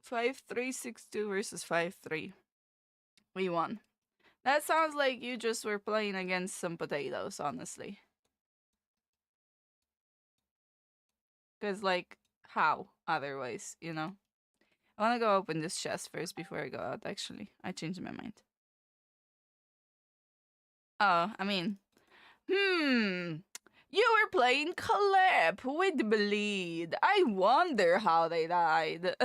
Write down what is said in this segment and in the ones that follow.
5-3, 6-2 versus 5-3. We won. That sounds like you just were playing against some potatoes, honestly. Because, like, how otherwise, you know? I want to go open this chest first before I go out, actually. I changed my mind. Oh, I mean, you were playing Caleb with Bleed. I wonder how they died.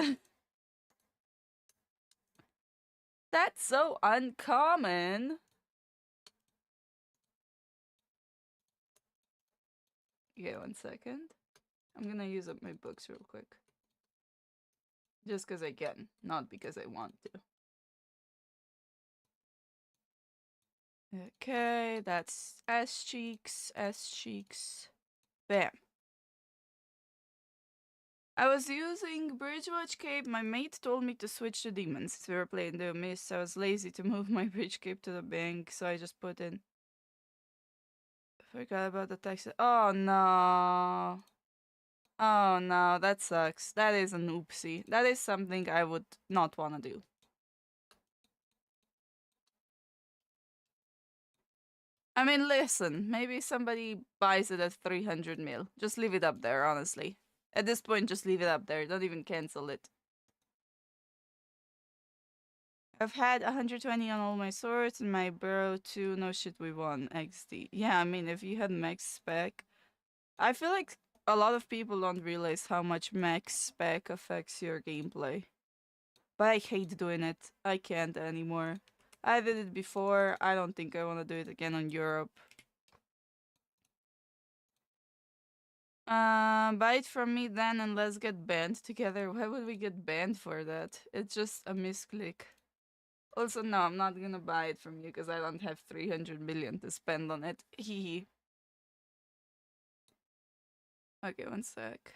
That's so uncommon. Okay, 1 second. I'm gonna use up my books real quick. Just because I can, not because I want to. Okay, that's S cheeks, S cheeks. Bam. I was using Bridgewatch Cape. My mate told me to switch to demons since we were playing the Mist. I was lazy to move my Bridge Cape to the bank, so I just put in. Forgot about the text. Oh no. Oh no, that sucks. That is an oopsie. That is something I would not want to do. I mean, listen, maybe somebody buys it at 300 mil. Just leave it up there, honestly. At this point, just leave it up there. Don't even cancel it. I've had 120 on all my swords and my burrow too. No shit, we won. XD. Yeah, I mean, if you had max spec, I feel like a lot of people don't realize how much max spec affects your gameplay. But I hate doing it. I can't anymore. I did it before. I don't think I want to do it again on Europe. Buy it from me then and let's get banned together. Why would we get banned for that? It's just a misclick. Also, no, I'm not gonna buy it from you because I don't have 300 million to spend on it. Hehe. Okay, 1 sec.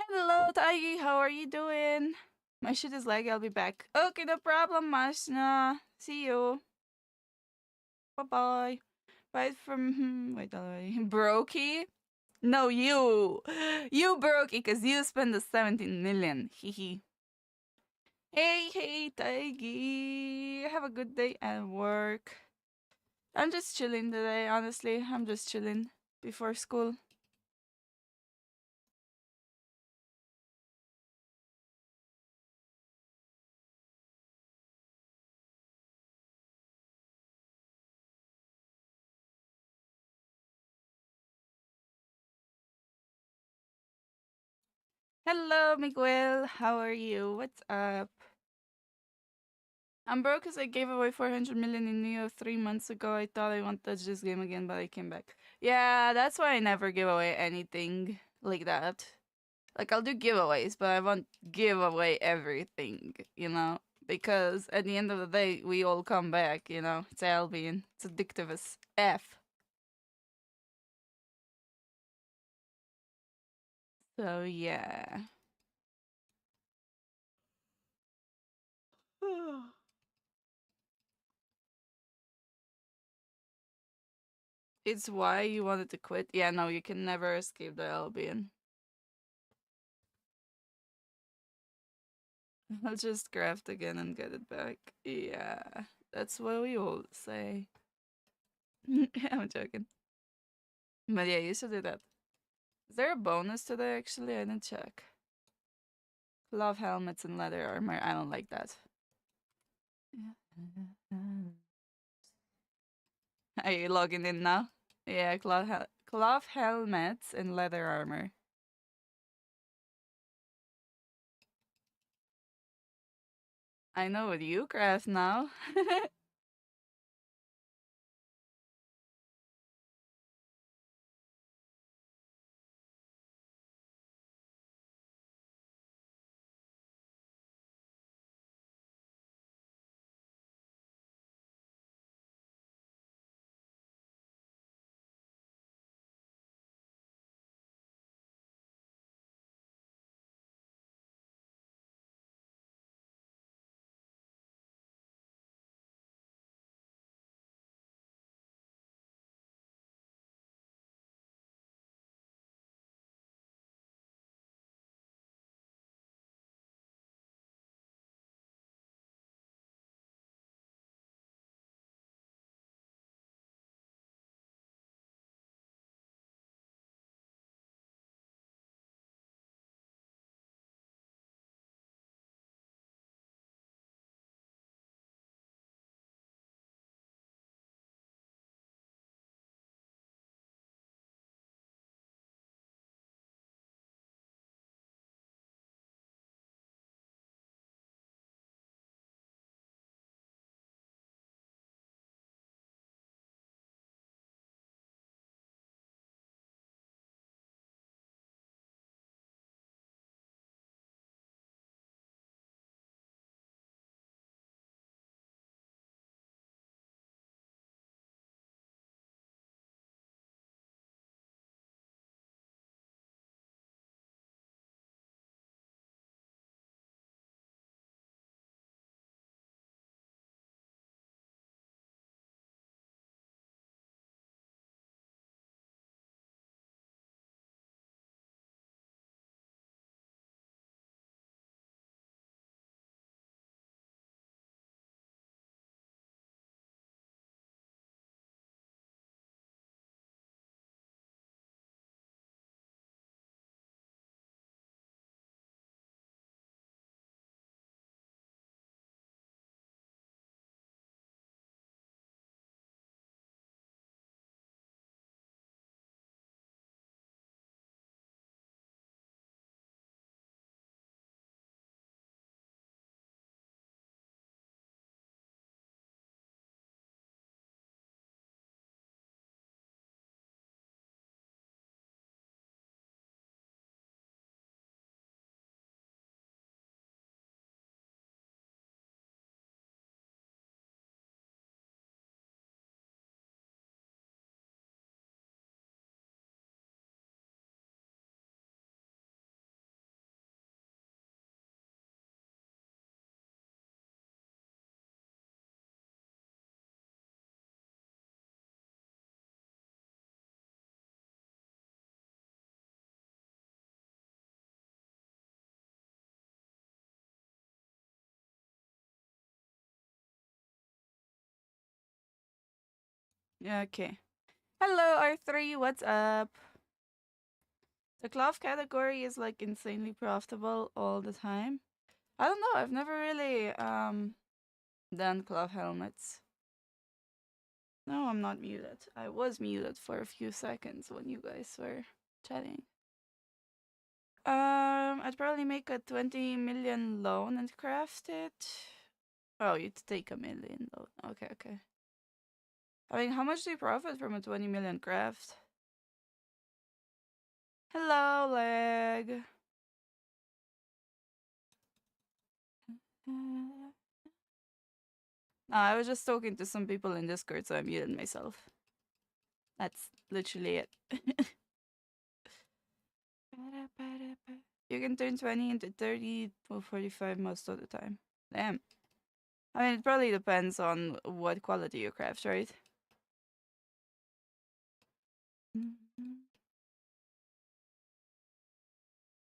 Hello, Taigi. How are you doing? My shit is laggy. I'll be back. Okay, no problem, Masna. See you. Bye bye. Bye from. Wait, already. Brokey? No, you. You Brokey, because you spent the 17 million. Hehe. Hey, Taigi. Have a good day at work. I'm just chilling today, honestly. I'm just chilling before school. Hello, Miguel. How are you? What's up? I'm broke because I gave away 400 million in Neo 3 months ago. I thought I won't touch this game again, but I came back. Yeah, that's why I never give away anything like that. Like, I'll do giveaways, but I won't give away everything, you know? Because at the end of the day, we all come back, you know? It's Albion. It's addictive as F. So, yeah. It's why you wanted to quit? Yeah, no, you can never escape the Albion. I'll just craft again and get it back. Yeah, that's what we all say. I'm joking. But yeah, you should do that. Is there a bonus today, actually? I didn't check. Love helmets and leather armor. I don't like that. Are you logging in now? Yeah, cloth helmets and leather armor. I know what you craft now. Yeah, okay. Hello, R3. What's up? The cloth category is like insanely profitable all the time. I don't know. I've never really done cloth helmets. No, I'm not muted. I was muted for a few seconds when you guys were chatting. I'd probably make a 20 million loan and craft it. Oh, you'd take a million loan. Okay, okay. I mean, how much do you profit from a 20 million craft? Hello, leg. No, I was just talking to some people in Discord, so I muted myself. That's literally it. You can turn 20 into 30 or 45 most of the time. Damn. I mean, it probably depends on what quality you craft, right?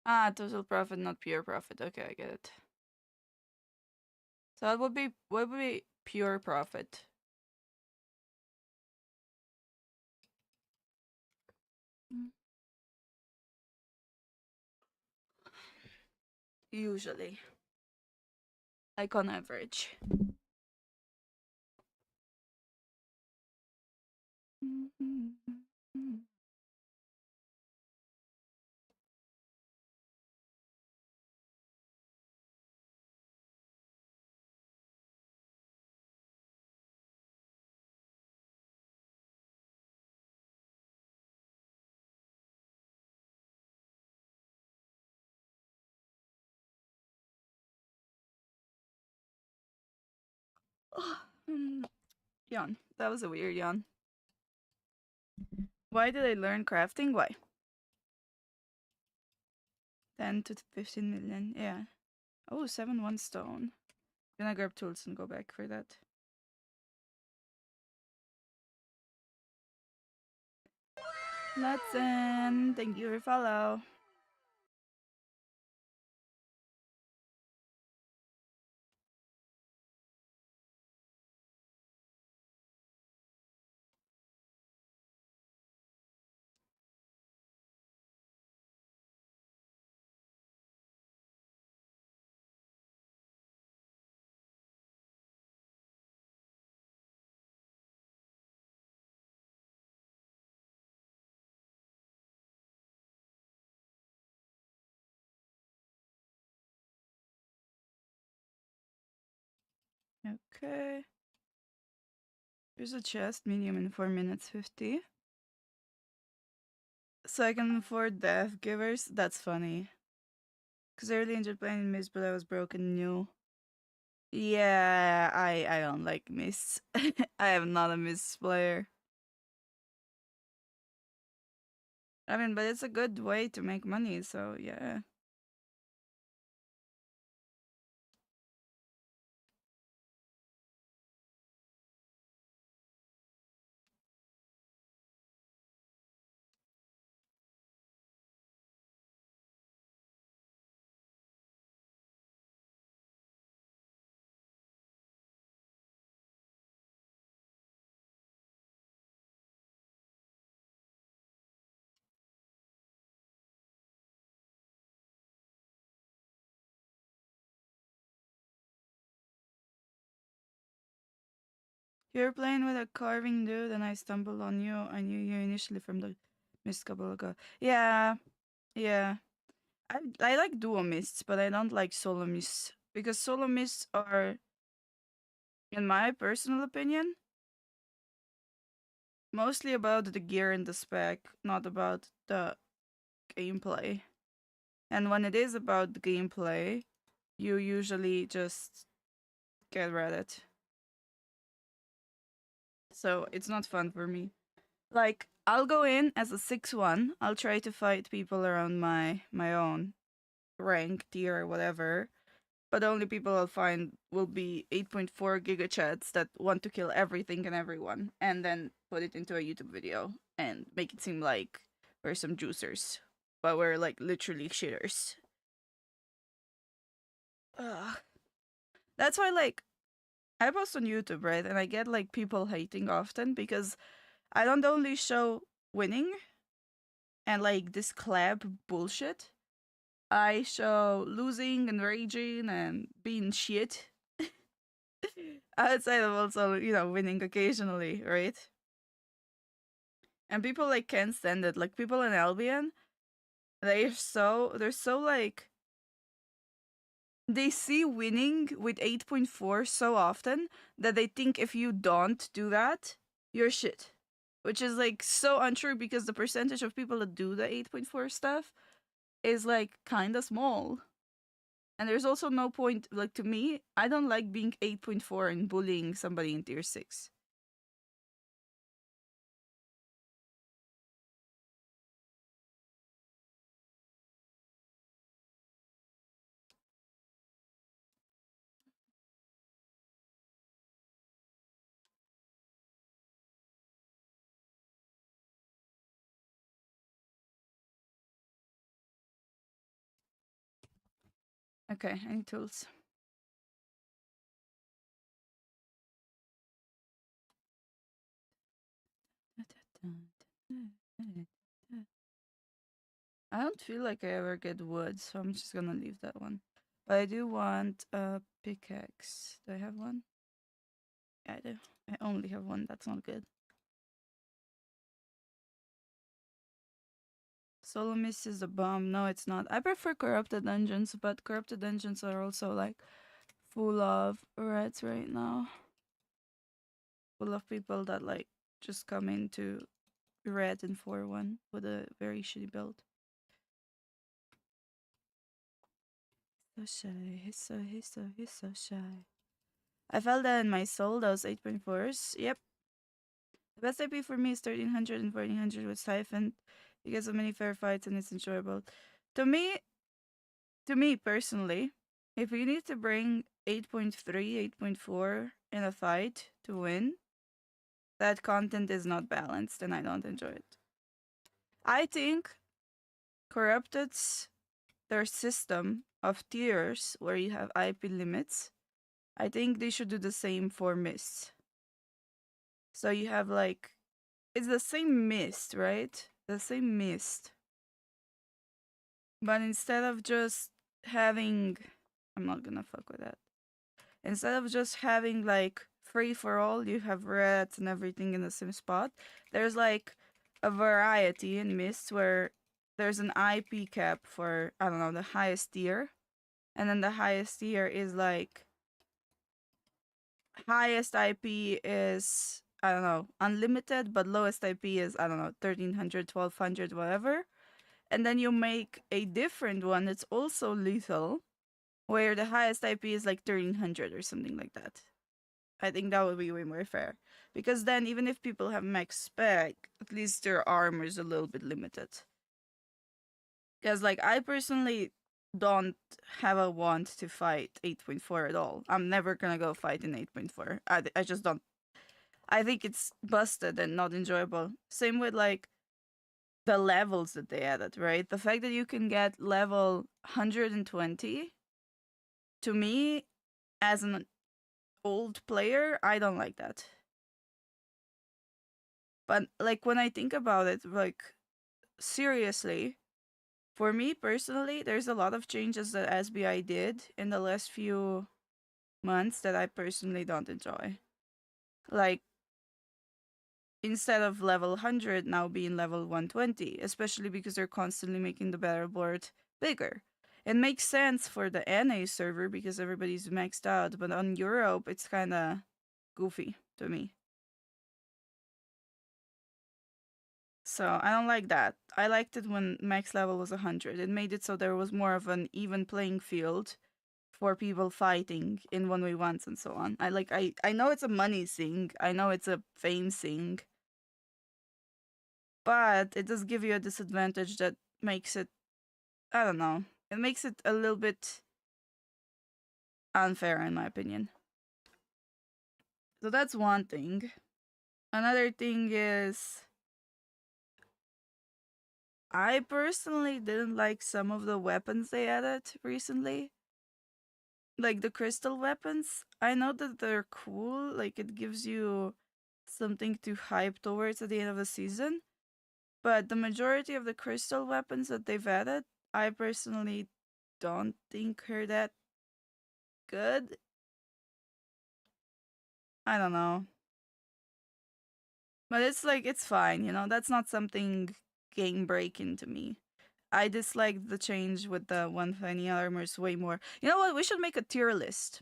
Ah, total profit, not pure profit. Okay, I get it. So what would be pure profit? Usually, like on average. Yawn. That was a weird yawn. Why did I learn crafting? Why? 10 to 15 million. Yeah. Oh, 7 stone. Gonna grab tools and go back for that. Let's thank you for follow. Okay. Here's a chest, medium in 4 minutes 50. So I can afford death givers. That's funny. Cause I really enjoyed playing Mist, but I was broken new. Yeah, I don't like Mists. I am not a Mist player. I mean, but it's a good way to make money, so yeah. You're playing with a carving dude, and I stumbled on you. I knew you initially from the Mist couple ago. Yeah, yeah. I like duo mists, but I don't like solo mists because solo mists are, in my personal opinion, mostly about the gear and the spec, not about the gameplay. And when it is about the gameplay, you usually just get Reddit. So it's not fun for me. Like, I'll go in as a 6-1. I'll try to fight people around my own rank, tier, whatever. But the only people I'll find will be 8.4 gigachats that want to kill everything and everyone, and then put it into a YouTube video and make it seem like we're some juicers, but we're like literally shitters. Ugh. That's why, like, I post on YouTube, right, and I get like people hating often because I don't only show winning and like this collab bullshit. I show losing and raging and being shit. Outside of also, winning occasionally, right? And people like can't stand it. Like people in Albion, they're so like they see winning with 8.4 so often that they think if you don't do that, you're shit. Which is like so untrue because the percentage of people that do the 8.4 stuff is like kinda small. And there's also no point, like to me, I don't like being 8.4 and bullying somebody in tier 6. Okay, I need tools. I don't feel like I ever get wood, so I'm just gonna leave that one. But I do want a pickaxe. Do I have one? Yeah, I do. I only have one. That's not good. Solo Mist is a bomb. No, it's not. I prefer Corrupted Dungeons, but Corrupted Dungeons are also like full of rats right now. Full of people that like just come into red in 4-1 with a very shitty build. So shy. He's so shy. I felt that in my soul, those 8.4s. Yep. The best IP for me is 1300 and 1400 with Siphon. You get so many fair fights and it's enjoyable. To me personally, if you need to bring 8.3, 8.4 in a fight to win, that content is not balanced and I don't enjoy it. I think Corrupted's their system of tiers where you have IP limits, I think they should do the same for Mist. So you have like, it's the same Mist, right? The same Mist. But instead of just having, I'm not gonna fuck with that. Instead of just having like free for all, you have rats and everything in the same spot. There's like a variety in Mist where there's an IP cap for, I don't know, the highest tier. And then the highest tier is like, highest IP is, I don't know, unlimited, but lowest IP is, I don't know, 1300, 1200, whatever. And then you make a different one that's also lethal, where the highest IP is like 1300 or something like that. I think that would be way more fair. Because then, even if people have max spec, at least their armor is a little bit limited. Because, like, I personally don't have a want to fight 8.4 at all. I'm never gonna go fight in 8.4. I just don't. I think it's busted and not enjoyable. Same with, like, the levels that they added, right? The fact that you can get level 120, to me, as an old player, I don't like that. But like when I think about it, like seriously, for me personally, there's a lot of changes that SBI did in the last few months that I personally don't enjoy. Like instead of level 100 now being level 120, especially because they're constantly making the battle board bigger. It makes sense for the NA server because everybody's maxed out, but on Europe, it's kind of goofy to me. So I don't like that. I liked it when max level was 100. It made it so there was more of an even playing field for people fighting in 1v1s and so on. I know it's a money thing. I know it's a fame thing. But it does give you a disadvantage that makes it, I don't know. It makes it a little bit unfair in my opinion. So that's one thing. Another thing is I personally didn't like some of the weapons they added recently. Like the crystal weapons. I know that they're cool. Like it gives you something to hype towards at the end of the season. But the majority of the crystal weapons that they've added, I personally don't think are that good. I don't know. But it's like, it's fine, you know? That's not something game breaking to me. I dislike the change with the 120 armors way more. You know what? We should make a tier list.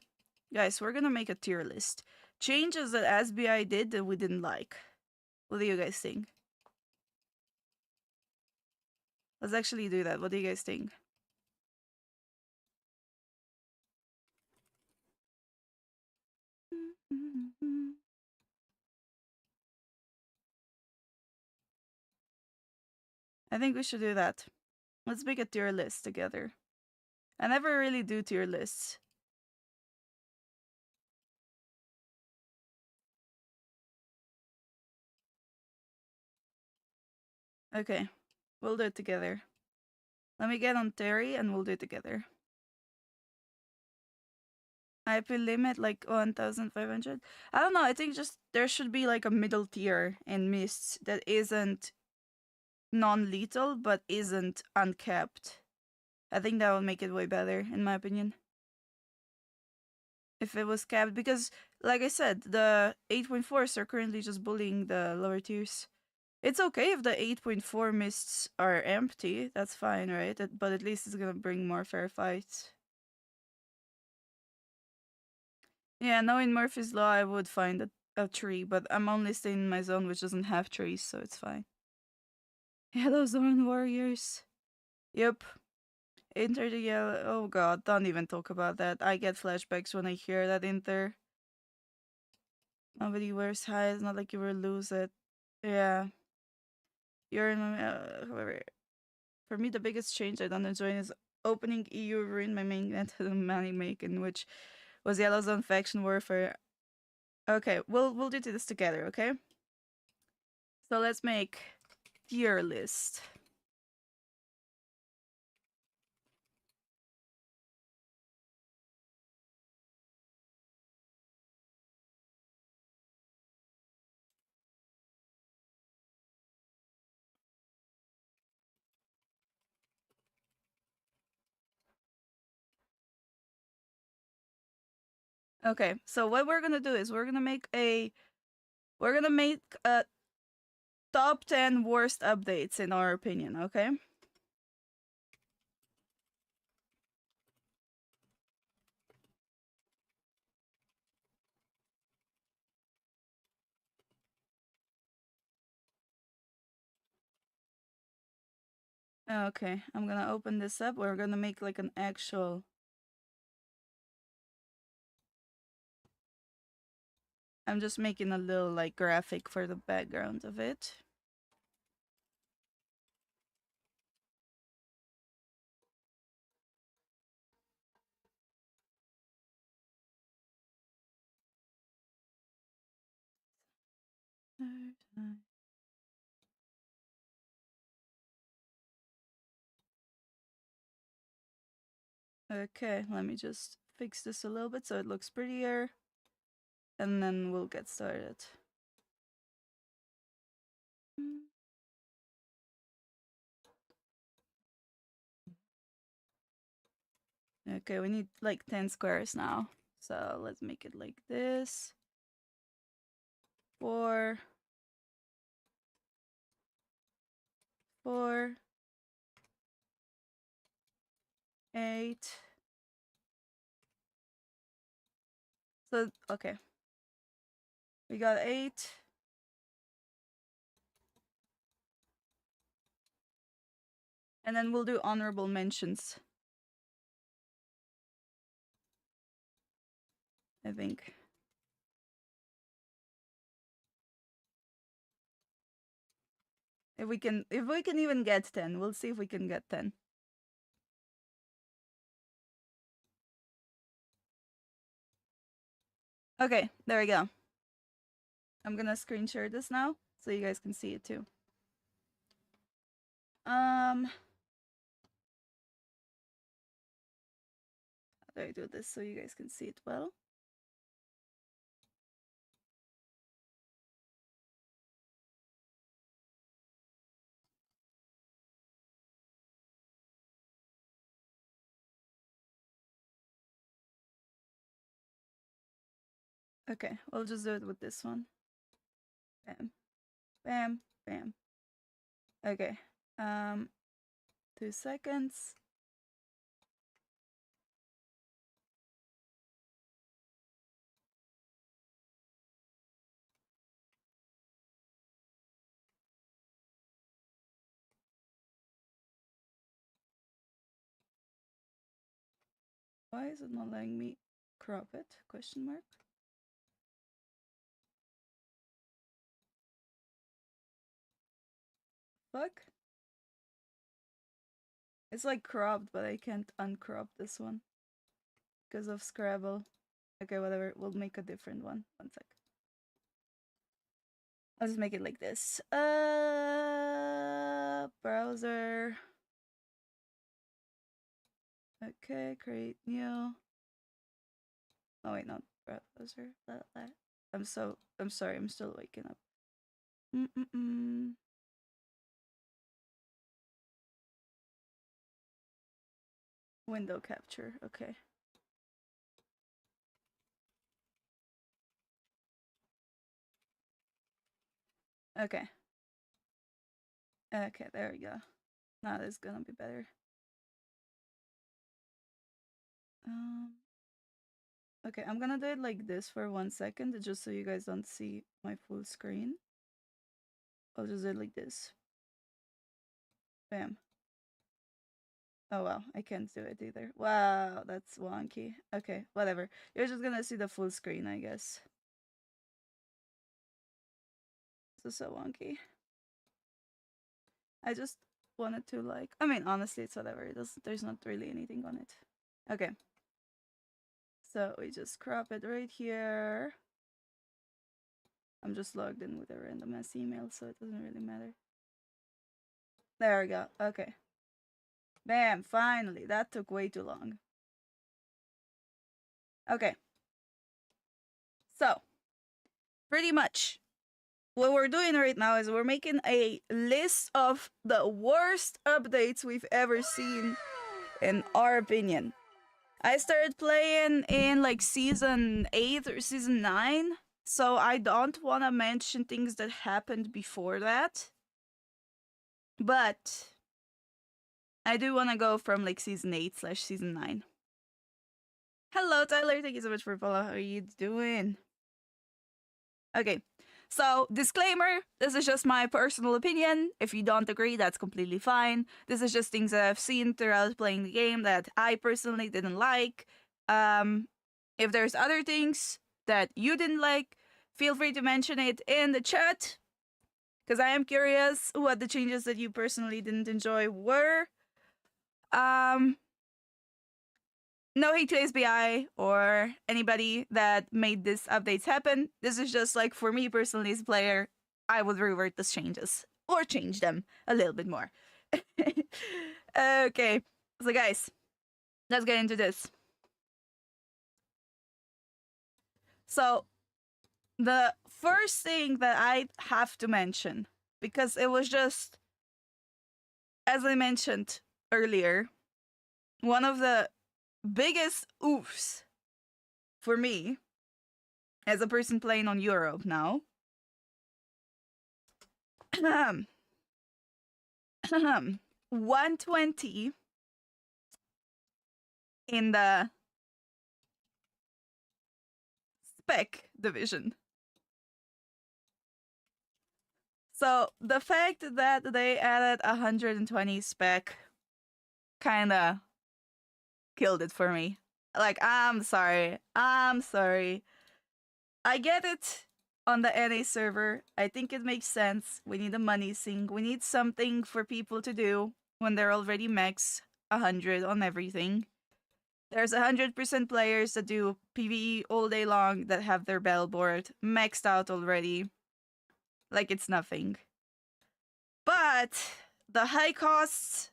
Guys, we're gonna make a tier list. Changes that SBI did that we didn't like. What do you guys think? Let's actually do that. What do you guys think? I think we should do that. Let's make a tier list together. I never really do tier lists. Okay, we'll do it together. Let me get on Terry and we'll do it together. IP limit like 1,500. I don't know. I think just there should be like a middle tier in mists that isn't non-lethal but isn't uncapped. I think that would make it way better, in my opinion. If it was capped, because like I said, the 8.4s are currently just bullying the lower tiers. It's okay if the 8.4 mists are empty. That's fine, right? But at least it's gonna bring more fair fights. Yeah, knowing Murphy's Law, I would find a tree, but I'm only staying in my zone, which doesn't have trees, so it's fine. Yellow Zone Warriors. Yep. Enter the yellow. Oh god, don't even talk about that. I get flashbacks when I hear that Inter. Nobody wears high. It's not like you will lose it. Yeah. You're in my. However, for me, the biggest change I don't enjoy is opening EU ruined my main net to the money making, which was Yellow Zone faction warfare. Okay, we'll do this together, okay? So let's make tier list. Okay, so what we're gonna do is we're gonna make a top 10 worst updates in our opinion, okay? Okay, I'm gonna open this up. We're gonna make like an actual. I'm just making a little like graphic for the background of it. Okay, let me just fix this a little bit so it looks prettier. And then we'll get started. Okay, we need like 10 squares now. So let's make it like this. 4, 4, 8. So, okay. We got 8. And then we'll do honorable mentions. I think. If we can even get 10, we'll see if we can get 10. Okay, there we go. I'm gonna screen share this now so you guys can see it too. How do I do this so you guys can see it well? Okay, we'll just do it with this one. Bam, bam, bam. Okay, 2 seconds. Why is it not letting me crop it? Question mark. Fuck. It's like cropped, but I can't uncrop this one because of Scrabble. Okay, whatever. We'll make a different one. 1 sec. I'll just make it like this. Browser. Okay, create new. Oh wait, no. Browser. Blah, blah. I'm sorry. I'm still waking up. Window capture. Okay. Okay. Okay, there we go. Now this is gonna be better. Okay, I'm gonna do it like this for 1 second, just so you guys don't see my full screen. I'll just do it like this. Bam. Oh wow, I can't do it either. Wow, that's wonky. Okay, whatever. You're just gonna see the full screen, I guess. This is so wonky. I just wanted to like, I mean, honestly, it's whatever. There's not really anything on it. Okay. So we just crop it right here. I'm just logged in with a random ass email, so it doesn't really matter. There we go. Okay. Bam, finally. That took way too long. Okay. So, pretty much what we're doing right now is we're making a list of the worst updates we've ever seen, in our opinion. I started playing in like season 8 or season 9, so I don't want to mention things that happened before that. But I do want to go from like season 8/season 9. Hello, Tyler. Thank you so much for following. How are you doing? Okay. So, disclaimer, this is just my personal opinion. If you don't agree, that's completely fine. This is just things that I've seen throughout playing the game that I personally didn't like. If there's other things that you didn't like, feel free to mention it in the chat, because I am curious what the changes that you personally didn't enjoy were. No hate to SBI or anybody that made these updates happen. This is just like, for me personally as a player, I would revert those changes or change them a little bit more. Okay, so guys, let's get into this. So, the first thing that I have to mention, because it was just, as I mentioned earlier, one of the biggest oofs for me as a person playing on Europe now. 120 in the spec division. So the fact that they added 120 spec kinda killed it for me. Like, I'm sorry. I get it on the NA server. I think it makes sense. We need a money sink. We need something for people to do when they're already max 100 on everything. There's 100% players that do PvE all day long that have their battle board maxed out already. Like it's nothing. But the high costs,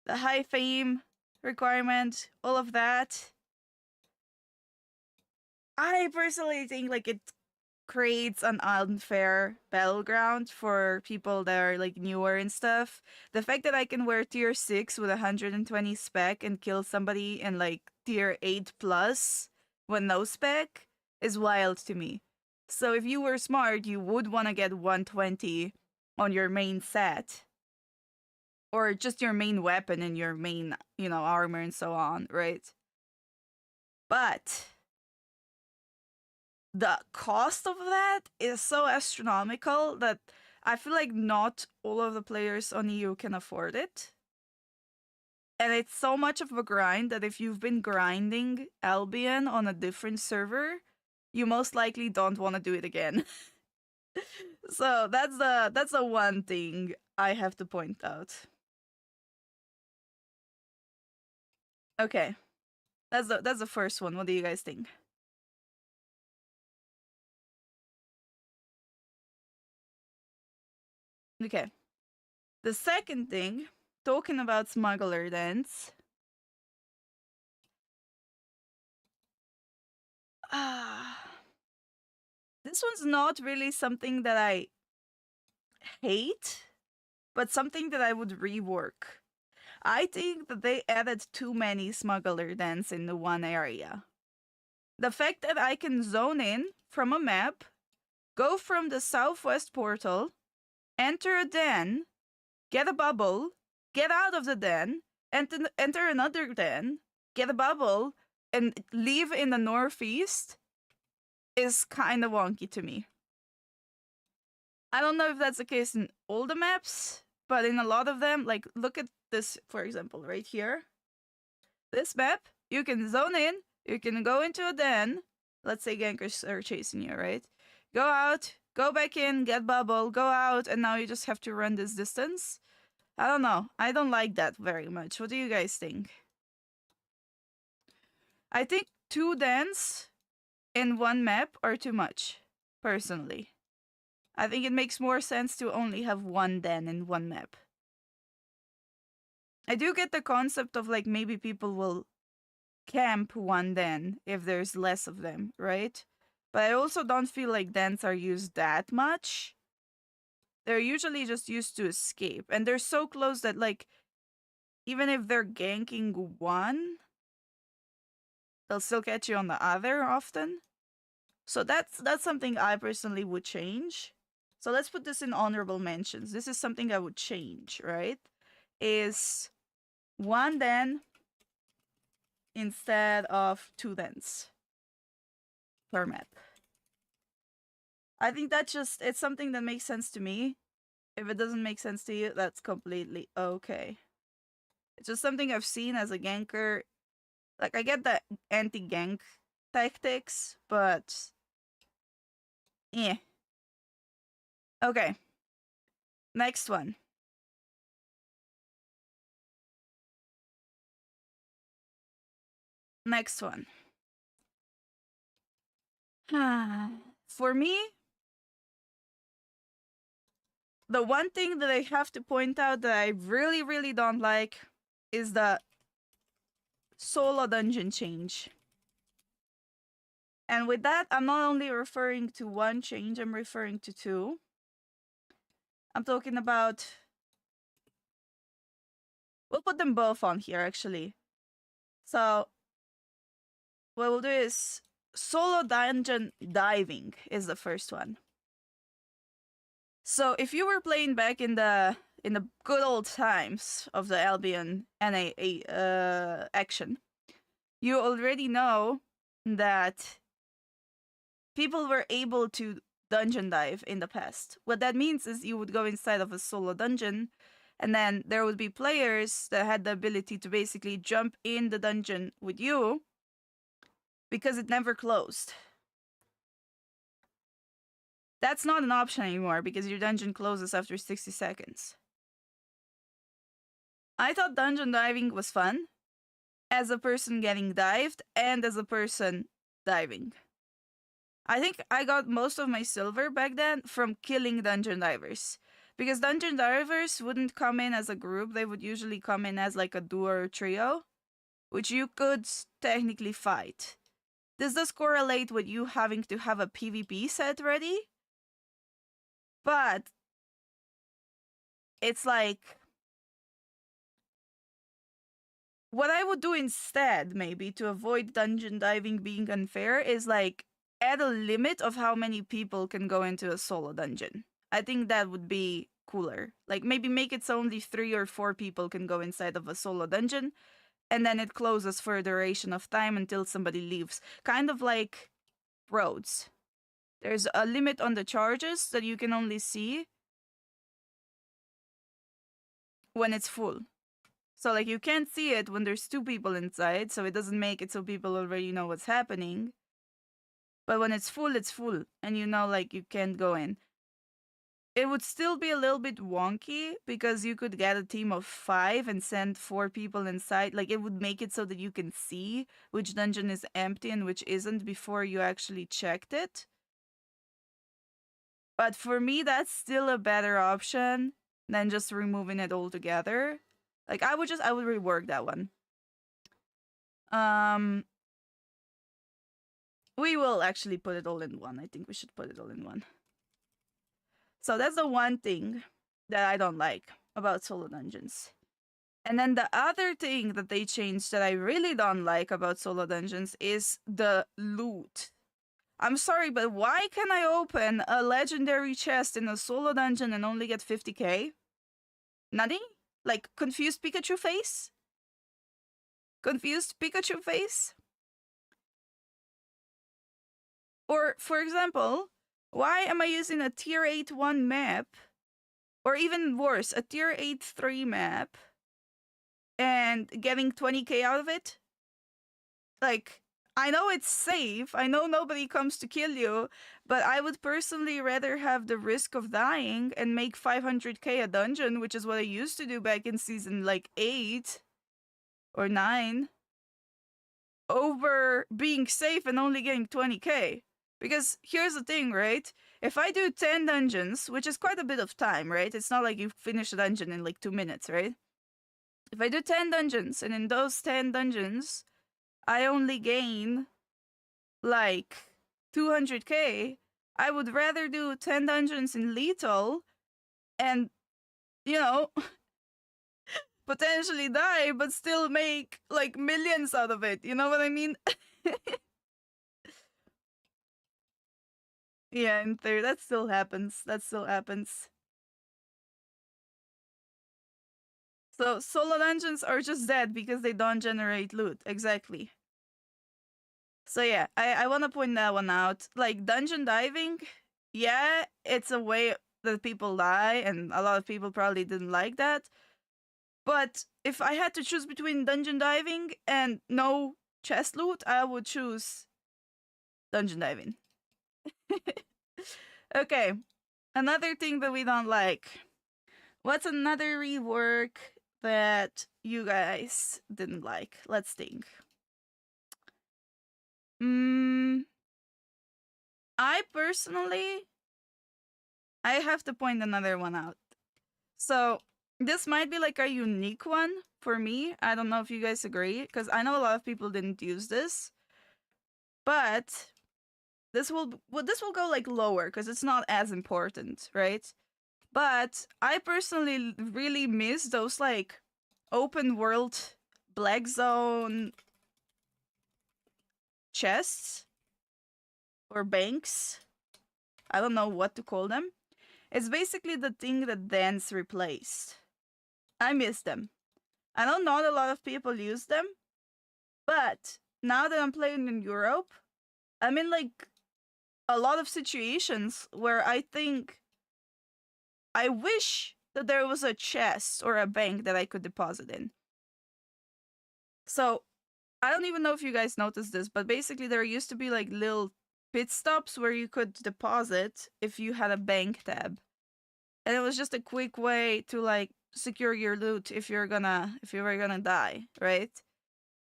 the high fame requirement, all of that, I personally think like it creates an unfair battleground for people that are like newer and stuff. The fact that I can wear tier 6 with 120 spec and kill somebody in like tier 8 plus with no spec is wild to me. So if you were smart, you would want to get 120 on your main set, or just your main weapon and your main, armor and so on, right? But the cost of that is so astronomical that I feel like not all of the players on EU can afford it. And it's so much of a grind that if you've been grinding Albion on a different server, you most likely don't want to do it again. So that's the one thing I have to point out. Okay. That's the first one. What do you guys think? Okay. The second thing, talking about smuggler dance. This one's not really something that I hate, but something that I would rework. I think that they added too many smuggler dens in the one area. The fact that I can zone in from a map, go from the southwest portal, enter a den, get a bubble, get out of the den, enter another den, get a bubble, and leave in the northeast is kind of wonky to me. I don't know if that's the case in all the maps, but in a lot of them, like look at this, for example, right here. This map, you can zone in, you can go into a den. Let's say gankers are chasing you, right? Go out, go back in, get bubble, go out, and now you just have to run this distance. I don't know. I don't like that very much. What do you guys think? I think 2 dens in one map are too much, personally. I think it makes more sense to only have 1 den in one map. I do get the concept of like maybe people will camp 1 den if there's less of them, right? But I also don't feel like dens are used that much. They're usually just used to escape, and they're so close that like even if they're ganking one, they'll still catch you on the other often. So that's something I personally would change. So let's put this in honorable mentions. This is something I would change, right? Is 1 den instead of 2 dens per map. I think that's just, it's something that makes sense to me. If it doesn't make sense to you, that's completely okay. It's just something I've seen as a ganker. Like, I get the anti-gank tactics, but yeah. Okay. Next one. Next one. For me, the one thing that I have to point out that I really, really don't like is the solo dungeon change. And with that, I'm not only referring to one change, I'm referring to 2. I'm talking about... We'll put them both on here, actually. So, what we'll do is solo dungeon diving is the first one. So, if you were playing back in the good old times of the Albion NA action, you already know that people were able to dungeon dive in the past. What that means is you would go inside of a solo dungeon, and then there would be players that had the ability to basically jump in the dungeon with you because it never closed. That's not an option anymore because your dungeon closes after 60 seconds. I thought dungeon diving was fun as a person getting dived and as a person diving. I think I got most of my silver back then from killing dungeon divers. Because dungeon divers wouldn't come in as a group, they would usually come in as like a duo or trio, which you could technically fight. This does correlate with you having to have a PvP set ready, but it's like... What I would do instead, maybe, to avoid dungeon diving being unfair is like add a limit of how many people can go into a solo dungeon. I think that would be cooler. Like maybe make it so only 3 or 4 people can go inside of a solo dungeon, and then it closes for a duration of time until somebody leaves. Kind of like roads. There's a limit on the charges that you can only see when it's full. So like you can't see it when there's 2 people inside, so it doesn't make it so people already know what's happening. But when it's full, and you know like you can't go in. It would still be a little bit wonky because you could get a team of 5 and send 4 people inside. Like it would make it so that you can see which dungeon is empty and which isn't before you actually checked it. But for me, that's still a better option than just removing it altogether. Like I would rework that one. we will actually put it all in one. I think we should put it all in one. So that's the one thing that I don't like about solo dungeons. And then the other thing that they changed that I really don't like about solo dungeons is the loot. I'm sorry, but why can I open a legendary chest in a solo dungeon and only get 50k? Nani? Like, confused Pikachu face? Confused Pikachu face? Or, for example, why am I using a tier 8-1 map? Or even worse, a tier 8-3 map and getting 20k out of it? Like, I know it's safe, I know nobody comes to kill you, but I would personally rather have the risk of dying and make 500k a dungeon, which is what I used to do back in season like 8 or 9, over being safe and only getting 20k. Because here's the thing, right? If I do 10 dungeons, which is quite a bit of time, right? It's not like you finish a dungeon in like 2 minutes, right? If I do 10 dungeons, and in those 10 dungeons, I only gain like 200k, I would rather do 10 dungeons in lethal and, you know, potentially die, but still make like millions out of it. You know what I mean? Yeah, in third, that still happens. That still happens. So solo dungeons are just dead because they don't generate loot. Exactly. So yeah, I want to point that one out. Like, dungeon diving, yeah, it's a way that people die, and a lot of people probably didn't like that. But if I had to choose between dungeon diving and no chest loot, I would choose dungeon diving. Okay, another thing that we don't like. What's another rework that you guys didn't like? Let's think. I personally, I have to point another one out. So this might be like a unique one for me. I don't know if you guys agree, because I know a lot of people didn't use this. But this will go like lower because it's not as important, right? But I personally really miss those like open world black zone chests or banks. I don't know what to call them. It's basically the thing that Dance replaced. I miss them. I know not a lot of people use them, but now that I'm playing in Europe, I'm in like a lot of situations where I think I wish that there was a chest or a bank that I could deposit in. So I don't even know if you guys noticed this, but basically there used to be like little pit stops where you could deposit if you had a bank tab. And it was just a quick way to like secure your loot if you were gonna die, right?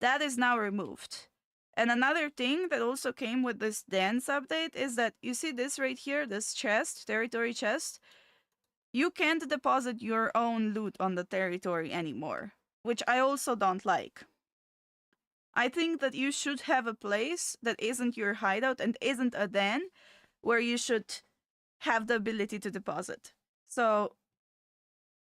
That is now removed. And another thing that also came with this dance update is that you see this right here, this chest, territory chest. You can't deposit your own loot on the territory anymore, which I also don't like. I think that you should have a place that isn't your hideout and isn't a den where you should have the ability to deposit. So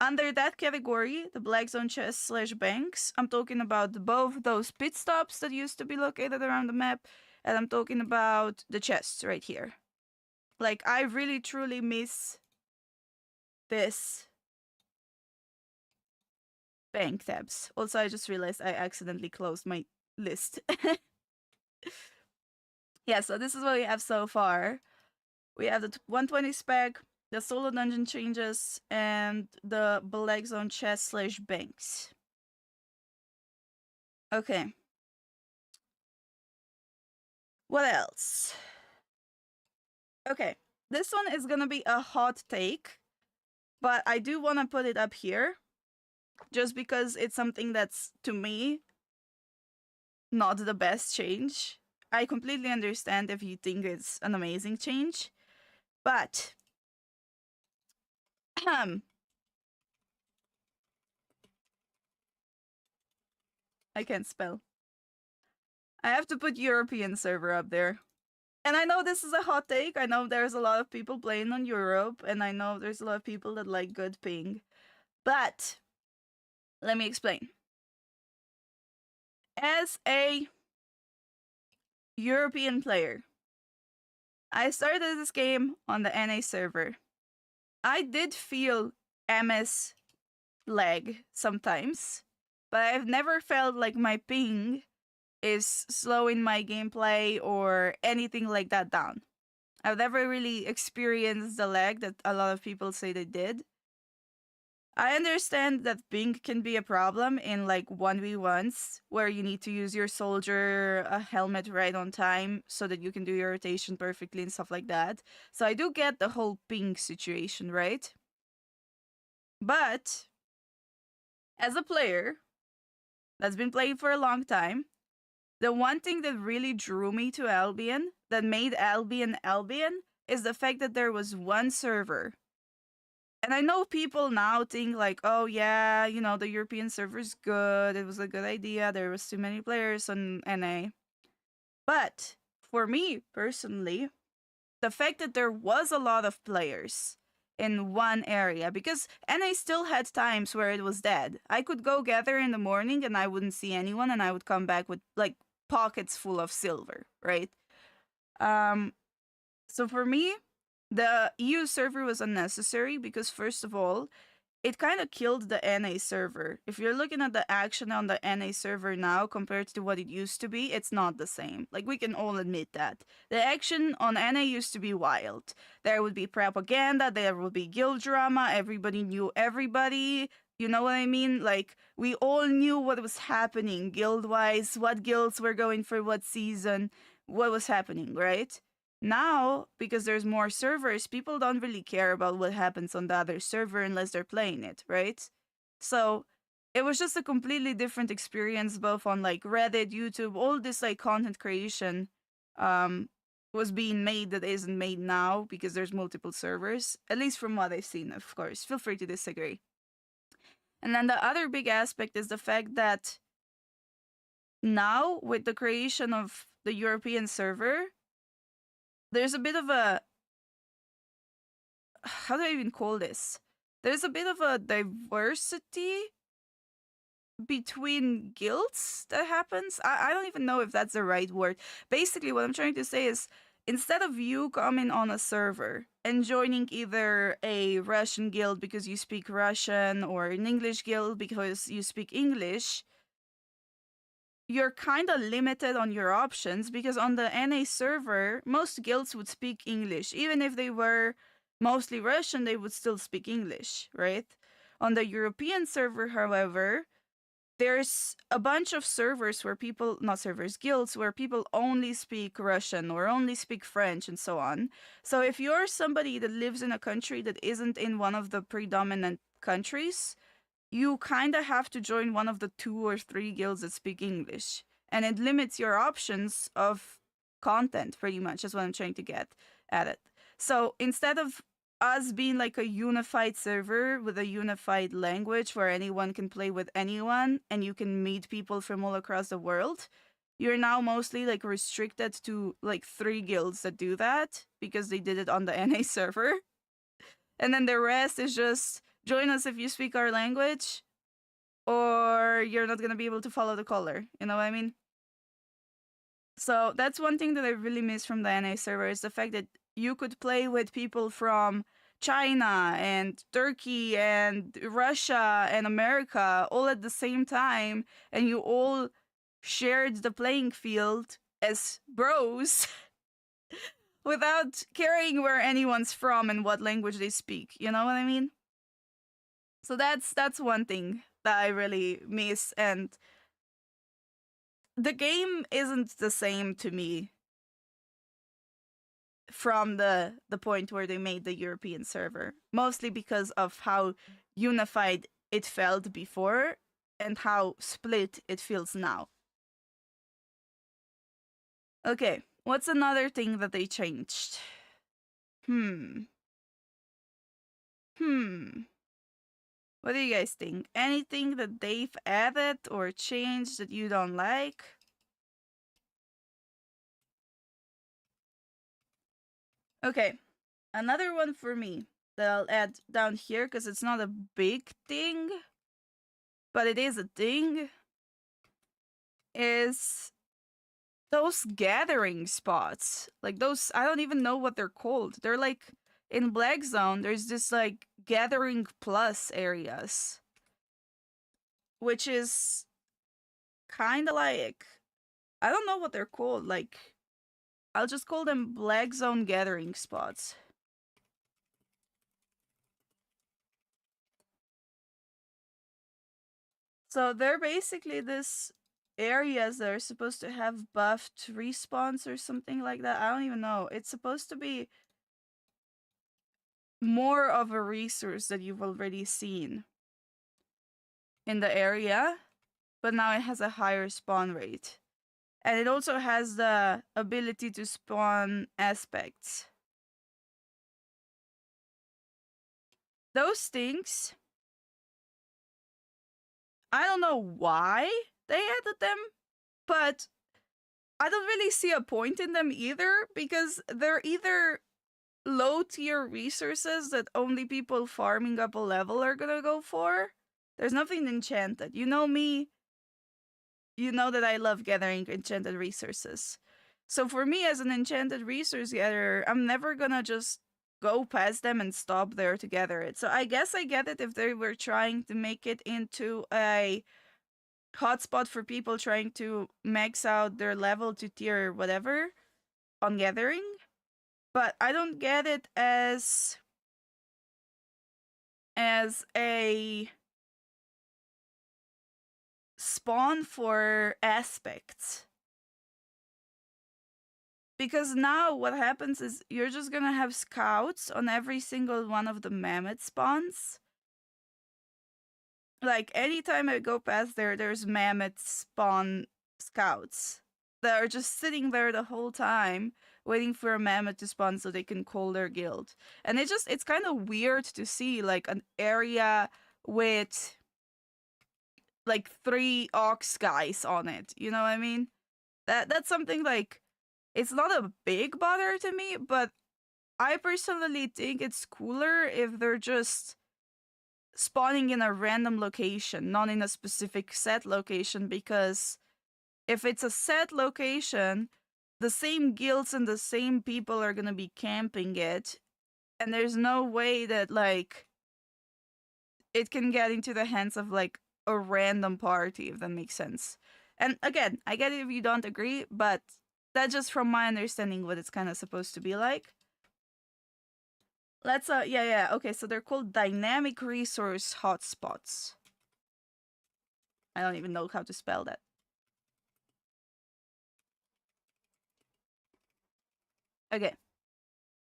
under that category, the black zone chests / banks, I'm talking about both those pit stops that used to be located around the map, and I'm talking about the chests right here. Like, I really truly miss this bank tabs. Also, I just realized I accidentally closed my list. Yeah, so this is what we have so far. We have the 120 spec, the solo dungeon changes, and the black zone chest / banks. Okay. What else? Okay, this one is gonna be a hot take, but I do want to put it up here just because it's something that's, to me, not the best change. I completely understand if you think it's an amazing change, but I can't spell. I have to put European server up there. And I know this is a hot take. I know there's a lot of people playing on Europe, and I know there's a lot of people that like good ping. But let me explain. As a European player, I started this game on the NA server. I did feel MS lag sometimes, but I've never felt like my ping is slowing my gameplay or anything like that down. I've never really experienced the lag that a lot of people say they did. I understand that ping can be a problem in like 1v1s where you need to use your soldier a helmet right on time so that you can do your rotation perfectly and stuff like that. So I do get the whole ping situation, right? But as a player that's been playing for a long time, the one thing that really drew me to Albion, that made Albion Albion, is the fact that there was one server. And I know people now think like, oh yeah, you know, the European server's good. It was a good idea. There was too many players on NA. But for me personally, the fact that there was a lot of players in one area, because NA still had times where it was dead. I could go gather in the morning and I wouldn't see anyone, and I would come back with like pockets full of silver, right? So for me, the EU server was unnecessary because first of all, it kind of killed the NA server. If you're looking at the action on the NA server now compared to what it used to be, it's not the same. Like, we can all admit that. The action on NA used to be wild. There would be propaganda, there would be guild drama, everybody knew everybody. You know what I mean? Like, we all knew what was happening guild-wise, what guilds were going for what season, what was happening, right? Now, because there's more servers, people don't really care about what happens on the other server unless they're playing it, right? So it was just a completely different experience, both on like Reddit, YouTube, all this like content creation was being made that isn't made now because there's multiple servers, at least from what I've seen, of course. Feel free to disagree. And then the other big aspect is the fact that now, with the creation of the European server, there's a bit of a, how do I even call this? There's a bit of a diversity between guilds that happens. I don't even know if that's the right word. Basically, what I'm trying to say is, instead of you coming on a server and joining either a Russian guild because you speak Russian or an English guild because you speak English, you're kind of limited on your options because on the NA server, most guilds would speak English. Even if they were mostly Russian, they would still speak English, right? On the European server, however, there's a bunch of servers where people, not servers, guilds, where people only speak Russian or only speak French and so on. So if you're somebody that lives in a country that isn't in one of the predominant countries, you kind of have to join one of the 2 or 3 guilds that speak English. And it limits your options of content, pretty much, is what I'm trying to get at it. So instead of us being like a unified server with a unified language where anyone can play with anyone and you can meet people from all across the world, you're now mostly like restricted to like 3 guilds that do that because they did it on the NA server. And then the rest is just join us if you speak our language, or you're not gonna be able to follow the color. You know what I mean? So that's one thing that I really miss from the NA server, is the fact that you could play with people from China and Turkey and Russia and America all at the same time, and you all shared the playing field as bros without caring where anyone's from and what language they speak. You know what I mean? So that's one thing that I really miss, and the game isn't the same to me from the point where they made the European server, mostly because of how unified it felt before and how split it feels now. Okay, what's another thing that they changed? What do you guys think? Anything that they've added or changed that you don't like? Okay, another one for me that I'll add down here because it's not a big thing, but it is a thing, is those gathering spots. Like those, I don't even know what they're called. They're like in Black Zone, there's this like gathering plus areas, which is kind of like, I don't know what they're called. Like, I'll just call them Black Zone gathering spots. So they're basically this areas that are supposed to have buffed respawns or something like that. I don't even know. It's supposed to be more of a resource that you've already seen in the area, but now it has a higher spawn rate. And it also has the ability to spawn aspects. Those things, I don't know why they added them, but I don't really see a point in them either, because they're either low tier resources that only people farming up a level are gonna go for. There's nothing enchanted. You know me, you know that I love gathering enchanted resources. So for me as an enchanted resource gatherer, I'm never gonna just go past them and stop there to gather it. So I guess I get it if they were trying to make it into a hotspot for people trying to max out their level to tier whatever on gathering. But I don't get it as a spawn for aspects. Because now what happens is you're just gonna have scouts on every single one of the mammoth spawns. Like anytime I go past there, there's mammoth spawn scouts that are just sitting there the whole time waiting for a mammoth to spawn so they can call their guild. And it's kind of weird to see like an area with like 3 ox guys on it. You know what I mean? That's something like, it's not a big bother to me, but I personally think it's cooler if they're just spawning in a random location, not in a specific set location, because if it's a set location, the same guilds and the same people are gonna be camping it, and there's no way that like it can get into the hands of like a random party, if that makes sense. And again, I get it if you don't agree, but that's just from my understanding what it's kind of supposed to be like. Let's yeah, okay, so they're called dynamic resource hotspots. I don't even know how to spell that. Okay.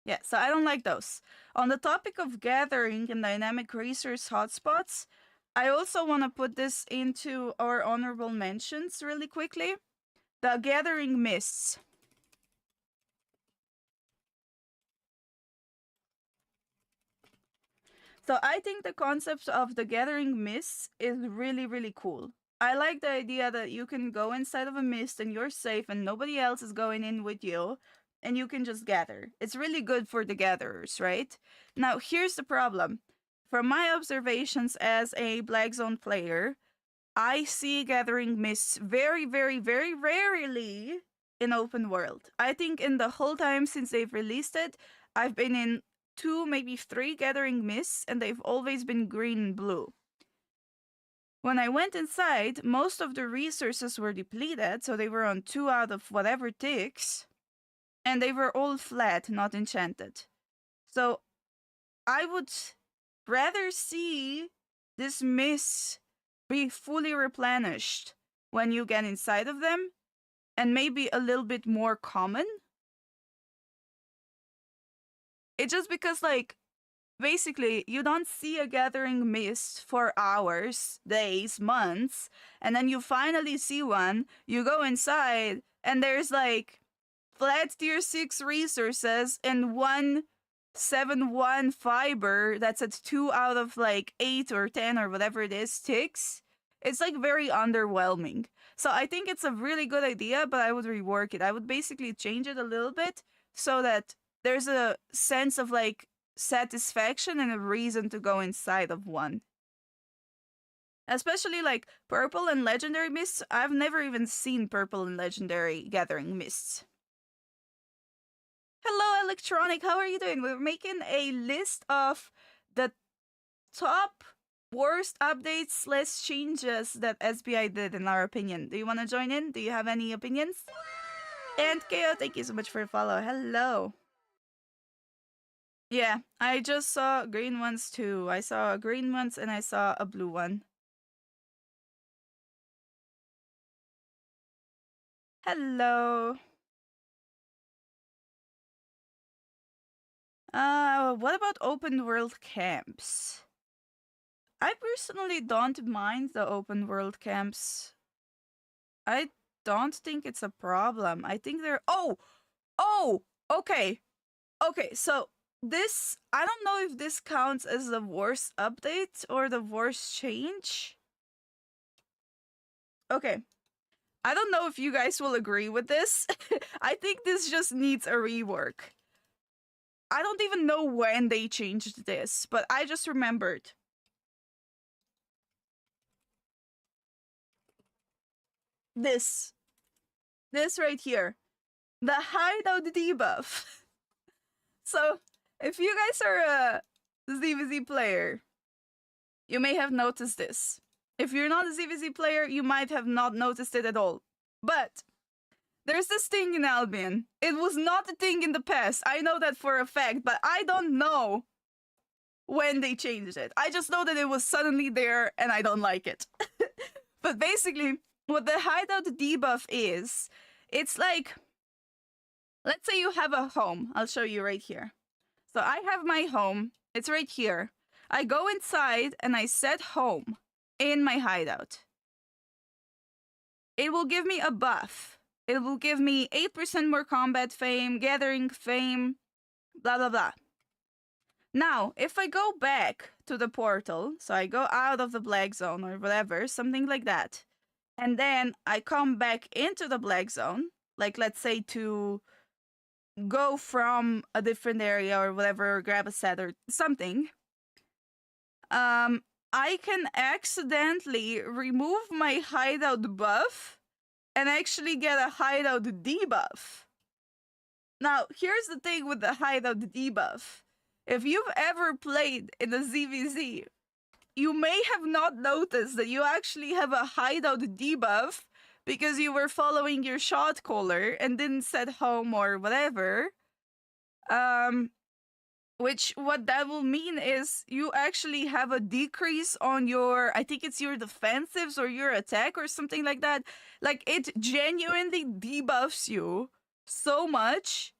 Yeah, so I don't like those. On the topic of gathering and dynamic resource hotspots, I also want to put this into our honorable mentions really quickly. The gathering mists. So I think the concept of the gathering mists is really, really cool. I like the idea that you can go inside of a mist and you're safe and nobody else is going in with you and you can just gather. It's really good for the gatherers, right? Now, here's the problem. From my observations as a Black Zone player, I see gathering mists very, very, very rarely in open world. I think in the whole time since they've released it, I've been in 2, maybe 3 gathering mists, and they've always been green and blue. When I went inside, most of the resources were depleted, so they were on 2 out of whatever ticks, and they were all flat, not enchanted. So I would rather see this mist be fully replenished when you get inside of them, and maybe a little bit more common. It's just because, like, basically, you don't see a gathering mist for hours, days, months, and then you finally see one, you go inside, and there's like flat tier 6 resources and 171 fiber that's at 2 out of like 8 or 10 or whatever it is ticks. It's like very underwhelming. So I think it's a really good idea, but I would rework it. I would basically change it a little bit so that there's a sense of like satisfaction and a reason to go inside of one. Especially like purple and legendary mists. I've never even seen purple and legendary gathering mists. Hello, Electronic. How are you doing? We're making a list of the top worst updates / changes that SBI did in our opinion. Do you want to join in? Do you have any opinions? And KO, thank you so much for the follow. Hello. Yeah, I just saw green ones too. I saw green ones and I saw a blue one. Hello. What about open world camps? I personally don't mind the open world camps. I don't think it's a problem. I think they're okay. Okay, so this I don't know if this counts as the worst update or the worst change. Okay. I don't know if you guys will agree with this. I think this just needs a rework. I don't even know when they changed this, but I just remembered. This right here. The hideout debuff. So, if you guys are a ZVZ player, you may have noticed this. If you're not a ZVZ player, you might have not noticed it at all. But there's this thing in Albion. It was not a thing in the past. I know that for a fact, but I don't know when they changed it. I just know that it was suddenly there and I don't like it. But basically, what the hideout debuff is, it's like, let's say you have a home. I'll show you right here. So I have my home. It's right here. I go inside and I set home in my hideout. It will give me a buff. It will give me 8% more combat fame, gathering fame, blah, blah, blah. Now, if I go back to the portal, so I go out of the black zone or whatever, something like that, and then I come back into the black zone, like let's say to go from a different area or whatever, or grab a set or something, I can accidentally remove my hideout buff and actually get a hideout debuff. Now, here's the thing with the hideout debuff. If you've ever played in a ZVZ, you may have not noticed that you actually have a hideout debuff because you were following your shot caller and didn't set home or whatever. Which what that will mean is you actually have a decrease on your, I think it's your defensives or your attack or something like that. Like, it genuinely debuffs you so much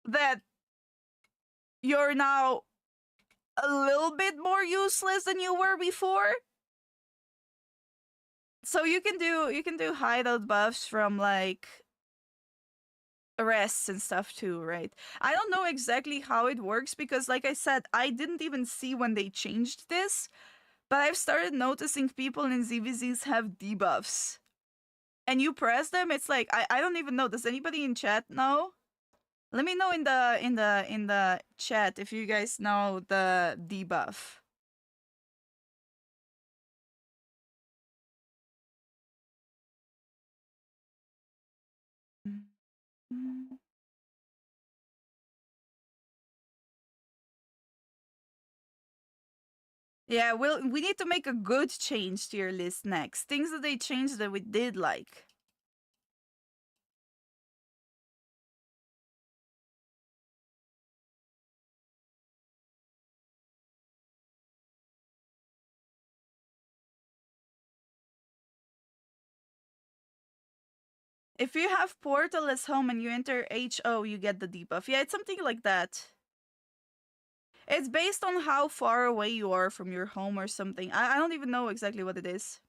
that you're now a little bit more useless than you were before. So you can do hideout buffs from like arrests and stuff too, right? I don't know exactly how it works because, like I said, I didn't even see when they changed this, but I've started noticing people in ZVZs have debuffs. And you press them, it's like I don't even know. Does anybody in chat know? Let me know in the chat if you guys know the debuff. Yeah, we need to make a good change to your list next. Things that they changed that we did like. If you have Portal as home and you enter HO, you get the debuff. Yeah, it's something like that. It's based on how far away you are from your home or something. I don't even know exactly what it is.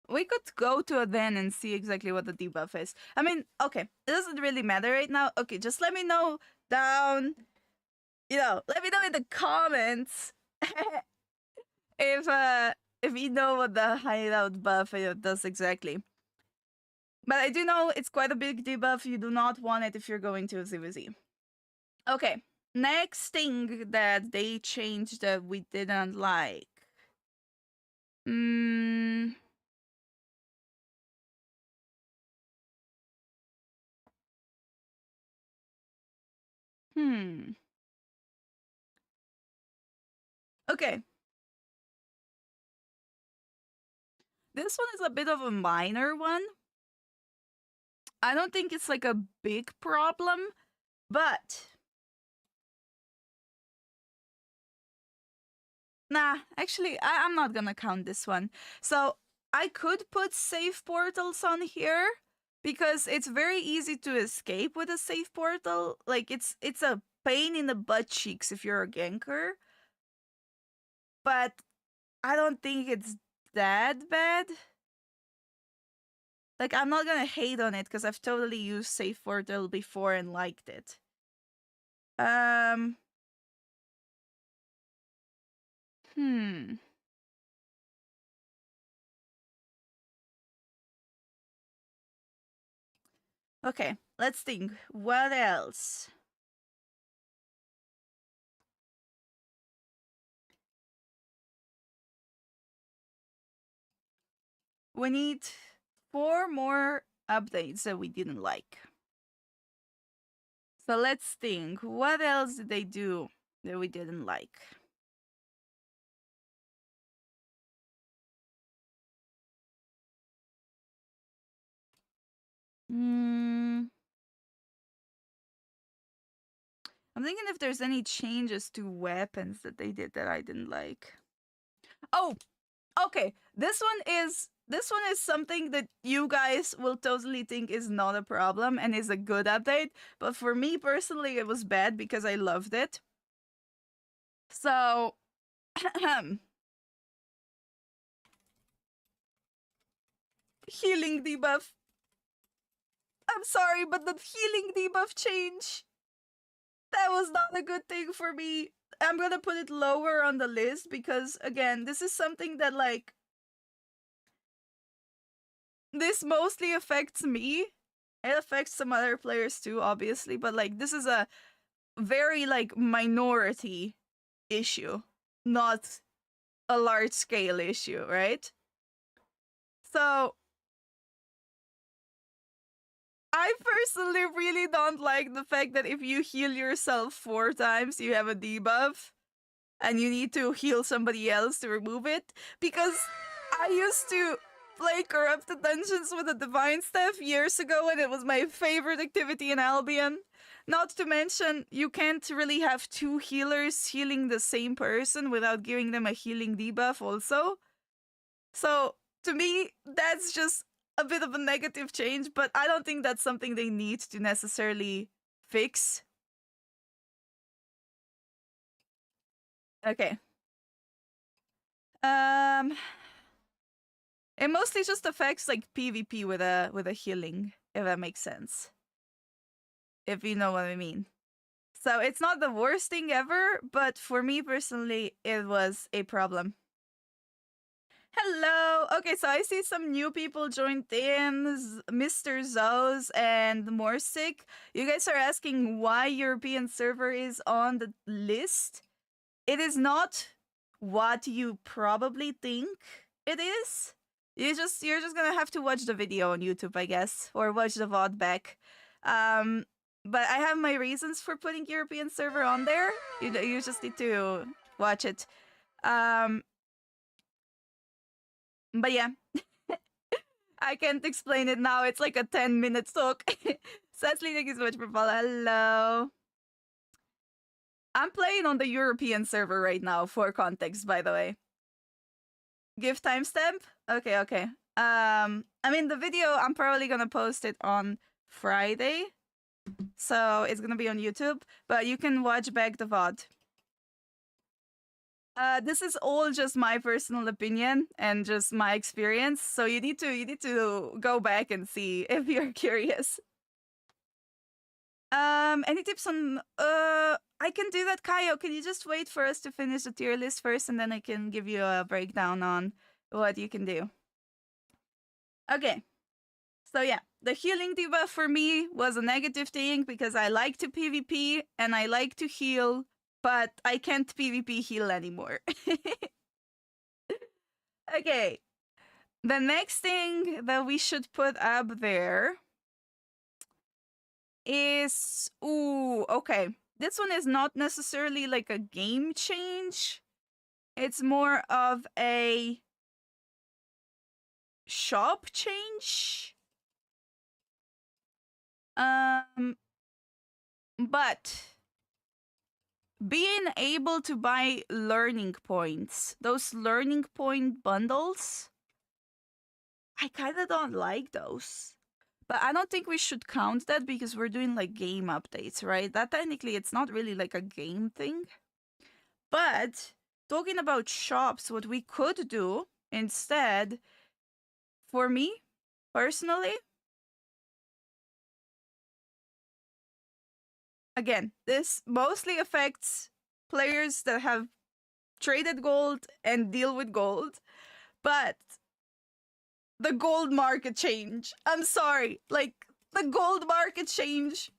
We could go to a den and see exactly what the debuff is. I mean, okay, it doesn't really matter right now. Okay, just let me know down, let me know in the comments if you know what the hideout buff does exactly. But I do know it's quite a big debuff. You do not want it if you're going to a ZVZ. Okay, next thing that they changed that we didn't like. Hmm. Okay. This one is a bit of a minor one. I don't think it's like a big problem, but nah, actually, I'm not gonna count this one. So I could put safe portals on here because it's very easy to escape with a safe portal. Like it's a pain in the butt cheeks if you're a ganker, but I don't think it's that bad. Like I'm not gonna hate on it because I've totally used safe portal before and liked it. Hmm. Okay, let's think. What else? We need 4 more updates that we didn't like. So let's think. What else did they do that we didn't like? I'm thinking if there's any changes to weapons that they did that I didn't like. Oh, okay. This one is something that you guys will totally think is not a problem and is a good update, but for me personally it was bad because I loved it. So healing debuff. I'm sorry, but the healing debuff change, that was not a good thing for me. I'm gonna put it lower on the list because, again, this is something that, like, this mostly affects me. It affects some other players too, obviously, but, like, this is a very, like, minority issue, not a large scale issue, right? So, I personally really don't like the fact that if you heal yourself 4 times, you have a debuff and you need to heal somebody else to remove it. Because I used to play Corrupted Dungeons with a Divine Staff years ago and it was my favorite activity in Albion. Not to mention, you can't really have 2 healers healing the same person without giving them a healing debuff also. So, to me, that's just a bit of a negative change, but I don't think that's something they need to necessarily fix. Okay. It mostly just affects like PvP with a healing, if that makes sense. If you know what I mean. So it's not the worst thing ever, but for me personally, it was a problem. Hello! Okay, so I see some new people joined in, Mr. Zoes and Morsic. You guys are asking why European server is on the list. It is not what you probably think it is. You're just gonna have to watch the video on YouTube, I guess, or watch the VOD back. But I have my reasons for putting European server on there. You just need to watch it. But yeah, I can't explain it now. It's like a 10-minute talk. Cecily, thank you so much for following. Hello. I'm playing on the European server right now, for context, by the way. Give timestamp? Okay, okay. I mean, the video, I'm probably gonna post it on Friday. So it's gonna be on YouTube, but you can watch back the VOD. This is all just my personal opinion and just my experience. So you need to go back and see if you're curious. Any tips on I can do that, Kaio. Can you just wait for us to finish the tier list first and then I can give you a breakdown on what you can do. Okay. So yeah, the healing debuff for me was a negative thing because I like to PvP and I like to heal, but I can't PvP heal anymore. Okay. The next thing that we should put up there is okay. This one is not necessarily like a game change. It's more of a shop change. But being able to buy learning points, those learning point bundles, I kind of don't like those. But I don't think we should count that because we're doing like game updates, right? That technically it's not really like a game thing. But talking about shops, what we could do instead, for me personally, again, this mostly affects players that have traded gold and deal with gold, but the gold market change. I'm sorry, like the gold market change.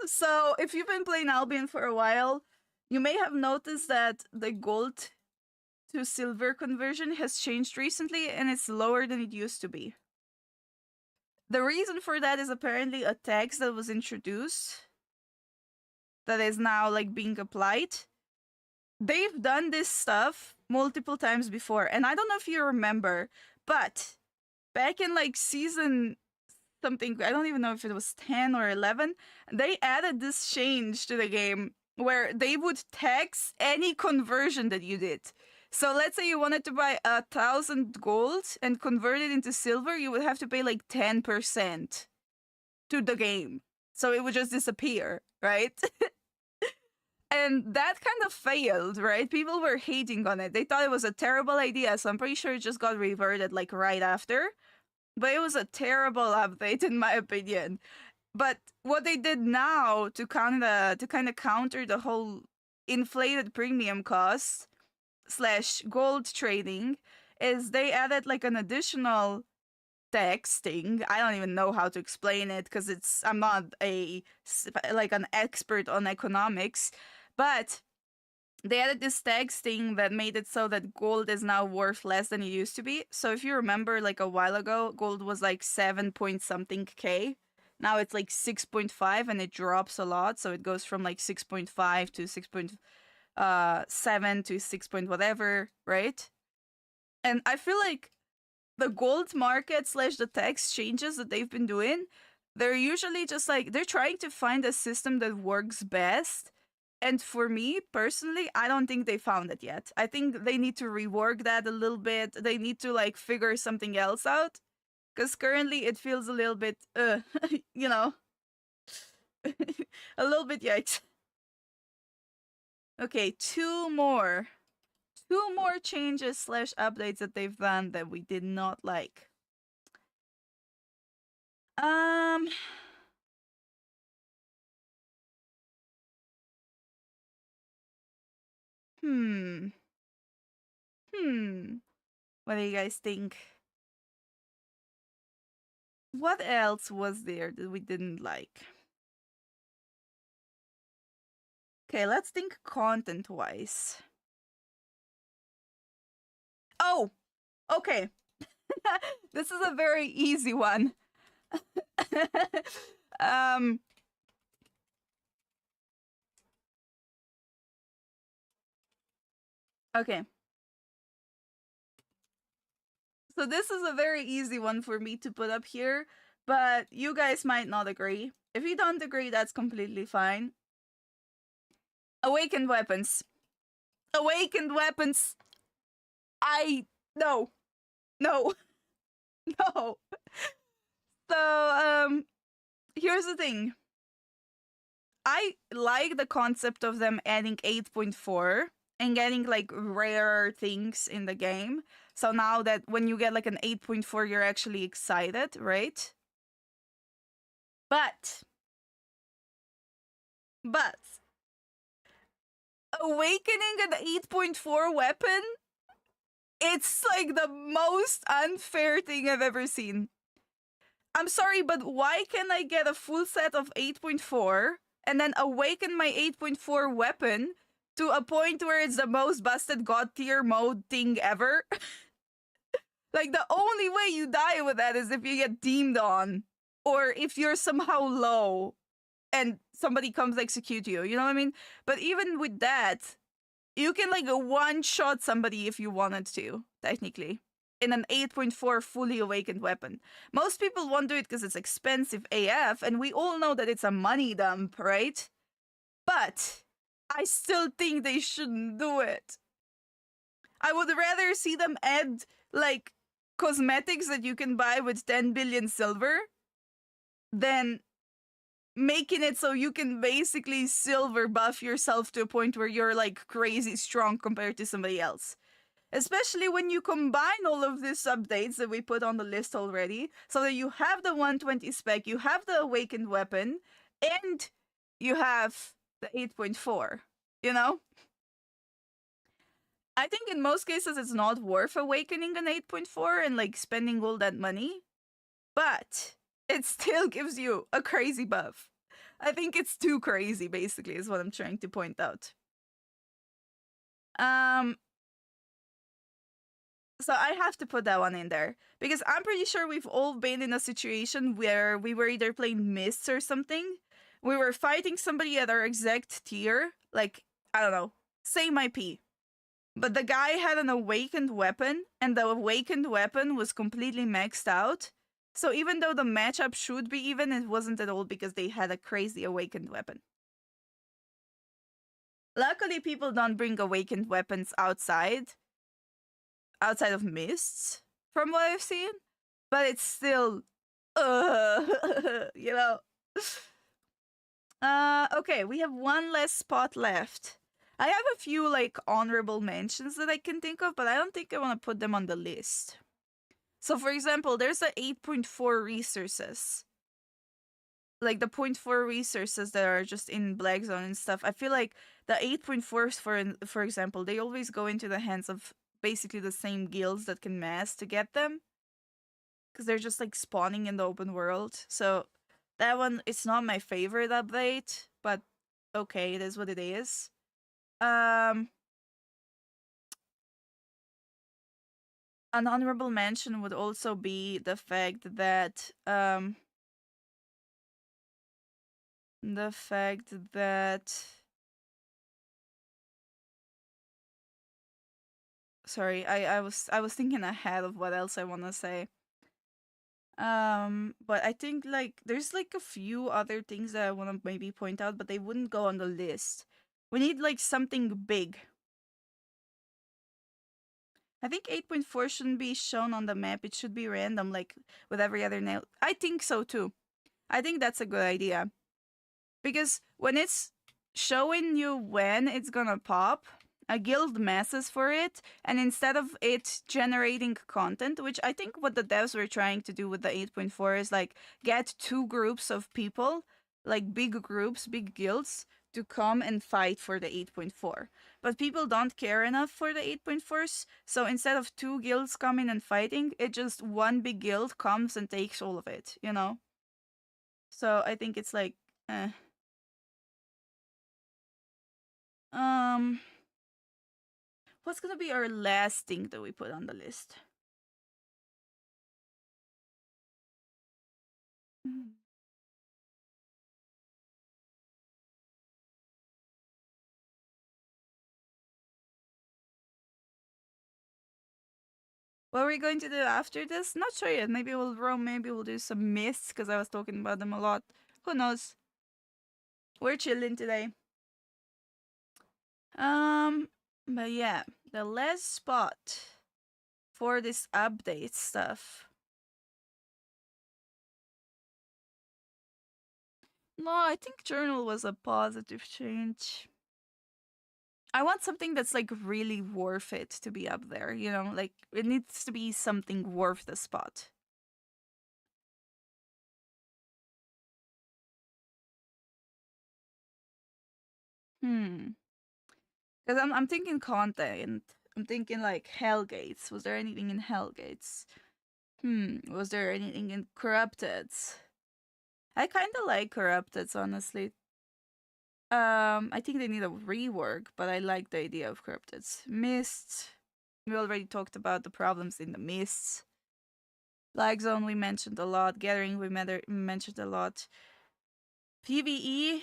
So, if you've been playing Albion for a while, you may have noticed that the gold to silver conversion has changed recently and it's lower than it used to be. The reason for that is apparently a tax that was introduced that is now like being applied. They've done this stuff multiple times before, and I don't know if you remember, but back in like season something, I don't even know if it was 10 or 11, they added this change to the game where they would tax any conversion that you did. So let's say you wanted to buy 1,000 gold and convert it into silver, you would have to pay like 10% to the game. So it would just disappear, right? And that kind of failed, right? People were hating on it. They thought it was a terrible idea, so I'm pretty sure it just got reverted like right after. But it was a terrible update in my opinion. But what they did now to kind of counter the whole inflated premium cost / gold trading is they added like an additional tax thing. I don't even know how to explain it because I'm not like an expert on economics, but they added this tax thing that made it so that gold is now worth less than it used to be. So if you remember, like a while ago, gold was like 7 point something K. Now it's like 6.5 and it drops a lot. So it goes from like 6.5 to 6.7 to 6 point whatever, right? And I feel like the gold market / the tax changes that they've been doing, they're usually just like, they're trying to find a system that works best. And for me, personally, I don't think they found it yet. I think they need to rework that a little bit. They need to like figure something else out. Because currently it feels a little bit, you know, a little bit yikes. Okay, two more changes / updates that they've done that we did not like. What do you guys think? What else was there that we didn't like? Okay, let's think content-wise. Oh, okay. This is a very easy one. Okay. So this is a very easy one for me to put up here, but you guys might not agree. If you don't agree, that's completely fine. Awakened weapons. Awakened weapons. No. No. No. So, here's the thing. I like the concept of them adding 8.4 and getting like rare things in the game. So now that when you get like an 8.4, you're actually excited, right? But awakening an 8.4 weapon, it's like the most unfair thing I've ever seen. I'm sorry, but why can I get a full set of 8.4 and then awaken my 8.4 weapon to a point where it's the most busted god tier mode thing ever? Like, the only way you die with that is if you get deemed on, or if you're somehow low and somebody comes execute you. You know what I mean? But even with that, you can like one shot somebody if you wanted to, technically, in an 8.4 fully awakened weapon. Most people won't do it because it's expensive AF, and we all know that it's a money dump, right? But I still think they shouldn't do it. I would rather see them add like cosmetics that you can buy with 10 billion silver than making it so you can basically silver buff yourself to a point where you're like crazy strong compared to somebody else. Especially when you combine all of these updates that we put on the list already, so that you have the 120 spec, you have the awakened weapon, and you have the 8.4, you know? I think in most cases it's not worth awakening an 8.4 and like spending all that money, but it still gives you a crazy buff. I think it's too crazy, basically, is what I'm trying to point out. So I have to put that one in there because I'm pretty sure we've all been in a situation where we were either playing Mists or something. We were fighting somebody at our exact tier, like, I don't know, same IP. But the guy had an awakened weapon, and the awakened weapon was completely maxed out. So even though the matchup should be even, it wasn't at all because they had a crazy awakened weapon. Luckily, people don't bring awakened weapons outside of Mists, from what I've seen. But it's still, you know. Okay, we have one less spot left. I have a few like honorable mentions that I can think of, but I don't think I want to put them on the list. So, for example, there's the 8.4 resources. Like the 0.4 resources that are just in Black Zone and stuff. I feel like the 8.4s, for example, they always go into the hands of basically the same guilds that can mass to get them. Because they're just like spawning in the open world. So that one, it's not my favorite update, but okay, it is what it is. An honorable mention would also be the fact that sorry, I was thinking ahead of what else I want to say. But I think like there's like a few other things that I want to maybe point out, but they wouldn't go on the list. We need like something big. I think 8.4 shouldn't be shown on the map. It should be random, like with every other nail. I think so too. I think that's a good idea. Because when it's showing you when it's gonna pop, a guild masses for it, and instead of it generating content, which I think what the devs were trying to do with the 8.4 is like get two groups of people, like big groups, big guilds, to come and fight for the 8.4. But people don't care enough for the 8.4s, so instead of two guilds coming and fighting, it just one big guild comes and takes all of it, you know? So I think it's like, eh. What's gonna be our last thing that we put on the list? What are we going to do after this? Not sure yet. Maybe we'll roam, maybe we'll do some myths, because I was talking about them a lot. Who knows? We're chilling today. But yeah, the last spot for this update stuff. No, I think journal was a positive change. I want something that's like really worth it to be up there, you know? Like it needs to be something worth the spot. Hmm. Because I'm thinking content. I'm thinking like Hellgates. Was there anything in Hellgates? Was there anything in Corrupteds? I kind of like Corrupteds, honestly. I think they need a rework, but I like the idea of Corrupteds. Mists. We already talked about the problems in the Mists. Lag Zone we mentioned a lot. Gathering we mentioned a lot. PvE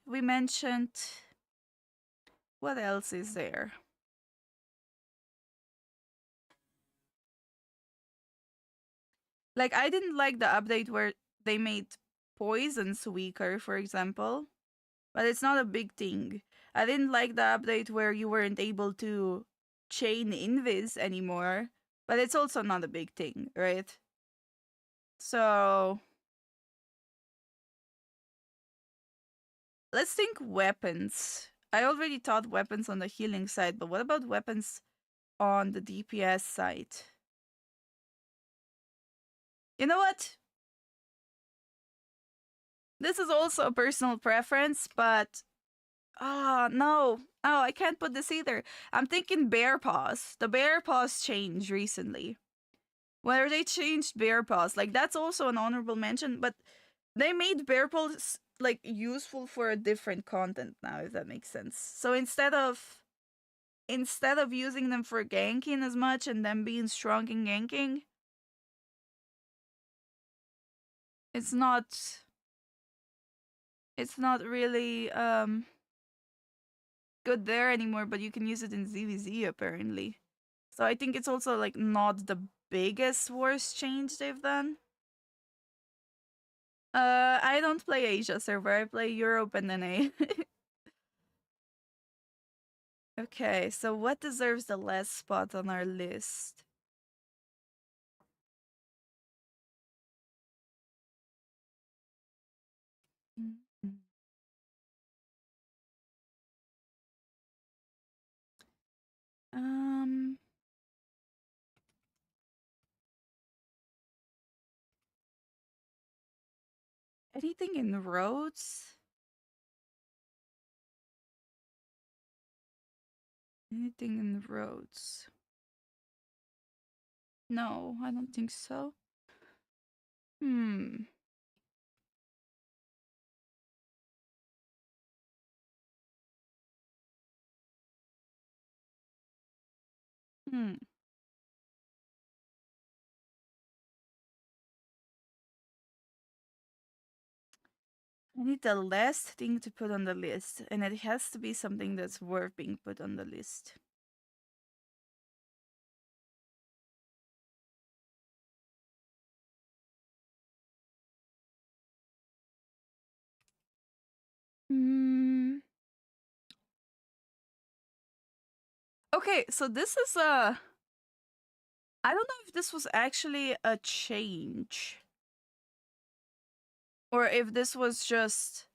we mentioned. What else is there? Like, I didn't like the update where they made poisons weaker, for example, but it's not a big thing. I didn't like the update where you weren't able to chain invis anymore, but it's also not a big thing, right? So, let's think weapons. I already thought weapons on the healing side, but what about weapons on the DPS side? You know what? This is also a personal preference, but no. Oh, I can't put this either. I'm thinking bear paws. The bear paws changed recently. Where they changed bear paws, like that's also an honorable mention, but they made bear paws like useful for a different content now, if that makes sense. So instead of using them for ganking as much and them being strong in ganking, it's not really good there anymore, but you can use it in ZVZ apparently. So I think it's also like not the biggest worst change they've done. I don't play Asia server. I play Europe and NA. Okay, so what deserves the last spot on our list? Mm. Um, anything in roads? Anything in roads? No, I don't think so. Hmm. Hmm. I need the last thing to put on the list, and it has to be something that's worth being put on the list. Hmm. Okay, so this is a. I don't know if this was actually a change, or if this was just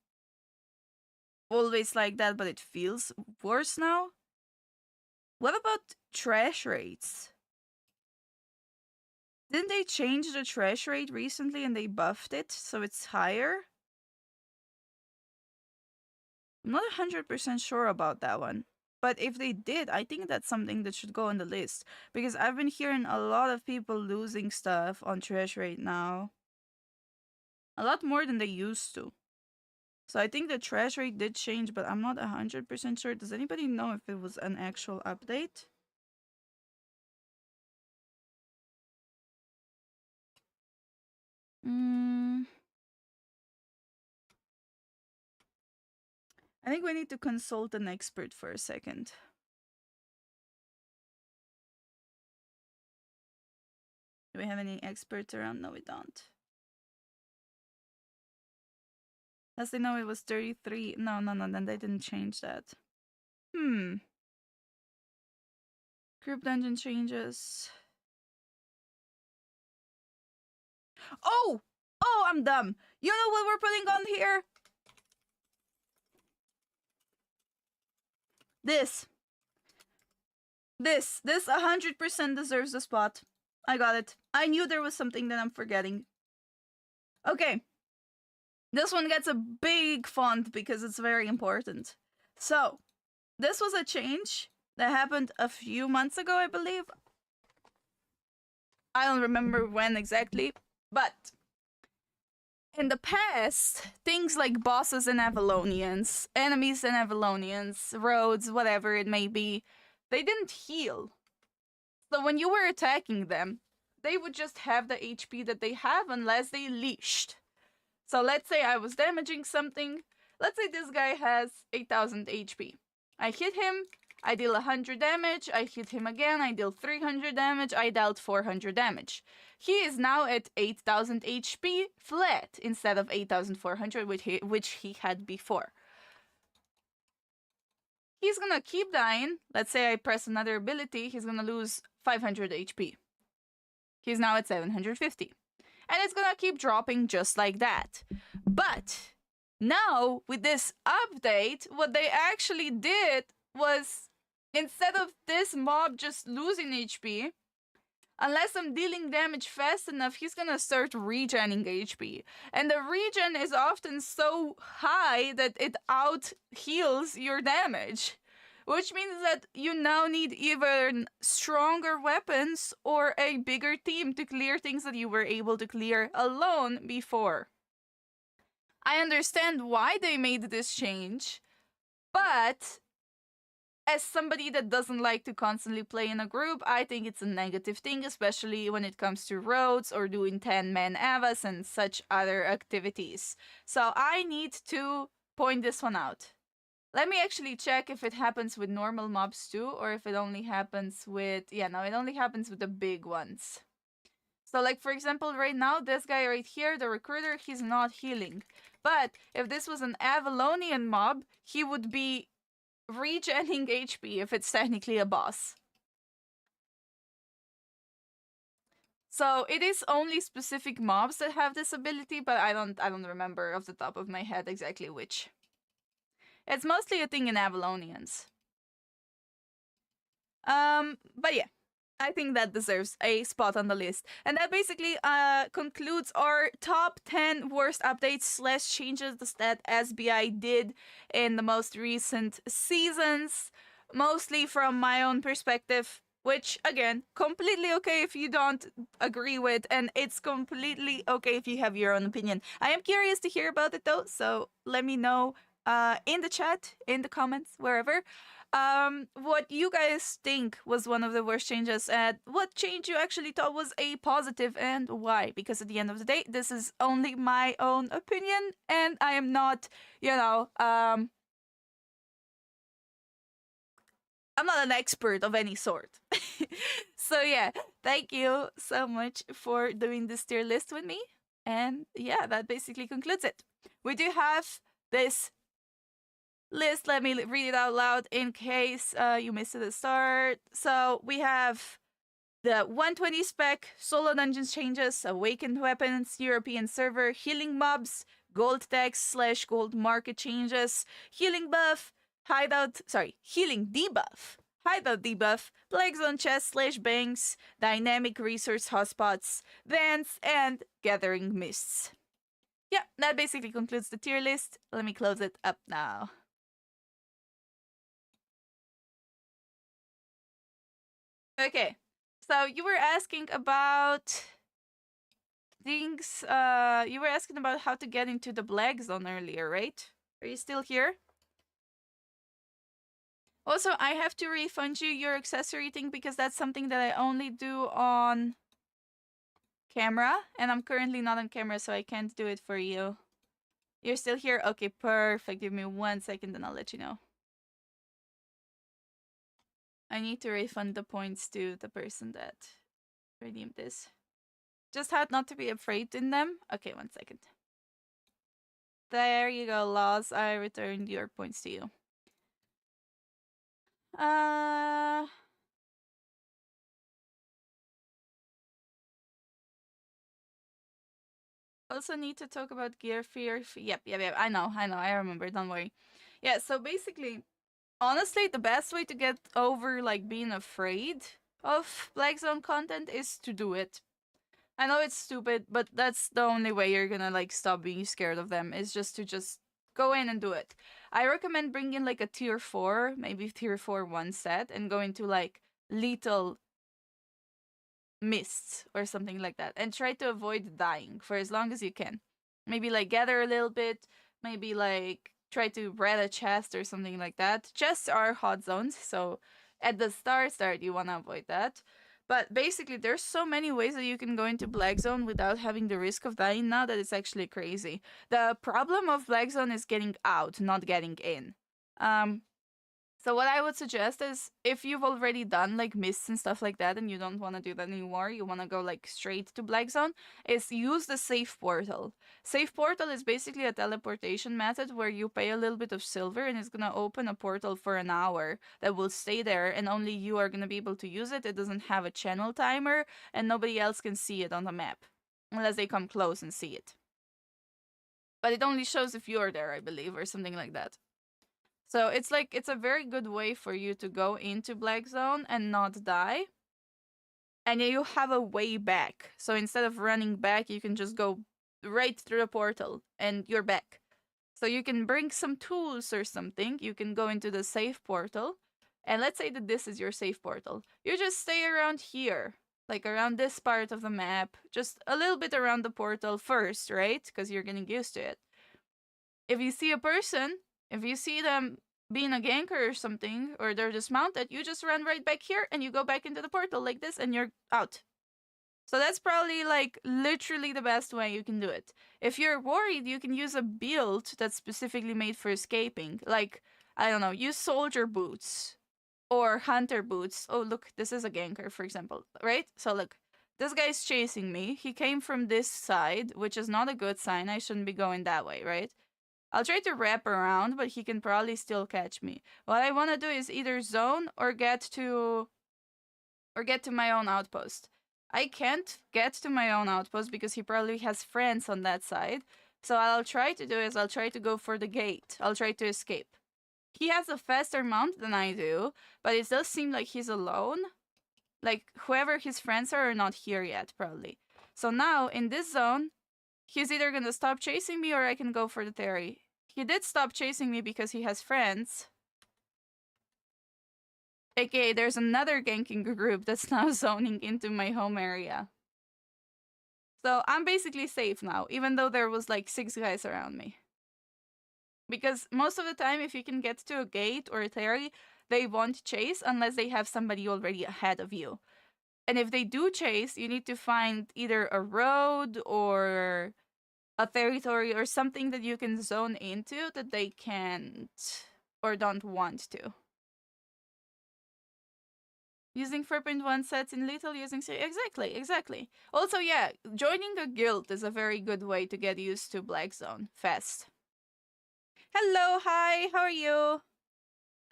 always like that, but it feels worse now. What about trash rates? Didn't they change the trash rate recently and they buffed it so it's higher? I'm not 100% sure about that one. But if they did, I think that's something that should go on the list. Because I've been hearing a lot of people losing stuff on trash rate now. A lot more than they used to. So I think the trash rate did change, but I'm not 100% sure. Does anybody know if it was an actual update? Mm, I think we need to consult an expert for a second. Do we have any experts around? No, we don't. As they know, it was 33. No, then they didn't change that. Group dungeon changes. Oh! Oh, I'm dumb. You know what we're putting on here? This 100% deserves a spot. I got it. I knew there was something that I'm forgetting. Okay. This one gets a big font because it's very important. So, this was a change that happened a few months ago, I believe. I don't remember when exactly, but in the past, things like bosses and Avalonians, enemies and Avalonians, roads, whatever it may be, they didn't heal. So when you were attacking them, they would just have the HP that they have unless they leashed. So let's say I was damaging something. Let's say this guy has 8000 HP. I hit him, I deal 100 damage, I hit him again, I deal 300 damage, I dealt 400 damage. He is now at 8000 HP flat instead of 8400, which he had before. He's gonna keep dying. Let's say I press another ability, he's gonna lose 500 HP. He's now at 750. And it's gonna keep dropping just like that. But now, with this update, what they actually did was, instead of this mob just losing HP, unless I'm dealing damage fast enough, he's gonna start regening HP. And the regen is often so high that it out-heals your damage. Which means that you now need either stronger weapons or a bigger team to clear things that you were able to clear alone before. I understand why they made this change, but as somebody that doesn't like to constantly play in a group, I think it's a negative thing, especially when it comes to roads or doing 10-man avas and such other activities. So I need to point this one out. Let me actually check if it happens with normal mobs too, or if it only happens with... Yeah, no, it only happens with the big ones. So, like, for example, right now, this guy right here, the recruiter, he's not healing. But if this was an Avalonian mob, he would be regenning HP if it's technically a boss. So it is only specific mobs that have this ability, but I don't remember off the top of my head exactly which. It's mostly a thing in Avalonians. But yeah, I think that deserves a spot on the list. And that basically concludes our top 10 worst updates / changes that SBI did in the most recent seasons. Mostly from my own perspective, which, again, completely okay if you don't agree with, and it's completely okay if you have your own opinion. I am curious to hear about it though, so let me know in the chat, in the comments, wherever, what you guys think was one of the worst changes, and what change you actually thought was a positive, and why. Because at the end of the day, this is only my own opinion, and I am not, you know, I'm not an expert of any sort. So yeah, thank you so much for doing this tier list with me. And yeah, that basically concludes it. We do have this list. Let me read it out loud in case you missed it at the start. So we have the 120 spec, solo dungeons changes, awakened weapons, European server, healing mobs, gold tax / gold market changes, healing buff, healing debuff, hideout debuff, plagues on chest / banks, dynamic resource hotspots, vents, and gathering mists. Yeah, that basically concludes the tier list. Let me close it up now. Okay, so you were asking about things, you were asking about how to get into the Black Zone earlier, right? Are you still here? Also, I have to refund you your accessory thing because that's something that I only do on camera, and I'm currently not on camera, so I can't do it for you. You're still here? Okay, perfect. Give me 1 second and I'll let you know. I need to refund the points to the person that redeemed this. Just had not to be afraid in them. Okay, 1 second. There you go, Laws. I returned your points to you. Also need to talk about gear fear. Yep. I know. I remember. Don't worry. Yeah, so basically, Honestly, the best way to get over like being afraid of Black Zone content is to do it. I know it's stupid, but that's the only way you're gonna like stop being scared of them is just to just go in and do it. I recommend bringing like a tier 4, maybe tier 4 one set and go into like lethal mists or something like that and try to avoid dying for as long as you can. Maybe like gather a little bit, maybe like try to raid a chest or something like that. Chests are hot zones, so at the start you want to avoid that. But basically there's so many ways that you can go into Black Zone without having the risk of dying now that it's actually crazy. The problem of Black Zone is getting out, not getting in. Um so what I would suggest is if you've already done like mists and stuff like that and you don't want to do that anymore, you want to go like straight to Black Zone, is use the safe portal. Safe portal is basically a teleportation method where you pay a little bit of silver and it's going to open a portal for an hour that will stay there and only you are going to be able to use it. It doesn't have a channel timer and nobody else can see it on the map unless they come close and see it. But it only shows if you're there, I believe, or something like that. So it's like it's a very good way for you to go into Black Zone and not die. And you have a way back. So instead of running back, you can just go right through the portal and you're back. So you can bring some tools or something. You can go into the safe portal. And let's say that this is your safe portal. You just stay around here, like around this part of the map, just a little bit around the portal first, right? Because you're getting used to it. If you see a person, if you see them being a ganker or something, or they're dismounted, you just run right back here and you go back into the portal like this and you're out. So that's probably like literally the best way you can do it. If you're worried, you can use a build that's specifically made for escaping. Like, I don't know, use soldier boots or hunter boots. Oh, look, this is a ganker, for example, right? So look, this guy's chasing me. He came from this side, which is not a good sign. I shouldn't be going that way, right? I'll try to wrap around, but he can probably still catch me. What I want to do is either zone or get to my own outpost. I can't get to my own outpost because he probably has friends on that side. So what I'll try to do is I'll try to go for the gate. I'll try to escape. He has a faster mount than I do, but it does seem like he's alone. Like whoever his friends are not here yet, probably. So now in this zone, he's either gonna stop chasing me or I can go for the Terry. He did stop chasing me because he has friends. AKA, there's another ganking group that's now zoning into my home area. So I'm basically safe now, even though there was like 6 guys around me. Because most of the time, if you can get to a gate or a Terry, they won't chase unless they have somebody already ahead of you. And if they do chase, you need to find either a road or a territory or something that you can zone into that they can't or don't want to. Using 4.1 sets in little, using... Exactly. Also, yeah, joining a guild is a very good way to get used to Black Zone fast. Hello, hi, how are you?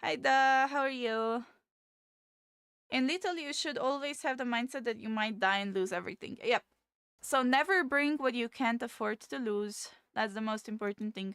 Hi, Da, how are you? In little, you should always have the mindset that you might die and lose everything. Yep. So never bring what you can't afford to lose. That's the most important thing.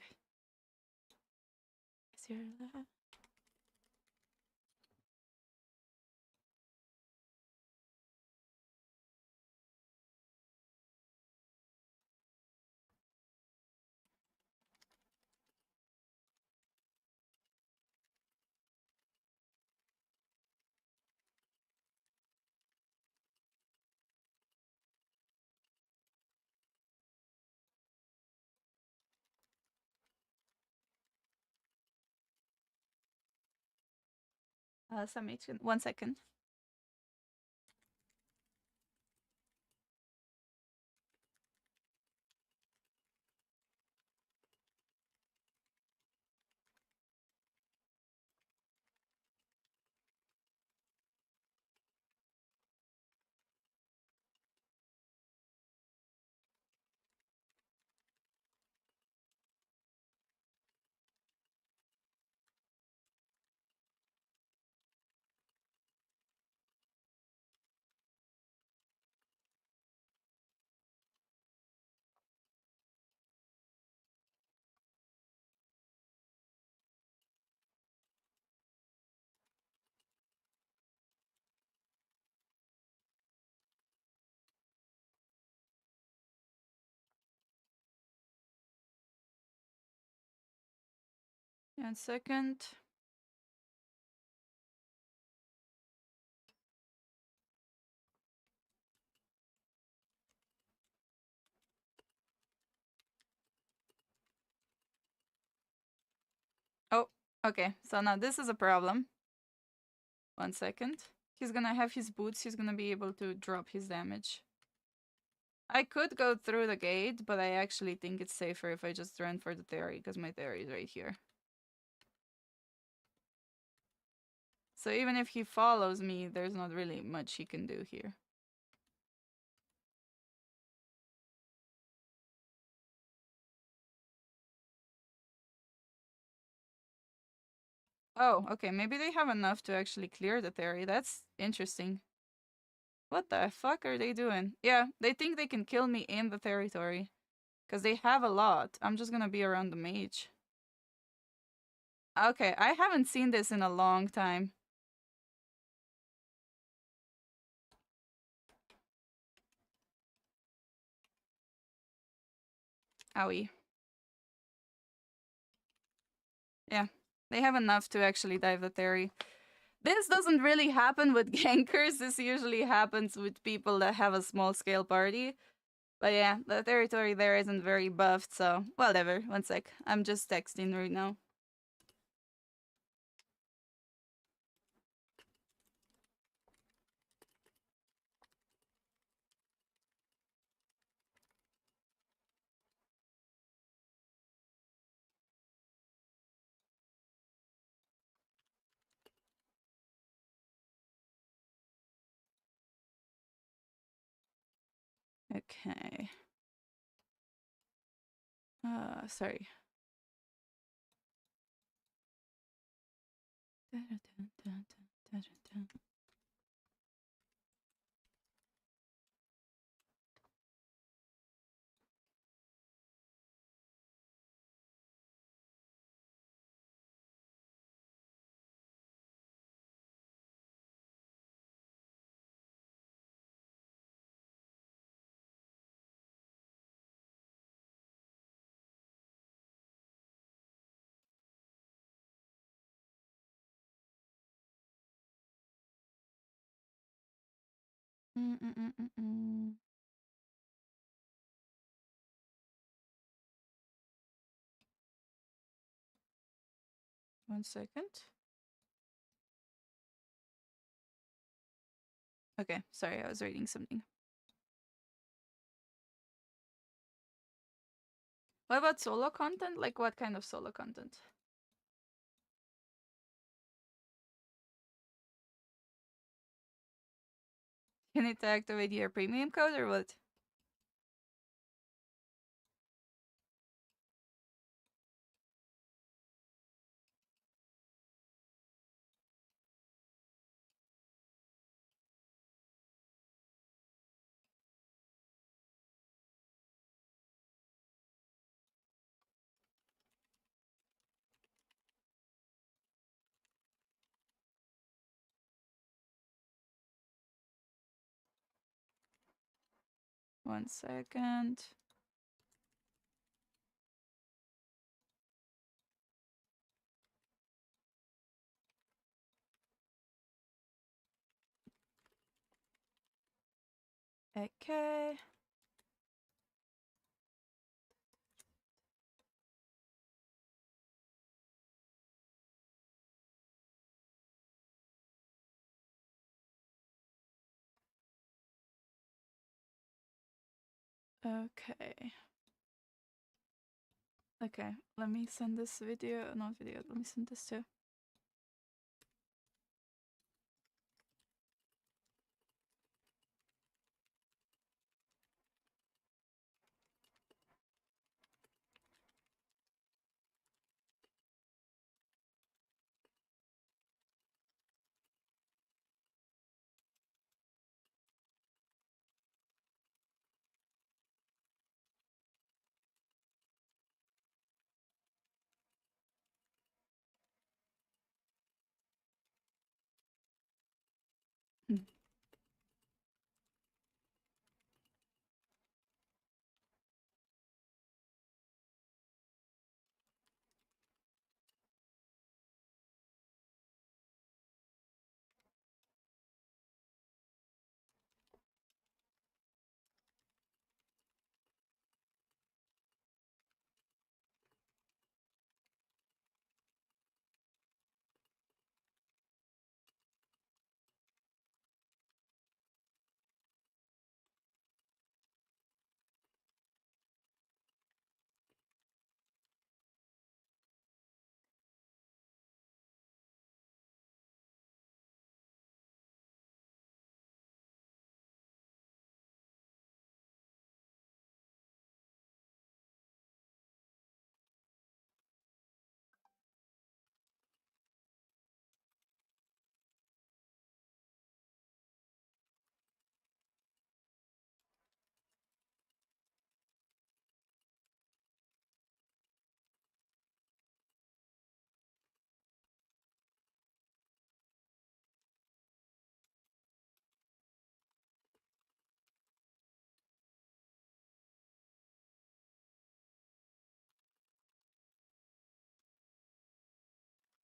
Submission. 1 second. 1 second. Oh, okay. So now this is a problem. 1 second. He's gonna have his boots. He's gonna be able to drop his damage. I could go through the gate, but I actually think it's safer if I just run for the theory, because my theory is right here. So even if he follows me, there's not really much he can do here. Oh, okay, maybe they have enough to actually clear the theory. That's interesting. What the fuck are they doing? Yeah, they think they can kill me in the territory. Because they have a lot. I'm just gonna be around the mage. Okay, I haven't seen this in a long time. Owie. Yeah, they have enough to actually dive the theory. This doesn't really happen with gankers. This usually happens with people that have a small scale party. But yeah, the territory there isn't very buffed, so whatever. 1 sec. I'm just texting right now. Okay. Sorry. Mm-mm-mm-mm-mm. 1 second. Okay, sorry, I was reading something. What about solo content? Like, what kind of solo content? You need to activate your premium code or what? One second. Okay. Okay. Okay, let me send this video, not video, let me send this too. Hmm.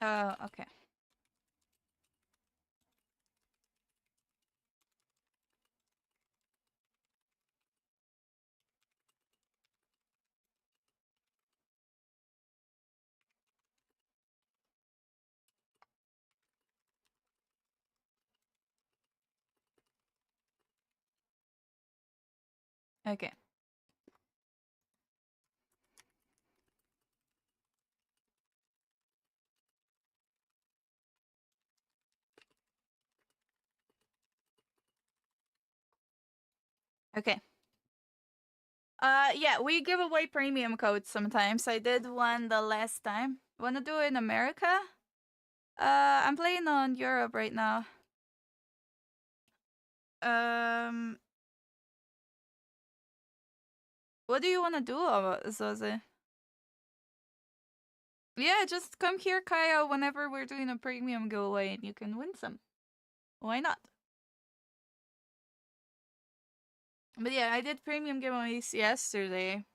Oh, okay. Okay. Okay. Yeah, we give away premium codes sometimes. I did one the last time. Wanna do it in America? I'm playing on Europe right now. Um, what do you wanna do, Zoze? Yeah, just come here, Kaya, whenever we're doing a premium giveaway and you can win some. Why not? But yeah, I did premium giveaways yesterday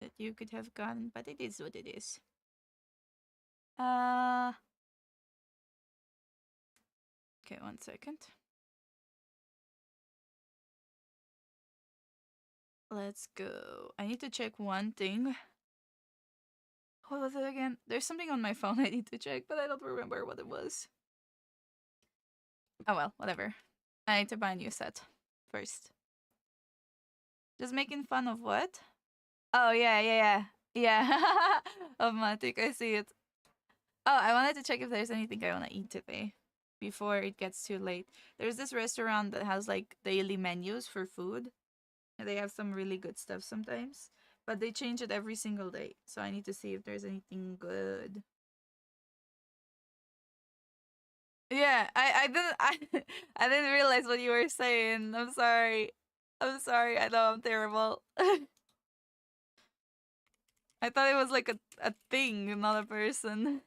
that you could have gotten, but it is what it is. Uh, okay, 1 second. Let's go. I need to check one thing. What was it again? There's something on my phone I need to check, but I don't remember what it was. Oh well, whatever. I need to buy a new set first. Just making fun of what? Oh yeah. Yeah. Of Matic, I see it. Oh, I wanted to check if there's anything I want to eat today before it gets too late. There's this restaurant that has like daily menus for food. And they have some really good stuff sometimes, but they change it every single day. So I need to see if there's anything good. Yeah, I didn't I didn't realize what you were saying. I'm sorry. I'm sorry. I know I'm terrible. I thought it was like a thing, not a person.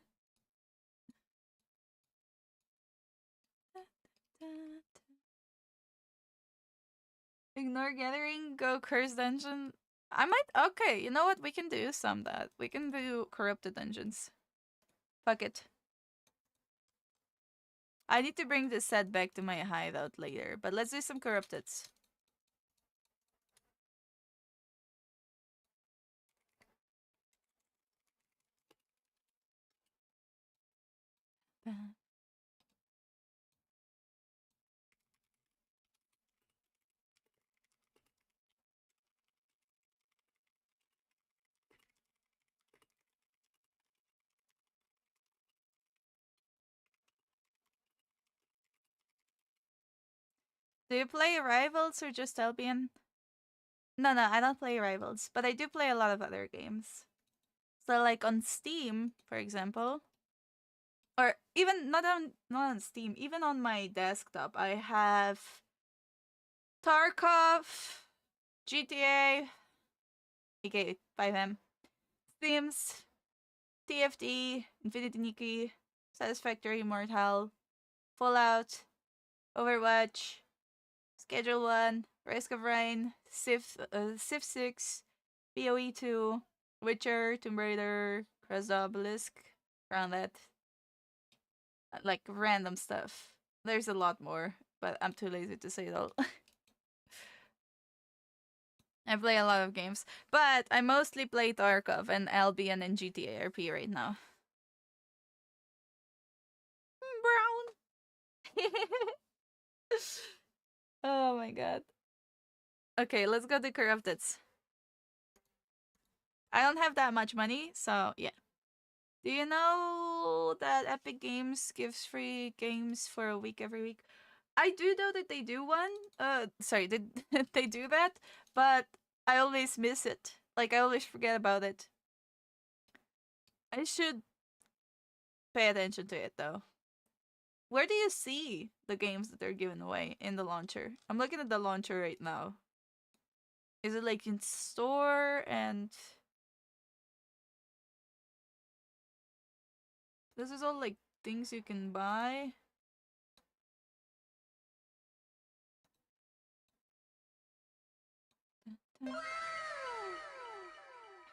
Ignore gathering, go curse dungeon. I might okay, you know what? We can do some that. We can do corrupted dungeons. Fuck it. I need to bring this set back to my hideout later, but let's do some corrupteds. Do you play Rivals or just Albion? No, I don't play Rivals, but I do play a lot of other games. So like on Steam, for example, or even not on Steam, even on my desktop, I have Tarkov, GTA, aka 5M, Sims, TFT, Infinity Nikki, Satisfactory Immortal, Fallout, Overwatch, Schedule 1, Risk of Rain, Civ 6, BOE 2, Witcher, Tomb Raider, Cross the Obelisk, around that. Like random stuff. There's a lot more, but I'm too lazy to say it all. I play a lot of games, but I mostly play Tarkov and Albion and GTA RP right now. Brown. Oh my god. Okay, let's go to Corrupteds. I don't have that much money, so yeah. Do you know that Epic Games gives free games for a week every week? I do know that they do one. Sorry, did they do that? But I always miss it. Like I always forget about it. I should pay attention to it though. Where do you see the games that they're giving away in the launcher? I'm looking at the launcher right now. Is it like in store and this is all like things you can buy?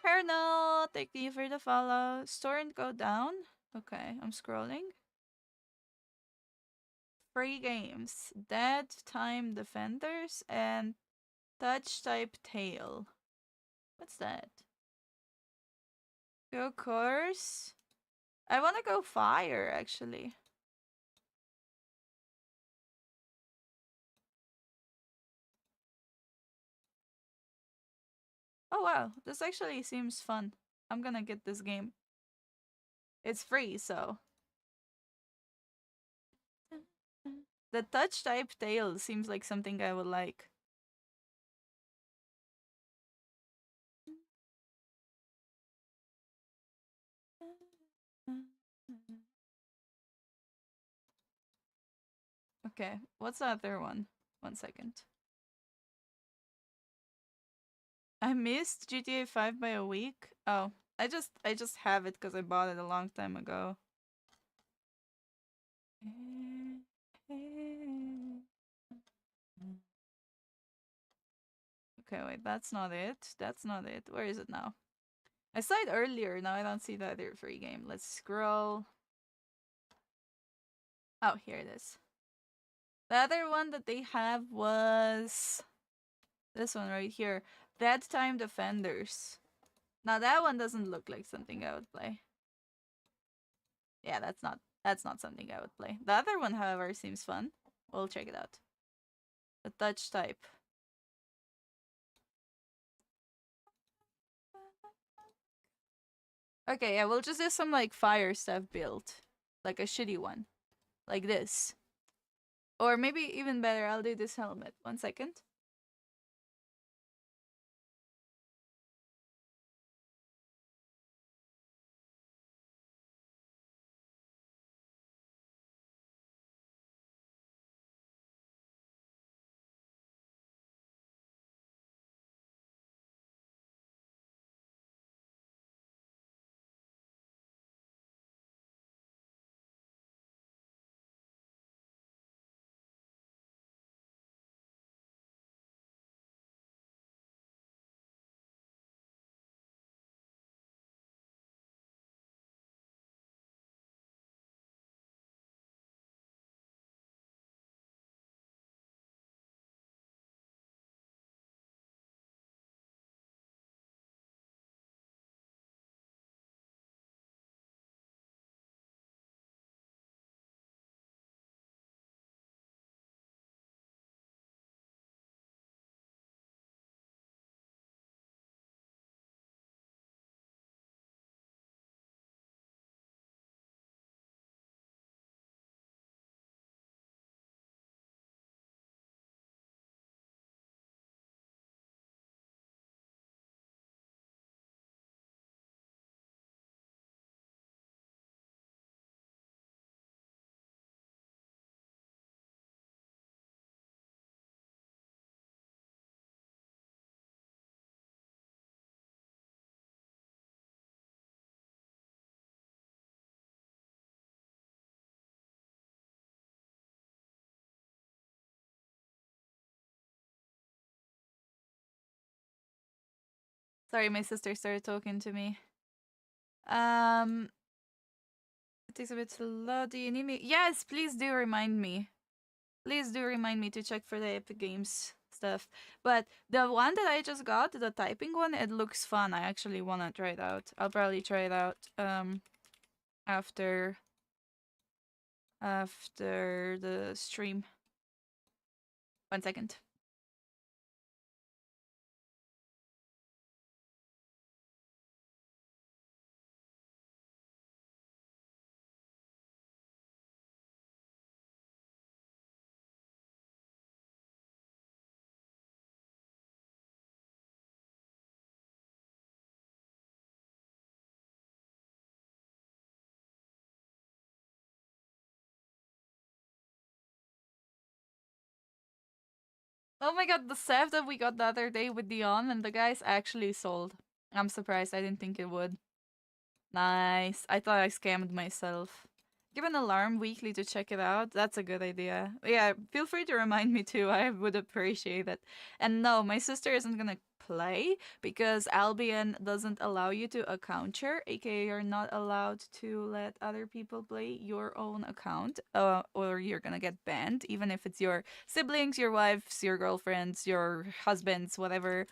Colonel, thank you for the follow. Store and go down. Okay, I'm scrolling. Free games. Dead Time Defenders and Touch Type Tail. What's that? Go course. I want to go fire, actually. Oh wow, this actually seems fun. I'm gonna get this game. It's free, so. The touch type tail seems like something I would like. Okay, what's the other one? 1 second. I missed GTA 5 by a week. Oh, I just have it because I bought it a long time ago. Okay, wait, that's not it. That's not it. Where is it now? I saw it earlier. Now I don't see the other free game. Let's scroll. Oh, here it is. The other one that they have was this one right here. Dead Time Defenders. Now that one doesn't look like something I would play. Yeah, that's not something I would play. The other one, however, seems fun. We'll check it out. The touch type. Okay, yeah, we'll just do some like fire stuff built. Like a shitty one. Like this. Or maybe even better, I'll do this helmet. 1 second. Sorry, my sister started talking to me. It takes a bit to load. Do you need me? Yes, please do remind me. Please do remind me to check for the Epic Games stuff. But the one that I just got, the typing one, it looks fun. I actually want to try it out. I'll probably try it out after the stream. 1 second. Oh my god, the set that we got the other day with Dion and the guys actually sold. I'm surprised. I didn't think it would. Nice. I thought I scammed myself. Give an alarm weekly to check it out. That's a good idea. Yeah, feel free to remind me too. I would appreciate it. And no, my sister isn't gonna play because Albion doesn't allow you to account share, aka you're not allowed to let other people play your own account, or you're gonna get banned, even if it's your siblings, your wives, your girlfriends, your husbands, whatever.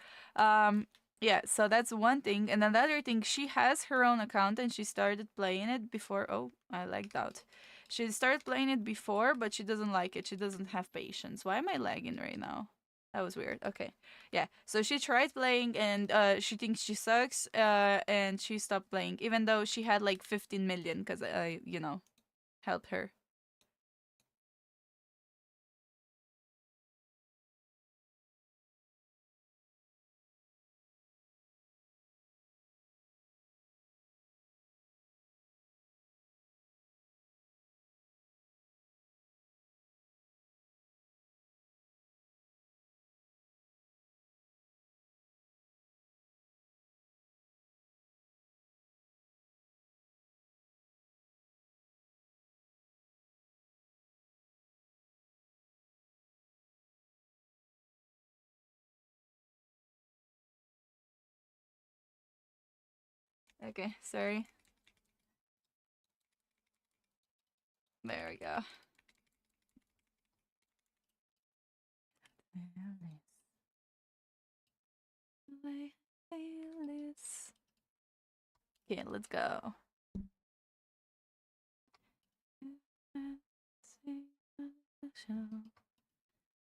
Yeah, so that's one thing. And another thing, she has her own account and she started playing it before. Oh, I lagged out. She started playing it before, but she doesn't like it. She doesn't have patience. Why am I lagging right now? That was weird. Okay. Yeah. So she tried playing and she thinks she sucks and she stopped playing even though she had like 15 million cuz I, helped her. Okay, sorry. There we go. Okay, let's go.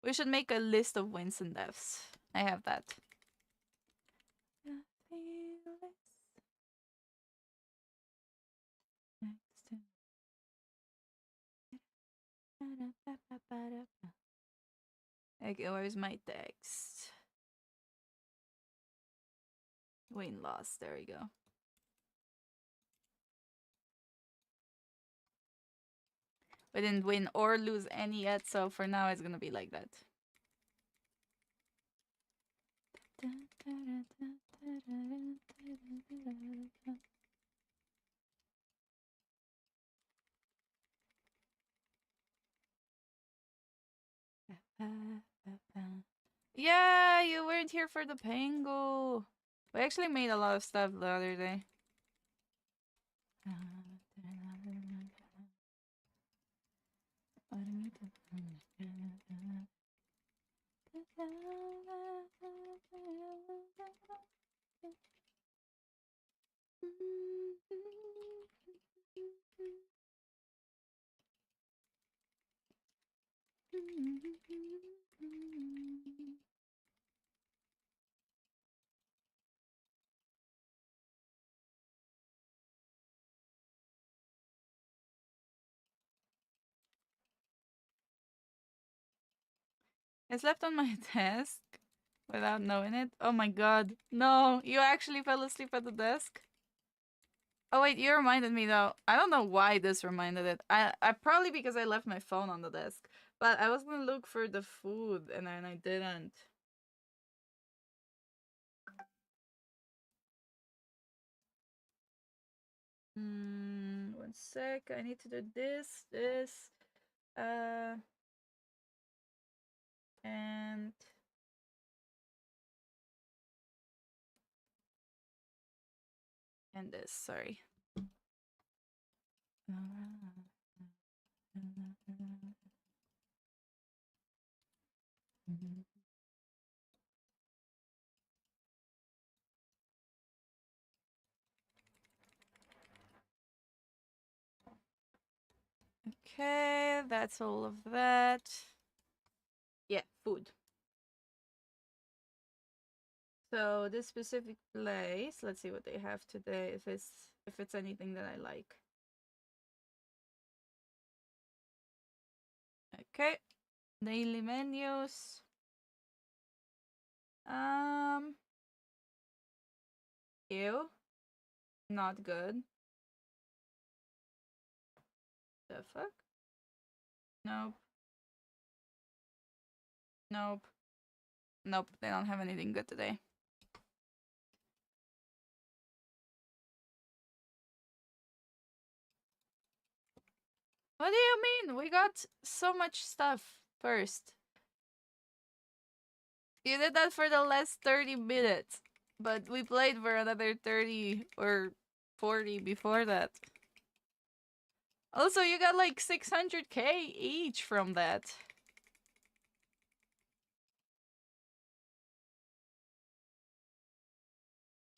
We should make a list of wins and deaths. I have that. Okay, where's my text? Win loss. There we go. We didn't win or lose any yet, so for now it's gonna be like that. Yeah, you weren't here for the Pango. We actually made a lot of stuff the other day. It's left on my desk without knowing it. Oh my god. No, you actually fell asleep at the desk? Oh wait, you reminded me though. I don't know why this reminded it. I probably because I left my phone on the desk. But I was gonna look for the food and then I didn't. One sec. I need to do this, uh, and this. Sorry. Okay, that's all of that. Yeah, food. So this specific place, let's see what they have today. If it's anything that I like. Okay, daily menus. Um, ew, not good. The fuck? Nope. Nope. Nope. They don't have anything good today. What do you mean? We got so much stuff first. You did that for the last 30 minutes. But we played for another 30 or 40 before that. Also, you got like 600k each from that.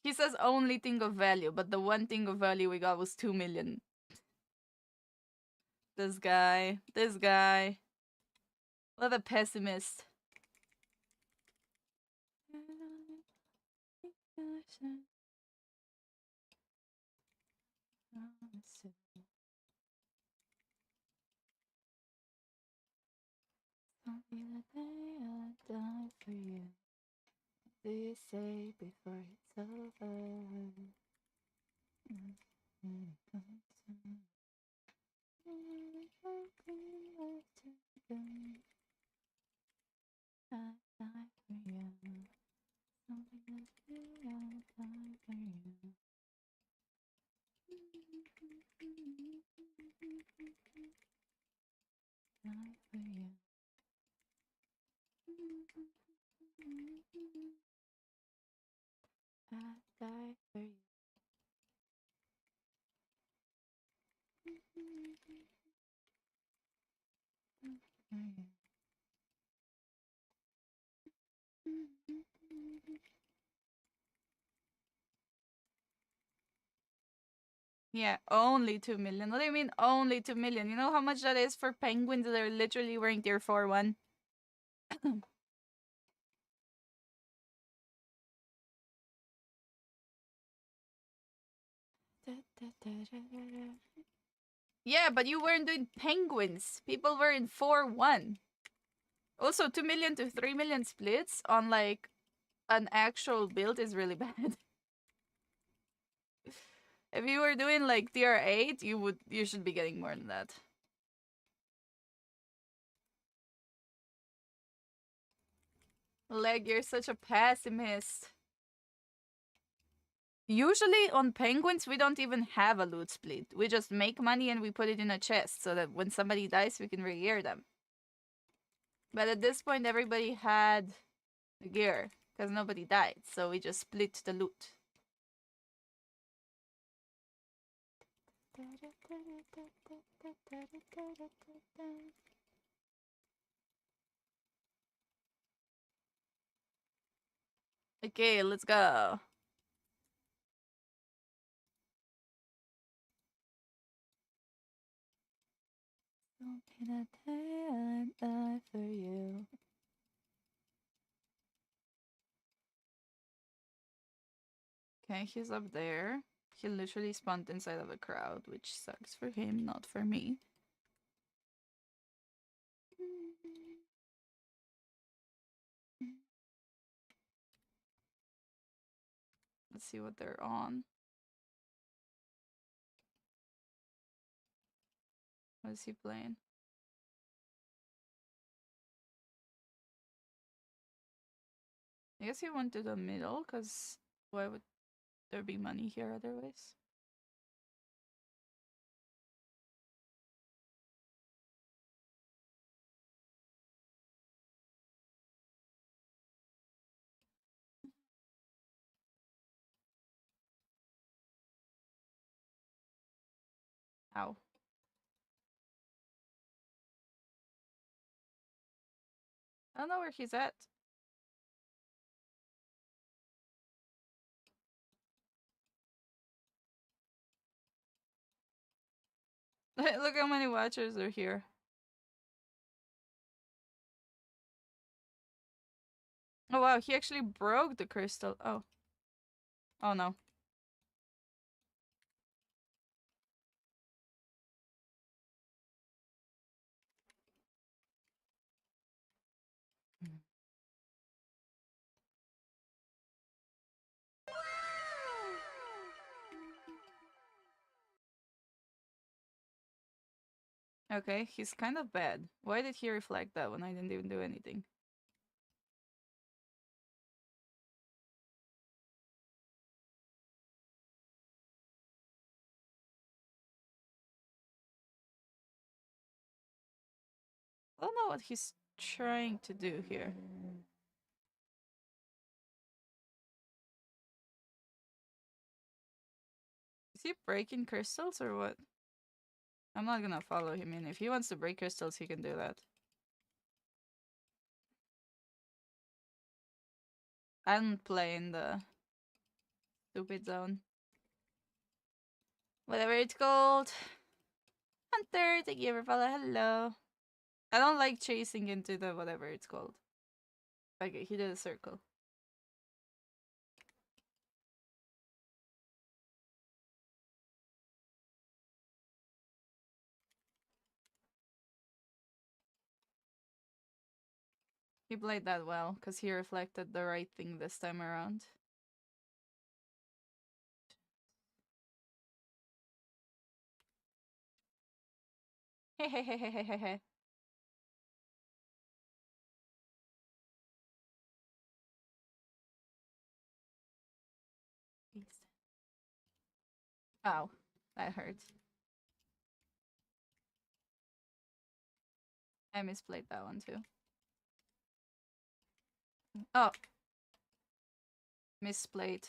He says only thing of value, but the one thing of value we got was 2 million. This guy. This guy. What a pessimist. I'll die for you. Do you say before it's over? I'll die for you. Something like me, I'll die for you. Die for you. I'll die for you. Yeah, only 2 million. What do you mean only 2 million? You know how much that is for penguins that are literally wearing tier 4 1? Yeah, but you weren't doing penguins. People were in 4 1. Also, 2 million to 3 million splits on like an actual build is really bad. If you were doing like tier 8, you should be getting more than that. Leg, you're such a pessimist. Usually on penguins, we don't even have a loot split. We just make money and we put it in a chest so that when somebody dies, we can re-gear them. But at this point, everybody had the gear because nobody died, so we just split the loot. Okay, let's go. Don't be that day I die for you. Okay, he's up there. He literally spawned inside of a crowd, which sucks for him, not for me. Let's see what they're on. What is he playing? I guess he went to the middle, because why would there be money here otherwise? Ow. I don't know where he's at. Look how many watchers are here. Oh wow, he actually broke the crystal. Oh. Oh no. Okay, he's kind of bad. Why did he reflect that when I didn't even do anything? I don't know what he's trying to do here. Is he breaking crystals or what? I'm not gonna follow him in. If he wants to break crystals, he can do that. I don't play in the stupid zone. Whatever it's called. Hunter, thank you for follow. Hello. I don't like chasing into the whatever it's called. Okay, he did a circle. He played that well, because he reflected the right thing this time around. Hehehehehehe. Ow, that hurts. I misplayed that one too. Oh. Misplayed.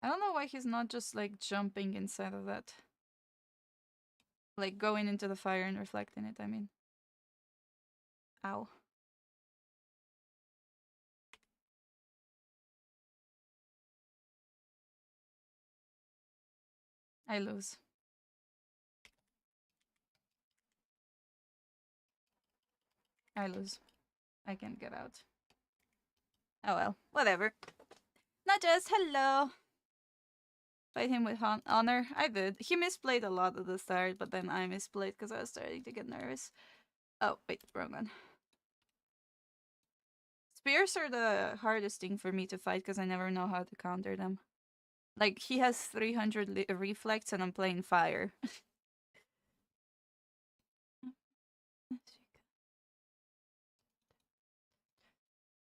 I don't know why he's not just like jumping inside of that. Like going into the fire and reflecting it, I mean. Ow. I lose. I lose. I can't get out. Oh well, whatever. Not just hello. Fight him with honor. I did. He misplayed a lot at the start, but then I misplayed because I was starting to get nervous. Oh, wait, wrong one. Spears are the hardest thing for me to fight because I never know how to counter them. Like, he has 300 reflex and I'm playing fire.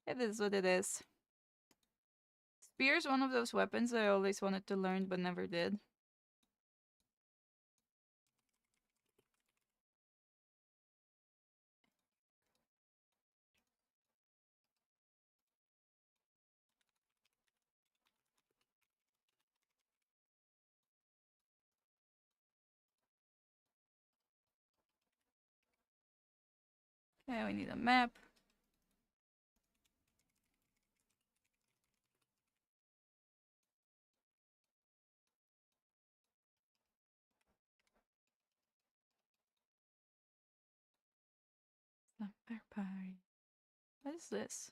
It is what it is. Spear's one of those weapons I always wanted to learn but never did. Okay, we need a map. Party. What is this?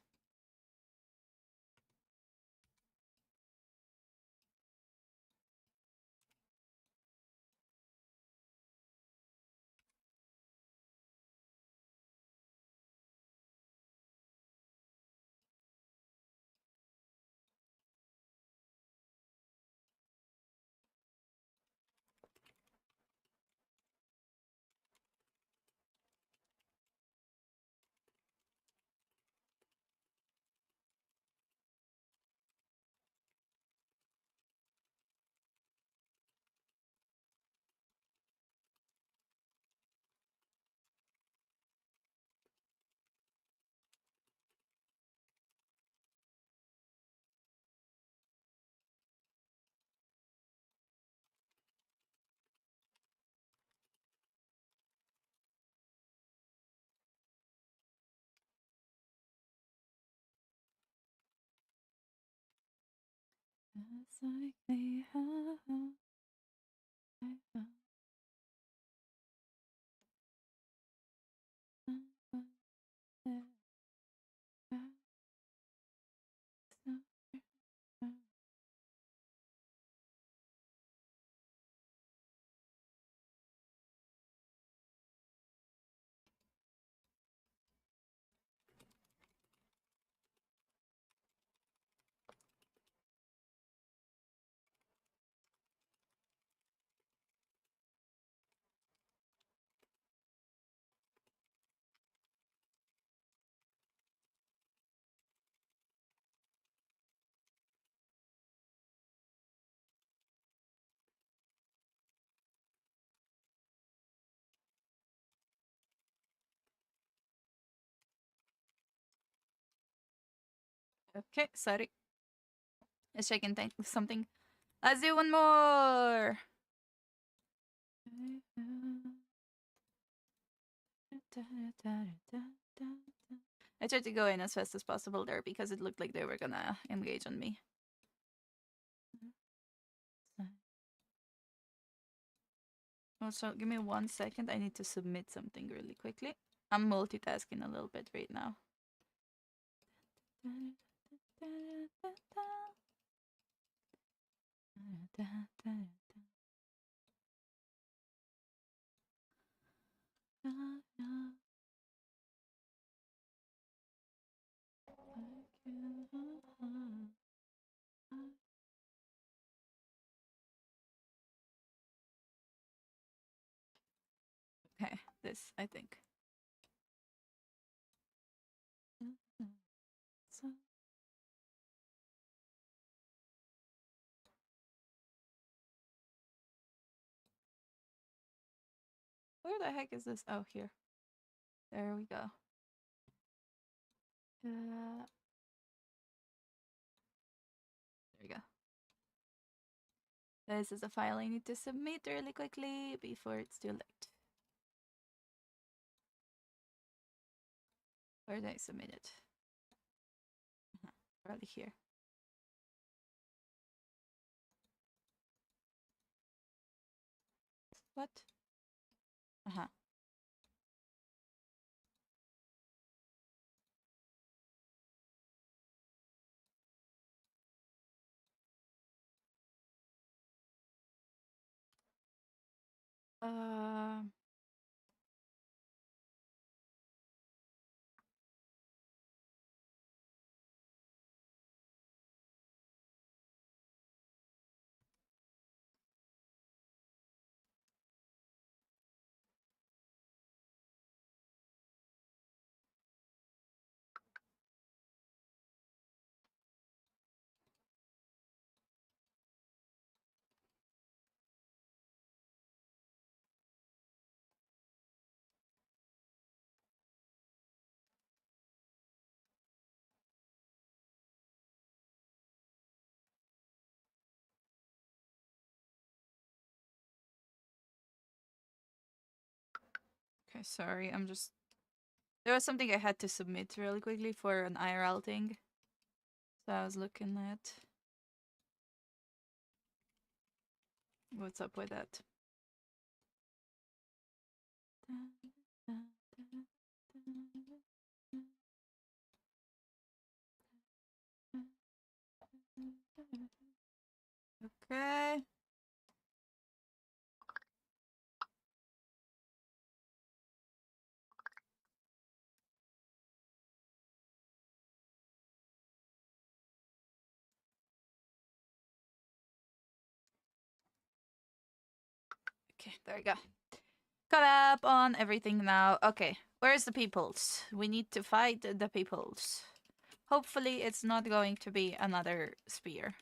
It's like the Okay, sorry. Let's check and think something. Let's do one more. I tried to go in as fast as possible there because it looked like they were gonna engage on me. Also, give me 1 second. I need to submit something really quickly. I'm multitasking a little bit right now. Okay, this, I think. Where the heck is this? Oh, here. There we go. There we go. This is a file I need to submit really quickly before it's too late. Where did I submit it? Probably here. What? Uh-huh. Um. Okay, sorry. I'm just. There was something I had to submit really quickly for an IRL thing. So I was looking at. What's up with that? Okay. Okay, there we go. Caught up on everything now. Okay, where's the peoples? We need to fight the peoples. Hopefully it's not going to be another spear.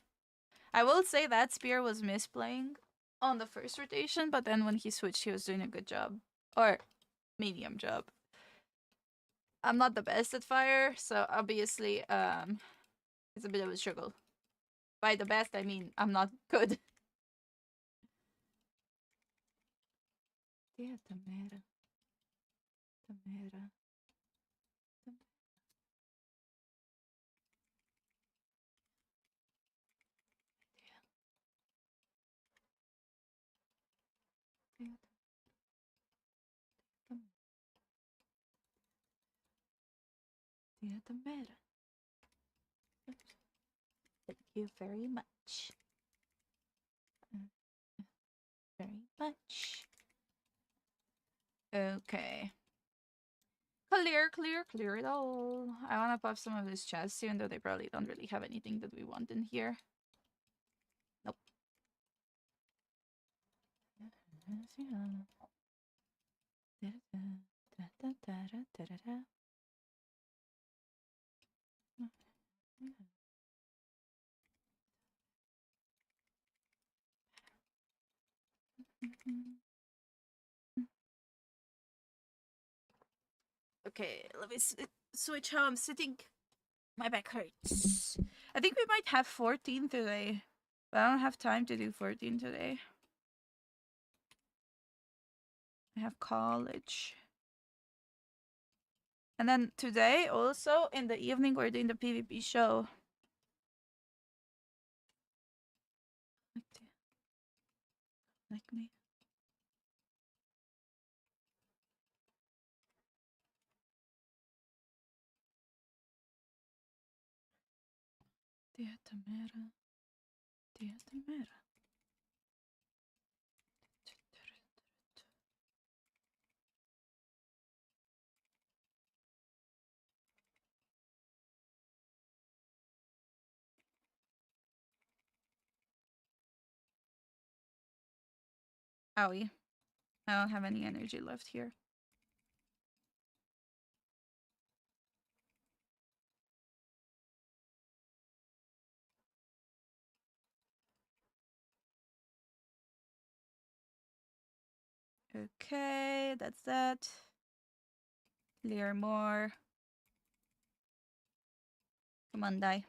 I will say that spear was misplaying on the first rotation, but then when he switched, he was doing a good job. Or medium job. I'm not the best at fire, so obviously, it's a bit of a struggle. By the best, I mean I'm not good. Thank you very much. Very much. Okay. Clear it all. I want to pop some of this chests, even though they probably don't really have anything that we want in here. Nope. Okay, let me switch how I'm sitting. My back hurts. I think we might have 14 today. But I don't have time to do 14 today. I have college. And then today, also, in the evening, we're doing the PvP show. Like me. Dieta mera. Dieta mera. Owie. I don't have any energy left here. Okay, that's that. Clear more. Come on, die.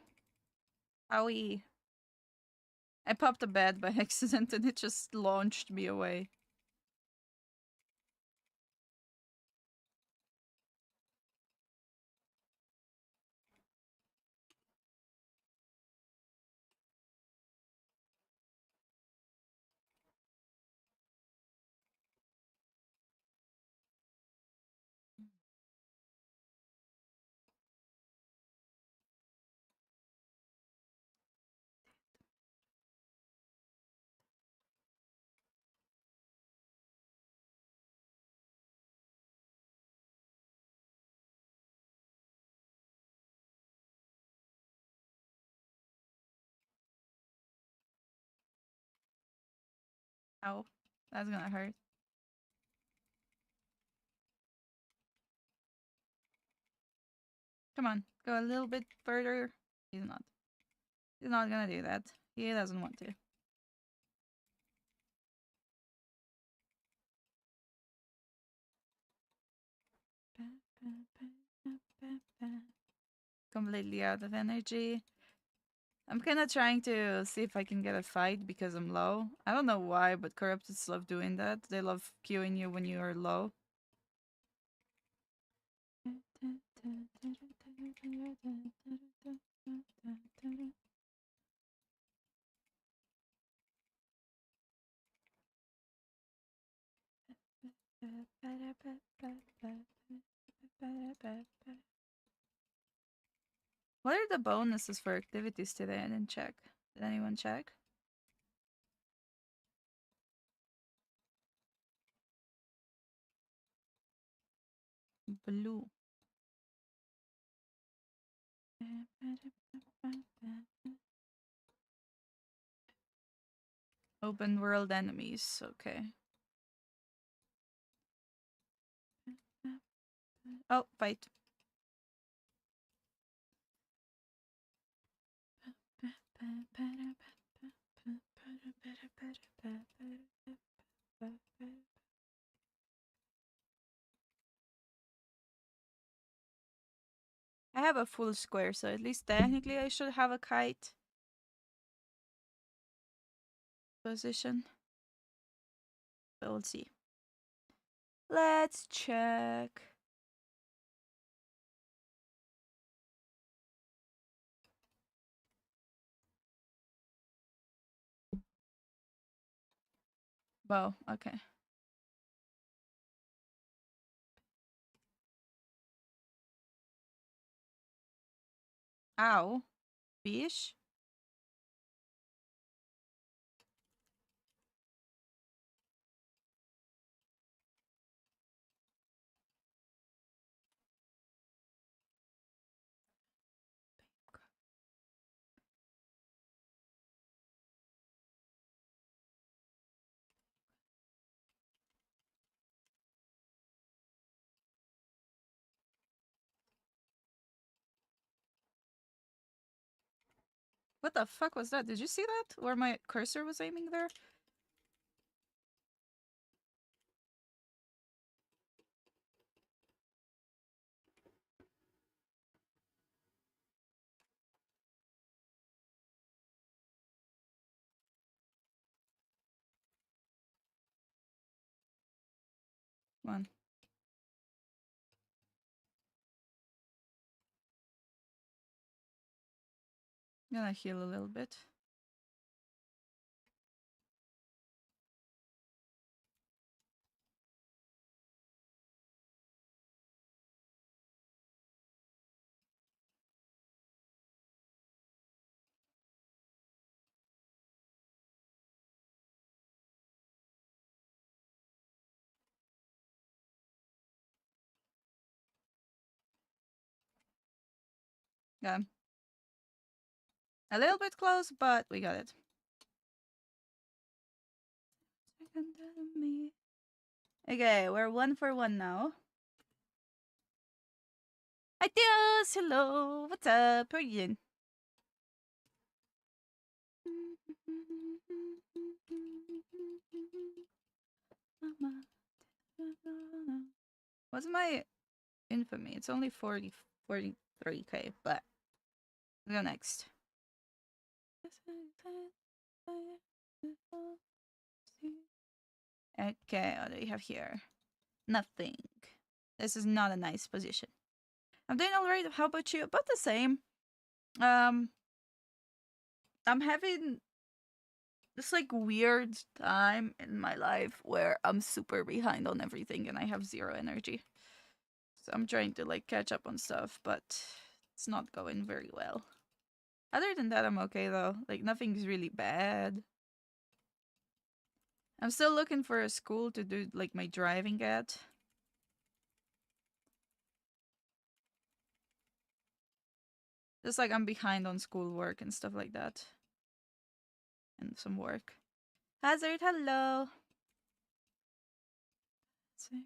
Owie. I popped a bed by accident and it just launched me away. Ow. That's gonna hurt. Come on, go a little bit further. He's not. He's not gonna do that. He doesn't want to. Completely out of energy. I'm kind of trying to see if I can get a fight because I'm low. I don't know why, but corrupteds love doing that. They love queuing you when you are low. What are the bonuses for activities today? I didn't check. Did anyone check? Blue. Open world enemies. Okay. Oh, fight. I have a full square, so at least technically I should have a kite position. But we'll see. Let's check. Bow, okay. Ow. Fish? What the fuck was that? Did you see that? Where my cursor was aiming there? Come on. I'm gonna heal a little bit. Yeah. A little bit close, but we got it. Okay, we're 1 for 1 now. Adios! Hello! What's up? How are you doing? What's my infamy? It's only 43k, but we'll go next. Okay, what do we have here? Nothing. This is not a nice position. I'm doing alright. How about you? About the same. I'm having this like weird time in my life where I'm super behind on everything and I have zero energy. So I'm trying to like catch up on stuff, but it's not going very well. Other than that, I'm okay though. Like nothing's really bad. I'm still looking for a school to do like my driving at. Just like I'm behind on schoolwork and stuff like that. And some work. Hazard, hello. Let's see.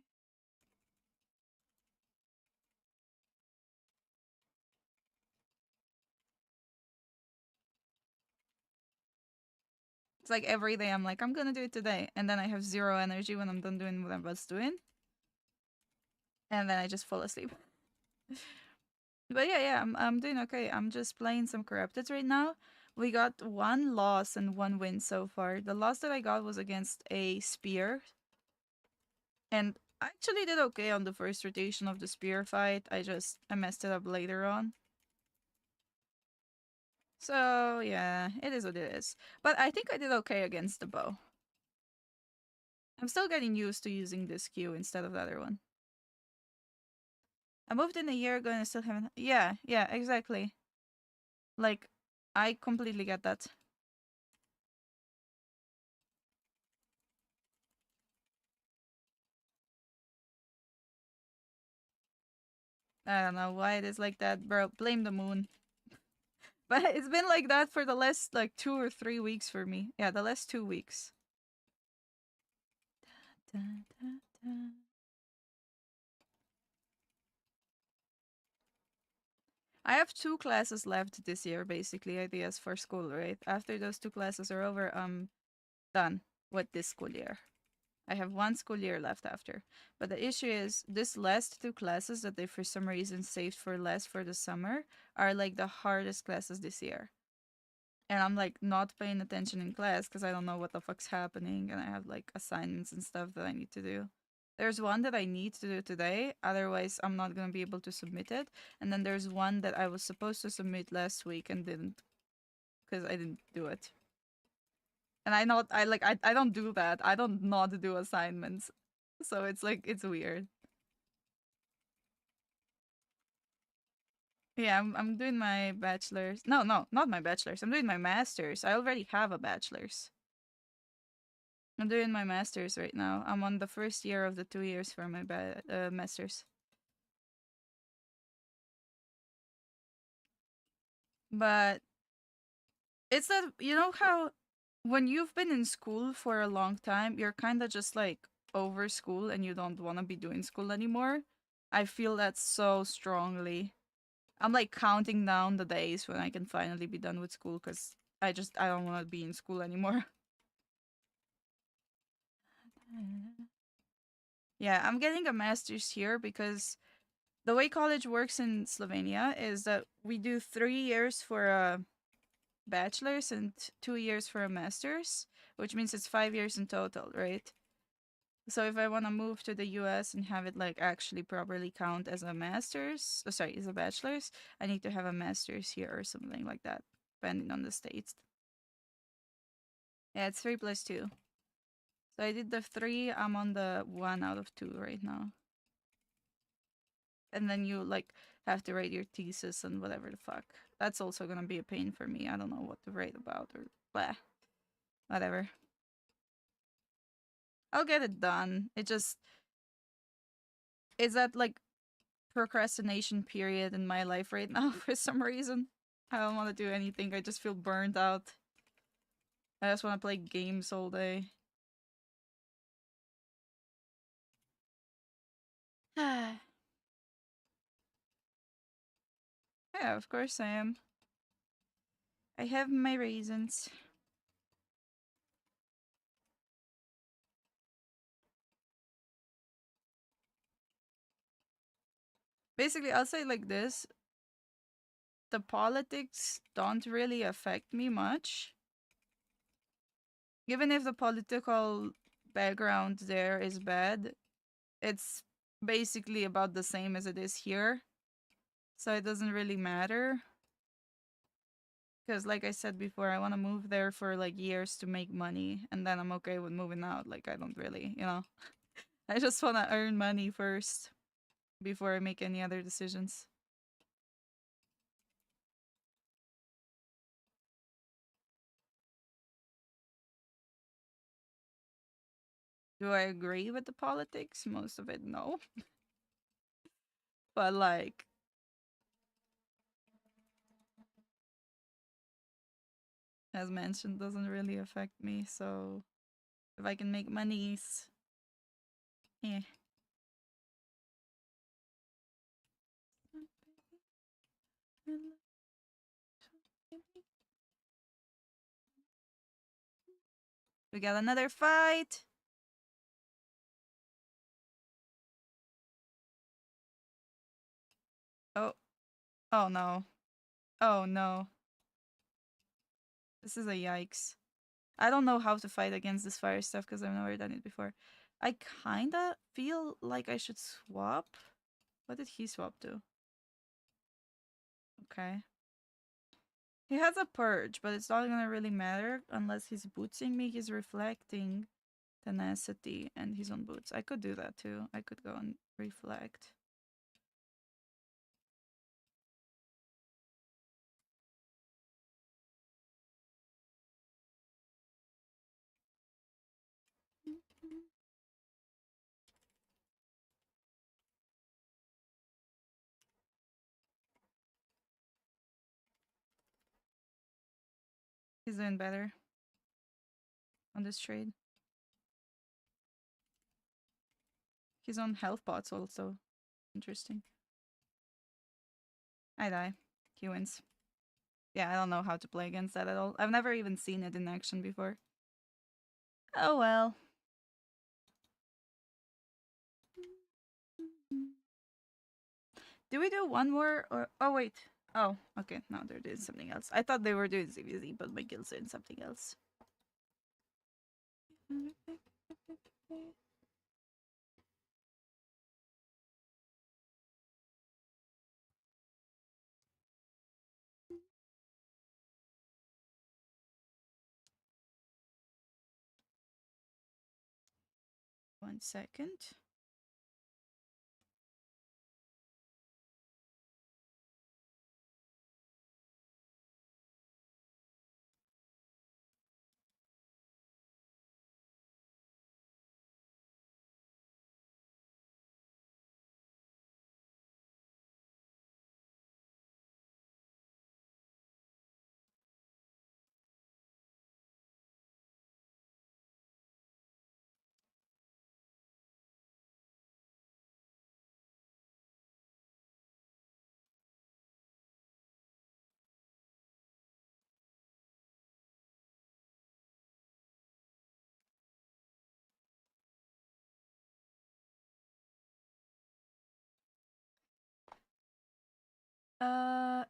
It's like every day I'm like, I'm gonna do it today. And then I have zero energy when I'm done doing what I was doing. And then I just fall asleep. But yeah, I'm doing okay. I'm just playing some corrupted right now. We got 1 loss and 1 win so far. The loss that I got was against a spear. And I actually did okay on the first rotation of the spear fight. I messed it up later on. So yeah, it is what it is. But I think I did okay against the bow. I'm still getting used to using this Q instead of the other one. I moved in a year ago and I still haven't... Yeah, exactly. Like, I completely get that. I don't know why it is like that, bro. Blame the moon. But it's been like that for the last, like, 2 or 3 weeks for me. Yeah, the last 2 weeks. Da, da, da. I have 2 classes left this year, basically, ideas for school, right? After those 2 classes are over, I'm done with this school year. I have 1 school year left after. But the issue is, this last 2 classes that they for some reason saved for last for the summer are like the hardest classes this year. And I'm like not paying attention in class because I don't know what the fuck's happening and I have like assignments and stuff that I need to do. There's one that I need to do today, otherwise I'm not gonna be able to submit it. And then there's one that I was supposed to submit last week and didn't because I didn't do it. And I don't do that. I don't not do assignments. So it's like it's weird. Yeah, I'm doing my bachelor's. No, not my bachelor's. I'm doing my master's. I already have a bachelor's. I'm doing my master's right now. I'm on the first year of the 2 years for my master's. But it's that, you know how when you've been in school for a long time, you're kind of just like over school and you don't want to be doing school anymore. I feel that so strongly. I'm like counting down the days when I can finally be done with school because I don't want to be in school anymore. Yeah, I'm getting a master's here because the way college works in Slovenia is that we do 3 years for a bachelor's and 2 years for a master's, which means it's 5 years in total, right? So if I want to move to the US and have it like actually properly count as a master's, sorry, as a bachelor's, I need to have a master's here or something like that, depending on the states. Yeah, it's 3+2. So I did the 3, I'm on the 1 out of 2 right now. And then you like have to write your thesis and whatever the fuck. That's also gonna be a pain for me. I don't know what to write about or blah. Whatever. I'll get it done. It just is that like procrastination period in my life right now for some reason. I don't want to do anything. I just feel burned out. I just want to play games all day. Yeah, of course I am. I have my reasons. Basically, I'll say like this. The politics don't really affect me much. Even if the political background there is bad, it's basically about the same as it is here. So it doesn't really matter. Because like I said before, I want to move there for like years to make money. And then I'm okay with moving out. Like I don't really, I just want to earn money first before I make any other decisions. Do I agree with the politics? Most of it, no. But like, as mentioned, doesn't really affect me. So if I can make monies, eh. We got another fight. Oh, oh no. Oh no. This is a yikes. I don't know how to fight against this fire stuff because I've never done it before. I kinda feel like I should swap. What did he swap to? Okay. He has a purge, but it's not gonna really matter unless he's bootsing me. He's reflecting tenacity and he's on boots. I could do that too. I could go and reflect. He's doing better on this trade. He's on health pots also. Interesting. I die. He wins. Yeah, I don't know how to play against that at all. I've never even seen it in action before. Oh well. Do we do one more or oh wait. Oh, okay. No, they're doing something else. I thought they were doing CVZ, but my guild's doing something else. 1 second. Uh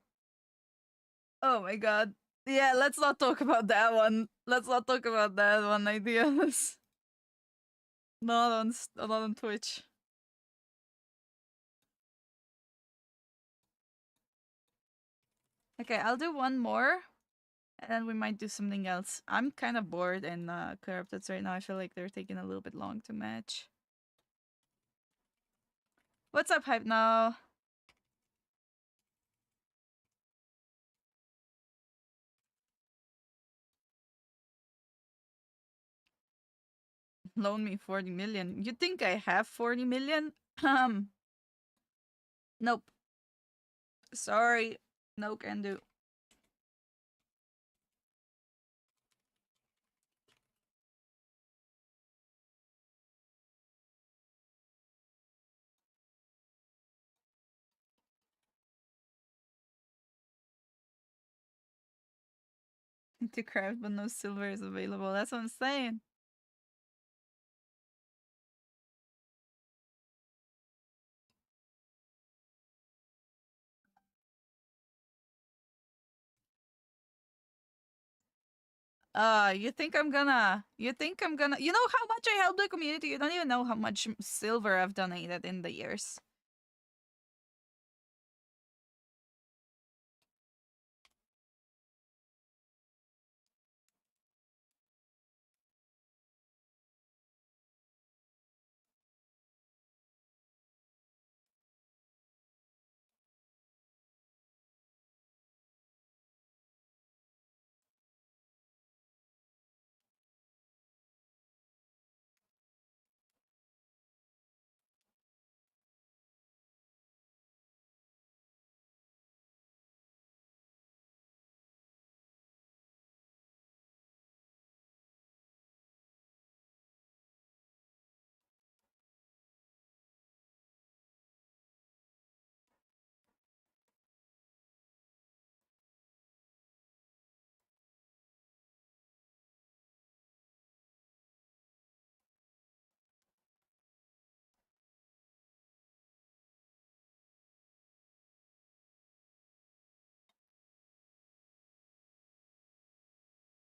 oh my god. Yeah, let's not talk about that one. Let's not talk about that one, ideas. Not on Twitch. Okay, I'll do one more, and then we might do something else. I'm kind of bored and corrupted right now. I feel like they're taking a little bit long to match. What's up, Hype now? Loan me 40 million. You think I have 40 million? Nope. Sorry. No can do. To craft, but no silver is available. That's what I'm saying. You think I'm gonna you know how much I helped the community? You don't even know how much silver I've donated in the years.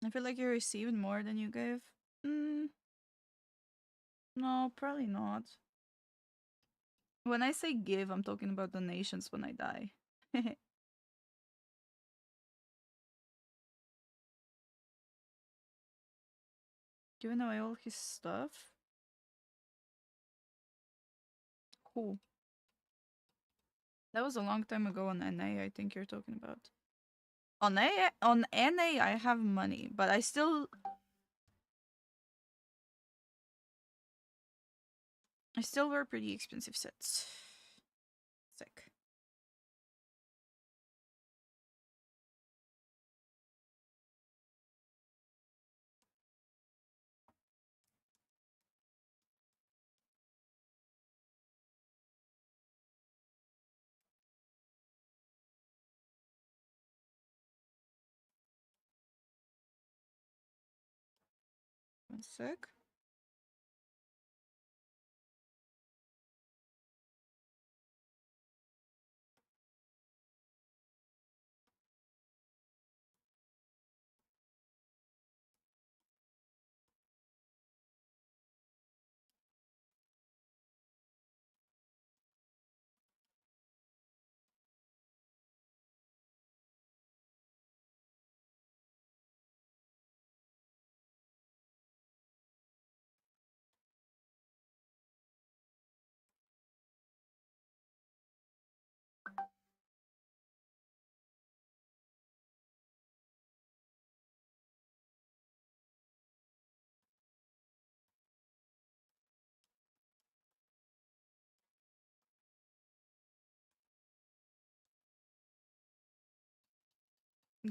I feel like you received more than you gave. No, probably not. When I say give, I'm talking about donations when I die. Giving away all his stuff? Cool. That was a long time ago on NA, I think you're talking about. On NA, I have money, but I still wear pretty expensive sets. Sick. One sec.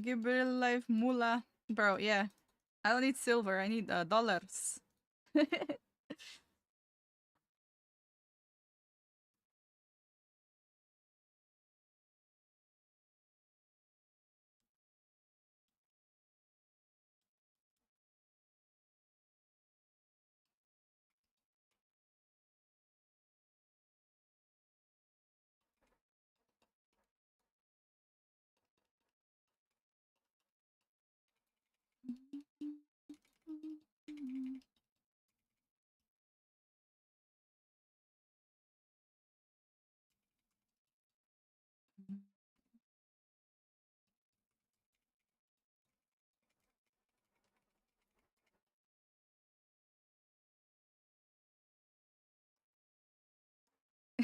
Give real life moolah. Bro, yeah. I don't need silver, I need dollars.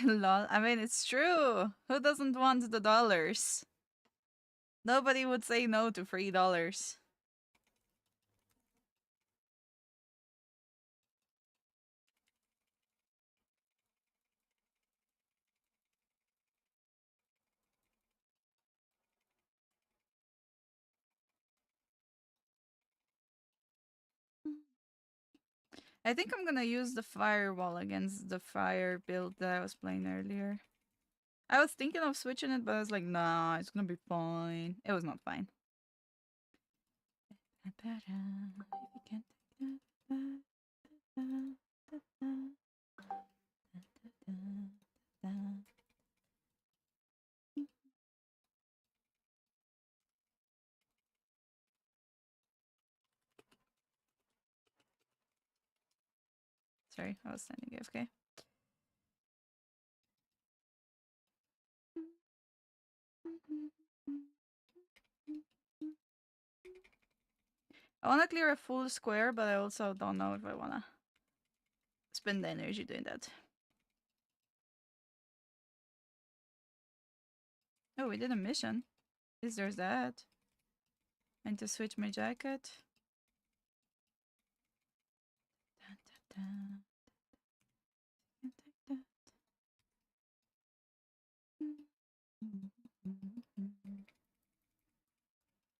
Lol. I mean, it's true. Who doesn't want the dollars? Nobody would say no to $3. I think I'm gonna use the firewall against the fire build that I was playing earlier. I was thinking of switching it, but I was like, nah, it's gonna be fine. It was not fine. Sorry, I was standing AFK. I want to clear a full square, but I also don't know if I want to spend the energy doing that. Oh, we did a mission. Is there's that? And to switch my jacket.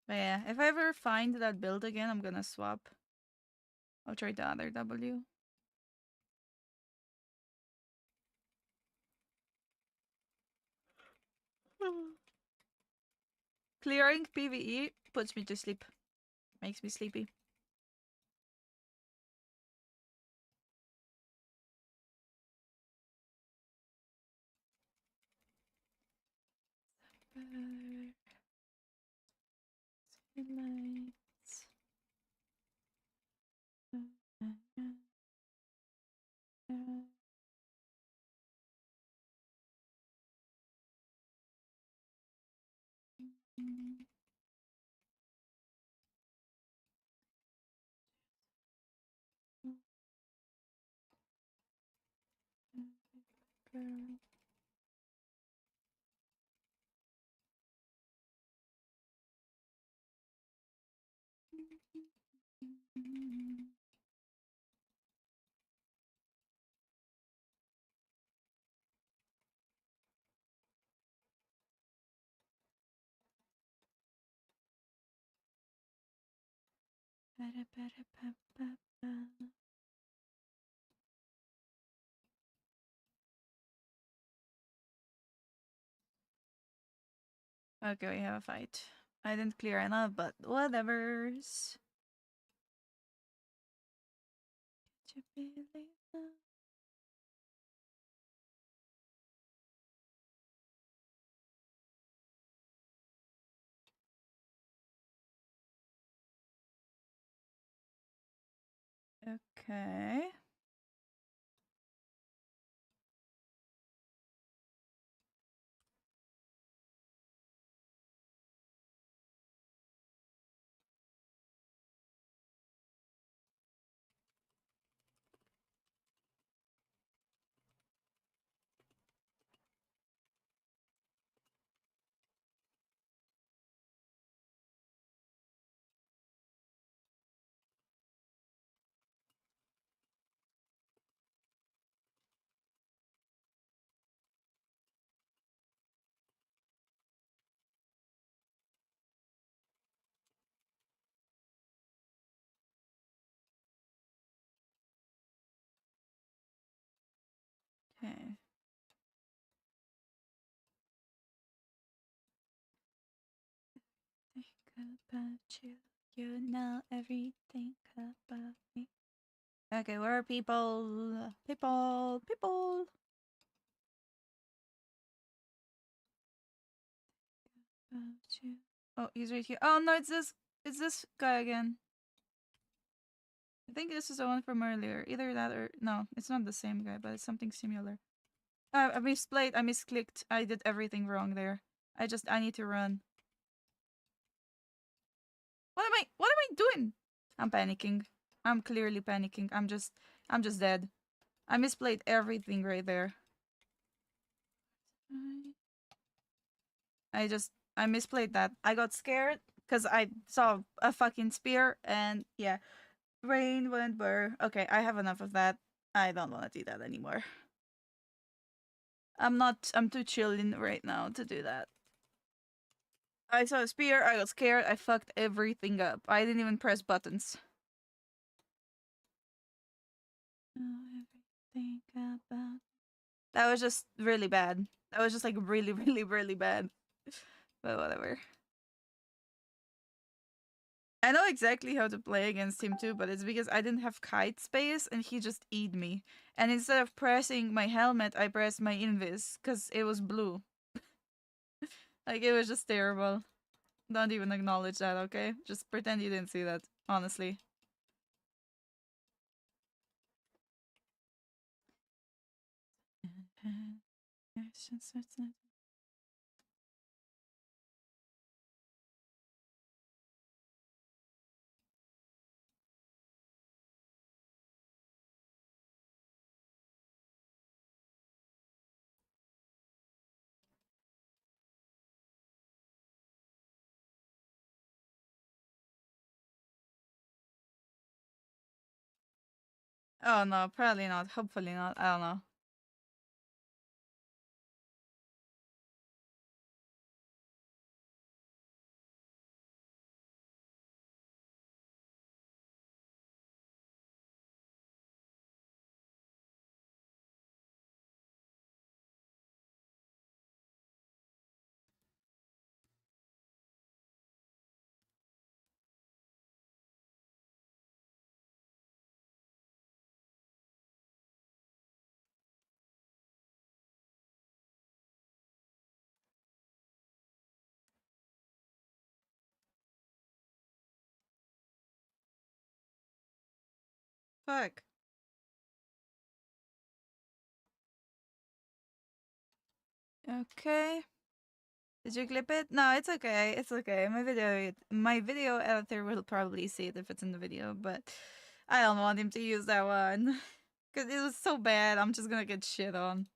But yeah, if I ever find that build again, I'm gonna swap. I'll try the other W. Clearing PvE puts me to sleep. Makes me sleepy. Lights. Okay, we have a fight. I didn't clear enough, but whatever's. Okay. Okay. Think about you. You know everything about me. Okay, where are people? People. About you. Oh, he's right here. Oh no, it's this. It's this guy again. I think this is the one from earlier. Either that or no, it's not the same guy, but it's something similar. I misplayed. I misclicked. I did everything wrong there. I need to run. What am I doing? I'm panicking. I'm clearly panicking. I'm just dead. I misplayed everything right there. I misplayed that. I got scared because I saw a fucking spear and yeah. Brain went blur. Okay, I have enough of that. I don't want to do that anymore. I'm too chilling right now to do that. I saw a spear, I got scared, I fucked everything up. I didn't even press buttons. That was just really bad. That was just like really, really, really bad. But whatever. I know exactly how to play against him too, but it's because I didn't have kite space and he just eat me. And instead of pressing my helmet, I pressed my invis because it was blue. Like, it was just terrible. Don't even acknowledge that, okay? Just pretend you didn't see that, honestly. Oh no, probably not. Hopefully not. I don't know. Fuck. Okay. Did you clip it? No, it's okay. It's okay. My video editor will probably see it if it's in the video, but I don't want him to use that one. Cause it was so bad, I'm just gonna get shit on.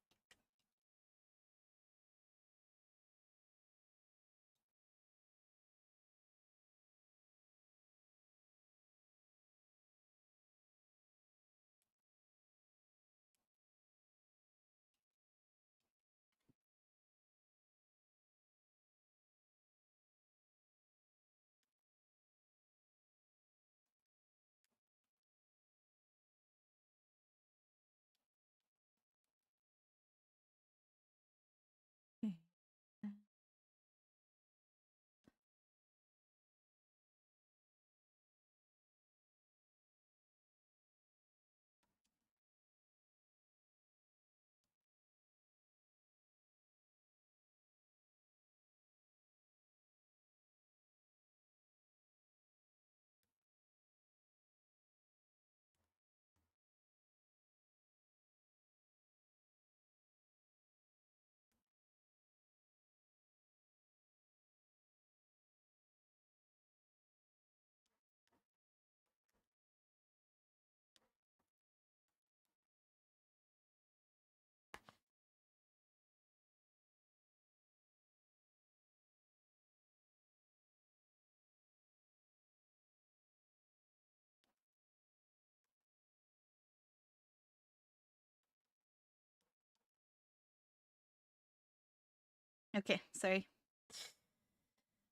Okay, sorry.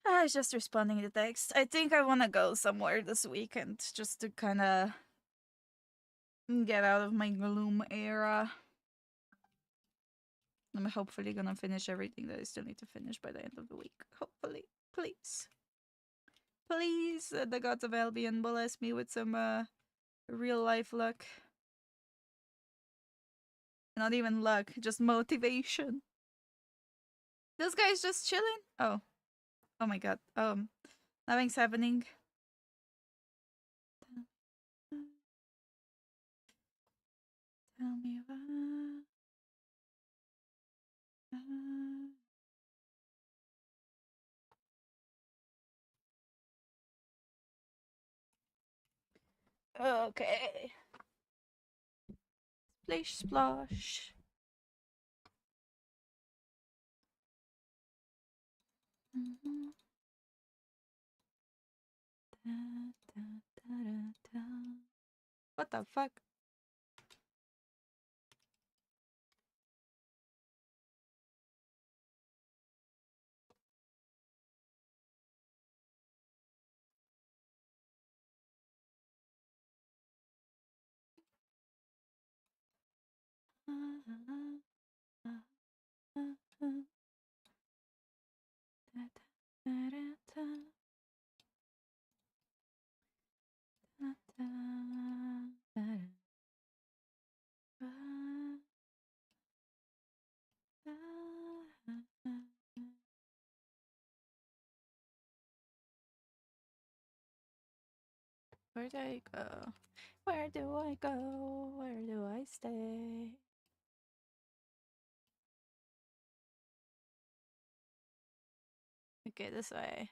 I was just responding to text. I think I wanna go somewhere this weekend just to kinda get out of my gloom era. I'm hopefully gonna finish everything that I still need to finish by the end of the week. Hopefully. Please. Please, the gods of Albion bless me with some real life luck. Not even luck, just motivation. This guy's just chilling? Oh. Oh my god. Nothing's happening. Tell me why. Okay. Splish splash. What the fuck? Where do I go? Where do I go? Where do I stay? Okay, this way.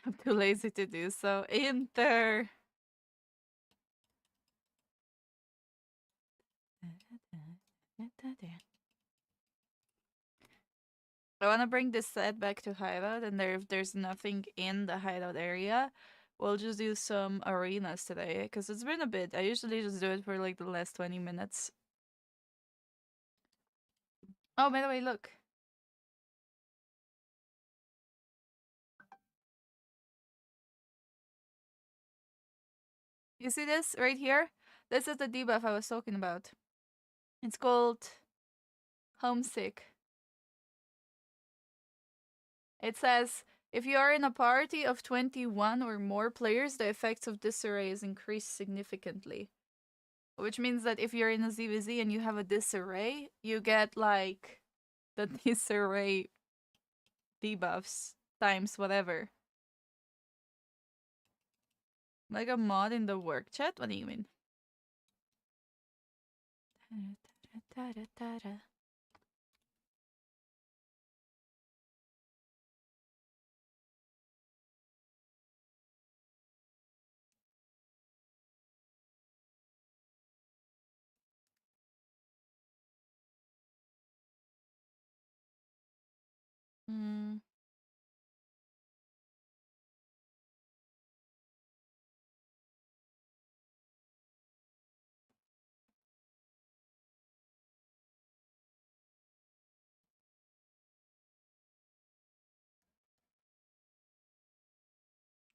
I'm too lazy to do so. Enter. I want to bring this set back to hideout, and if there's nothing in the hideout area, we'll just do some arenas today, because it's been a bit. I usually just do it for like the last 20 minutes. Oh, by the way, look. You see this right here? This is the debuff I was talking about. It's called Homesick. It says, if you are in a party of 21 or more players, the effects of disarray is increased significantly. Which means that if you're in a ZVZ and you have a disarray, you get like the disarray debuffs times whatever. Like a mod in the work chat? What do you mean? Hmm.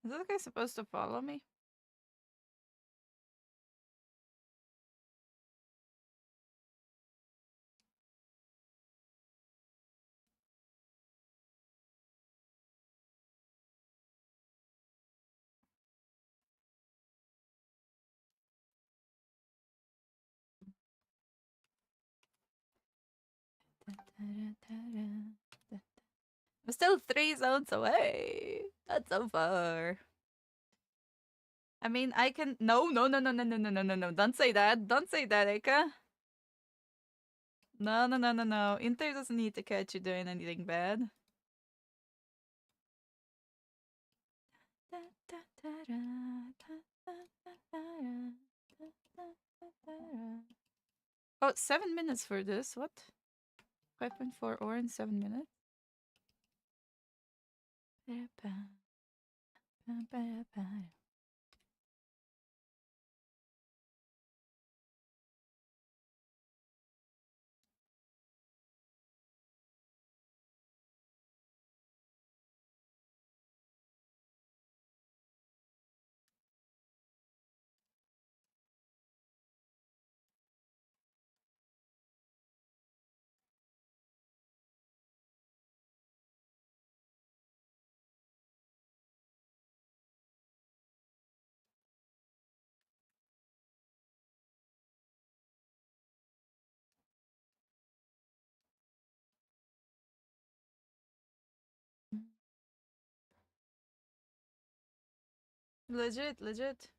Is this guy supposed to follow me? I'm still 3 zones away. That's so far. I mean, I can. No, no, no, no, no, no, no, no, no, no. Don't say that. Don't say that, Eka. No, no, no, no, no. Inter doesn't need to catch you doing anything bad. Oh, 7 minutes for this. What? 5.4 ore in 7 minutes? Legit, legit.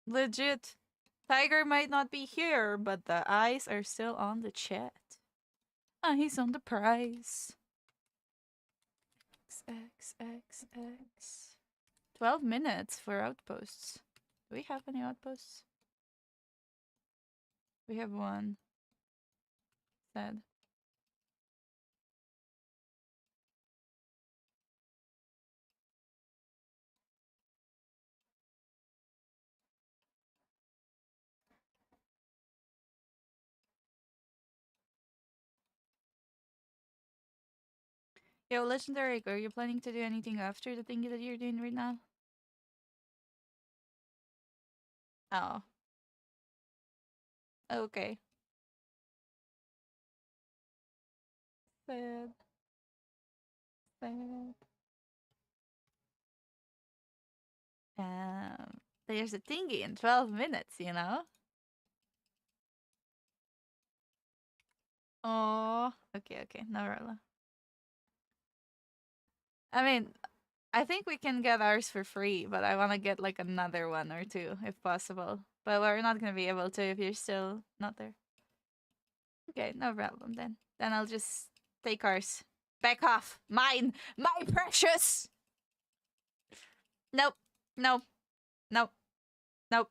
Legit. Tiger might not be here, but the eyes are still on the chat. Ah, he's on the prize. XXXX. 12 minutes for outposts. Do we have any outposts? We have one. Sad. Yo, Legendary, are you planning to do anything after the thing that you're doing right now? Oh. Okay. Sad. Sad. There's a thingy in 12 minutes, you know? Oh. Okay, no problem. I mean, I think we can get ours for free, but I want to get like another one or two if possible. But we're not going to be able to if you're still not there. Okay, no problem then. Then I'll just take ours. Back off. Mine. My precious. Nope. Nope. Nope. Nope.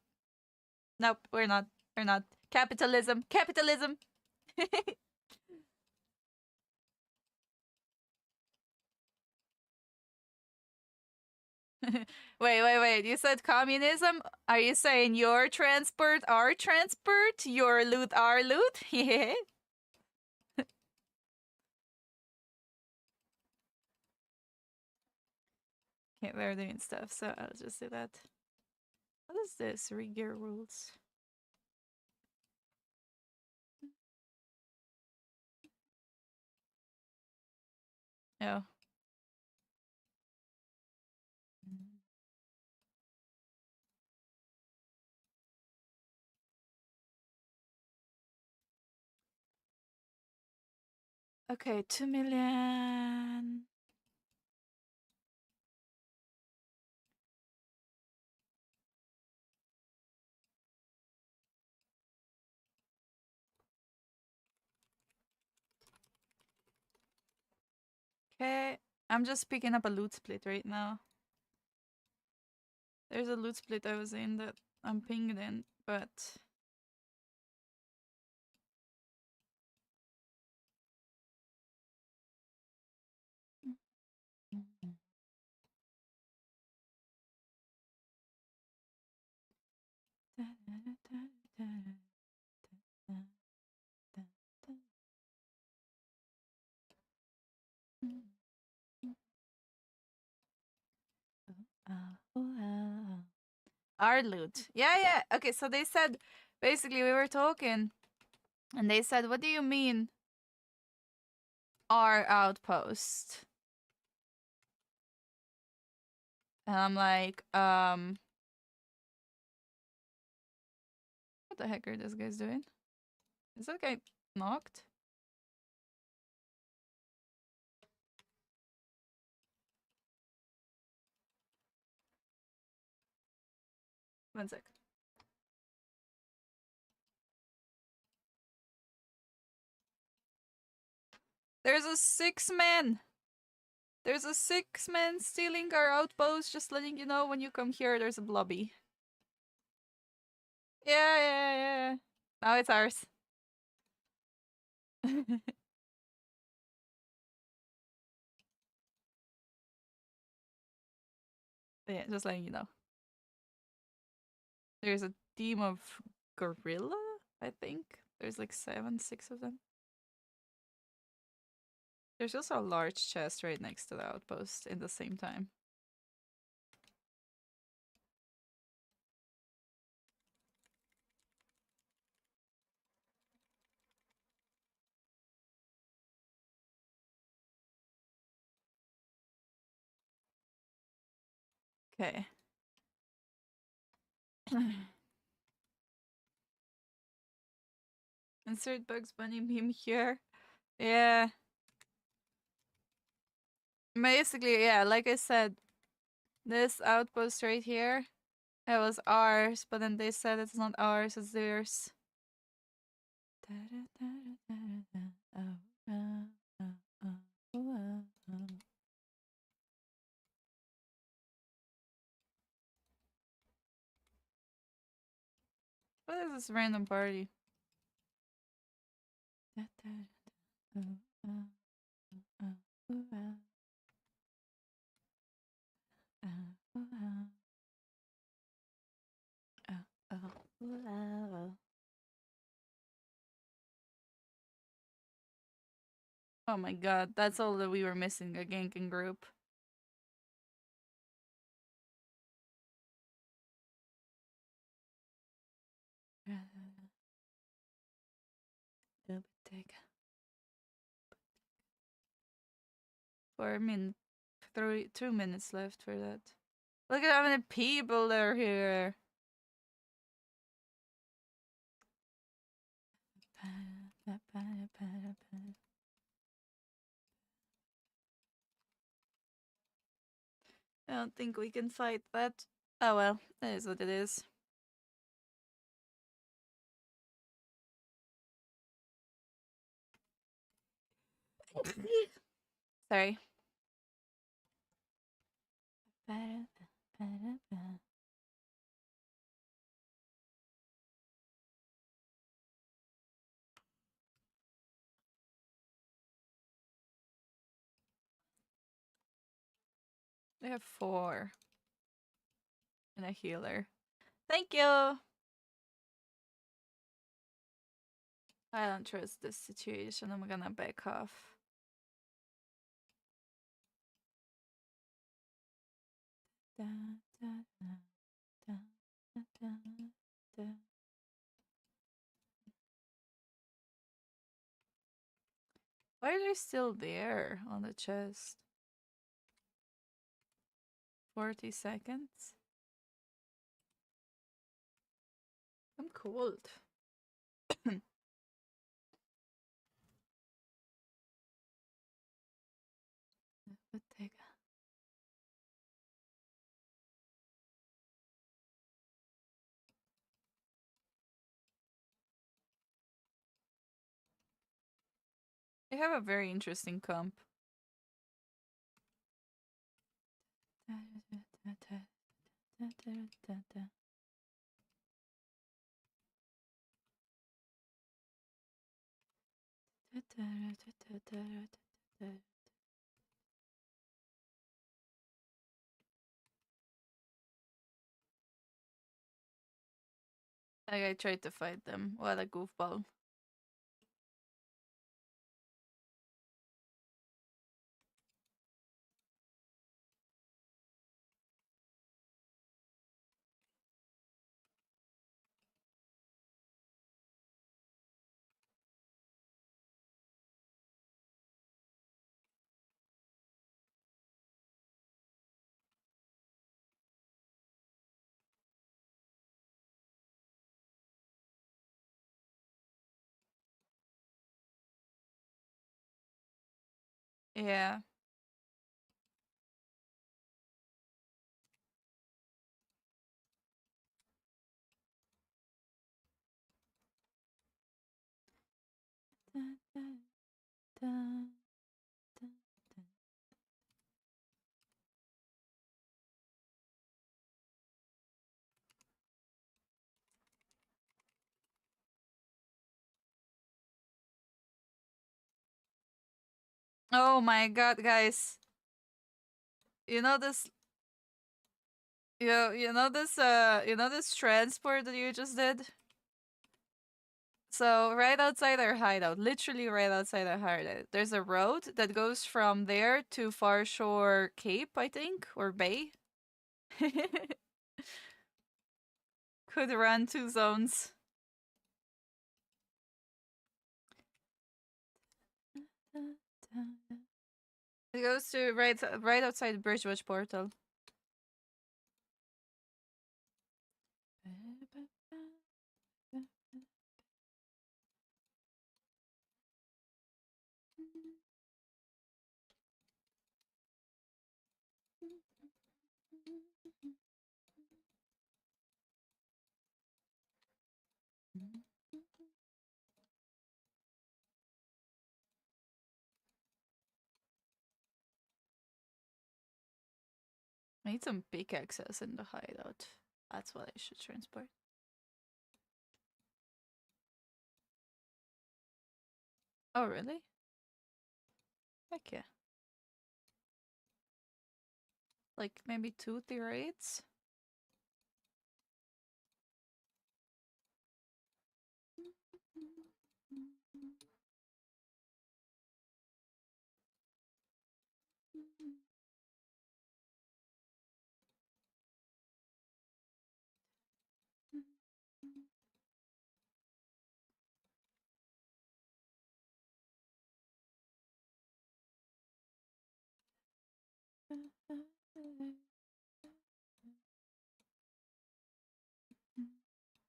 Nope. We're not. We're not. Capitalism. Capitalism. Wait. You said communism? Are you saying your transport, our transport? Your loot, our loot? Yeah. Okay, we're doing stuff, so I'll just do that. What is this? Regear rules. Oh. Okay, 2 million. Okay, I'm just picking up a loot split right now. There's a loot split I was in that I'm pinged in, but... Our loot. Yeah. Okay, so they said, basically we were talking, and they said, what do you mean, our outpost? And I'm like, what the heck are these guys doing? Is that guy knocked? One sec. There's a 6-man! There's a 6-man stealing our outpost, just letting you know when you come here there's a blobby. Yeah. Now it's ours. Yeah, just letting you know. There's a team of gorilla, I think. There's like 6 of them. There's also a large chest right next to the outpost in the same time. Okay. Insert Bugs Bunny meme here. Yeah. Basically, yeah, like I said, this outpost right here, it was ours, but then they said it's not ours, it's theirs. What is this random party? Oh my god, that's all that we were missing, a ganking group. For I mean, 2 minutes left for that. Look at how many people are here. I don't think we can fight that. Oh well, that is what it is. Sorry. We have 4. And a healer. Thank you! I don't trust this situation. I'm gonna back off. Why are they still there on the chest? 40 seconds? I'm cold. They have a very interesting comp. Like I tried to fight them. What a goofball. Yeah. Oh my god, guys. You know this you know this transport that you just did? So right outside our hideout, literally right outside our hideout, there's a road that goes from there to Far Shore Cape, I think, or Bay. Could run 2 zones. It goes to right outside Bridgewatch Portal. I need some pickaxes in the hideout. That's what I should transport. Oh, really? Heck yeah. Like, maybe 2 tier 8s?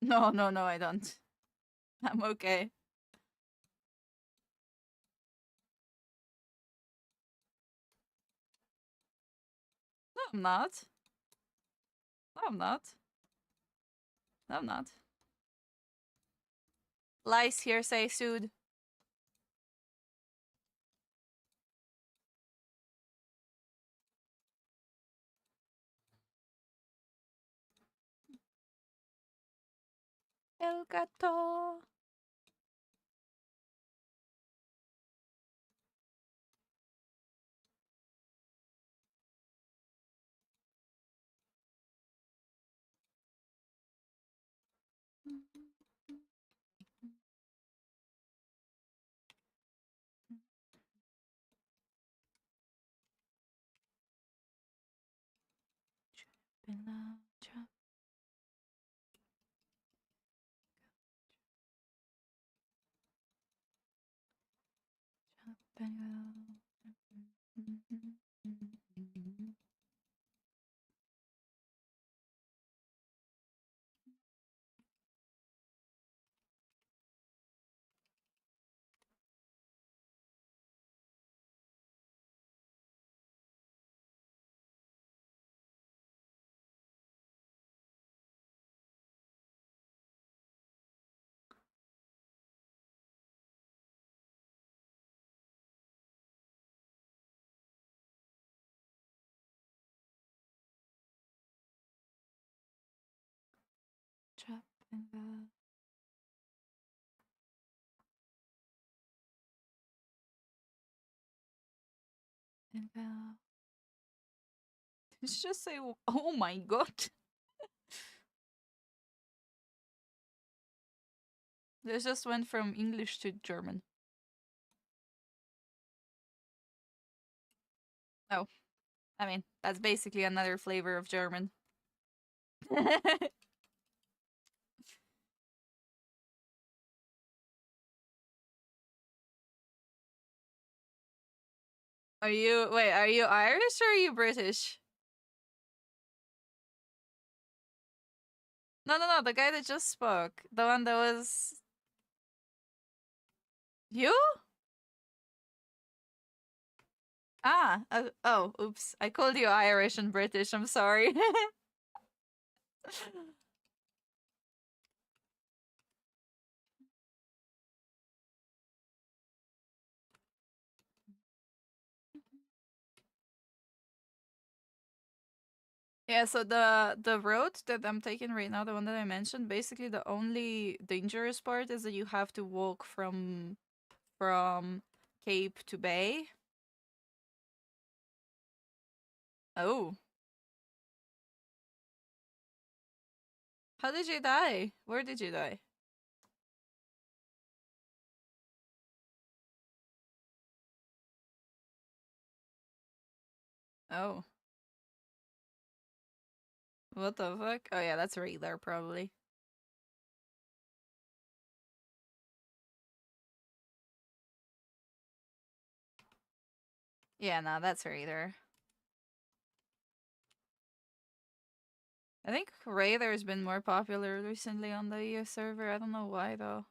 No, no, no, I don't. I'm okay. No, I'm not. No, I'm not. No, I'm not. Lies, hearsay, sued. El gato. Trap and go. And go. Did you just say, oh my god? This just went from English to German. Oh, I mean, that's basically another flavor of German. Are you Irish or are you British? No, no, no, the guy that just spoke. The one that was you? Ah, oh, oops. I called you Irish and British. I'm sorry. Yeah, so the road that I'm taking right now, the one that I mentioned, basically the only dangerous part is that you have to walk from Cape to Bay. Oh. How did you die? Where did you die? Oh. What the fuck? Oh yeah, that's right there probably. Yeah, no, that's Raider. I think Raider's been more popular recently on the EU server. I don't know why though.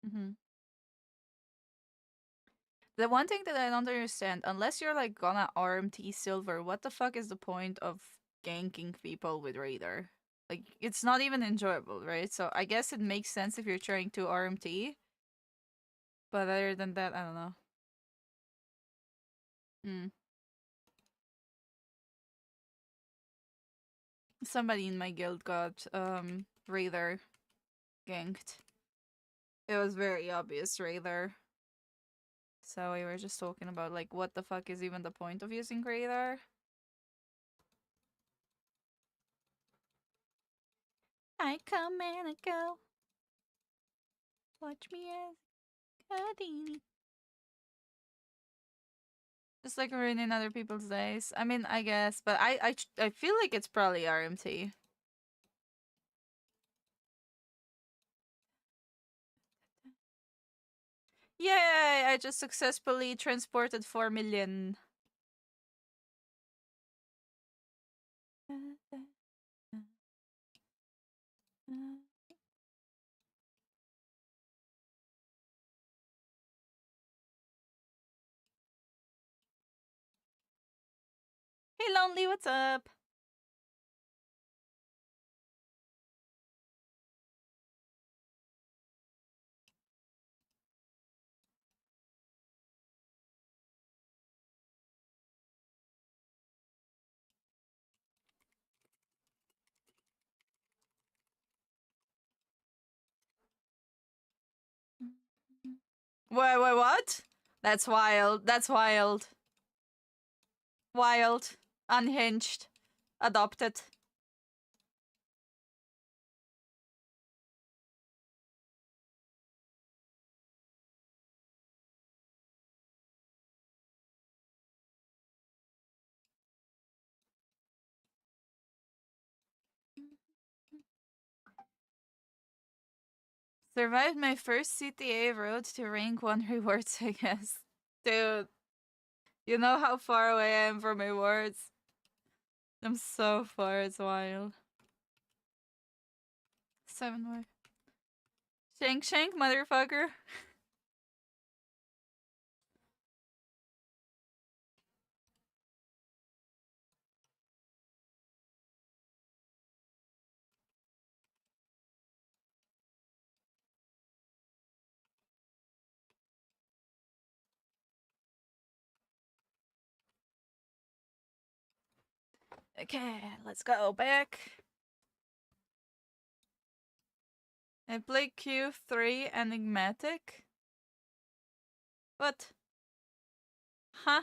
Mm-hmm. The one thing that I don't understand, unless you're like gonna RMT silver, what the fuck is the point of ganking people with Raider? Like, it's not even enjoyable, right? So I guess it makes sense if you're trying to RMT. But other than that, I don't know. Hmm. Somebody in my guild got Raider ganked. It was very obvious Raider. So we were just talking about like what the fuck is even the point of using Raider? I come and I go. Watch me as Houdini. Just like ruining other people's days. I mean, I guess, but I feel like it's probably RMT. Yay! I just successfully transported 4 million. Hey, Lonely, what's up? Wait, what? That's wild. That's wild. Wild. Unhinged. Adopted. Survived my first CTA road to rank 1 rewards, I guess. Dude, you know how far away I am from rewards? I'm so far, it's wild. 7 more. Shank, motherfucker. Okay, let's go back. I play Q3 Enigmatic. What? Huh?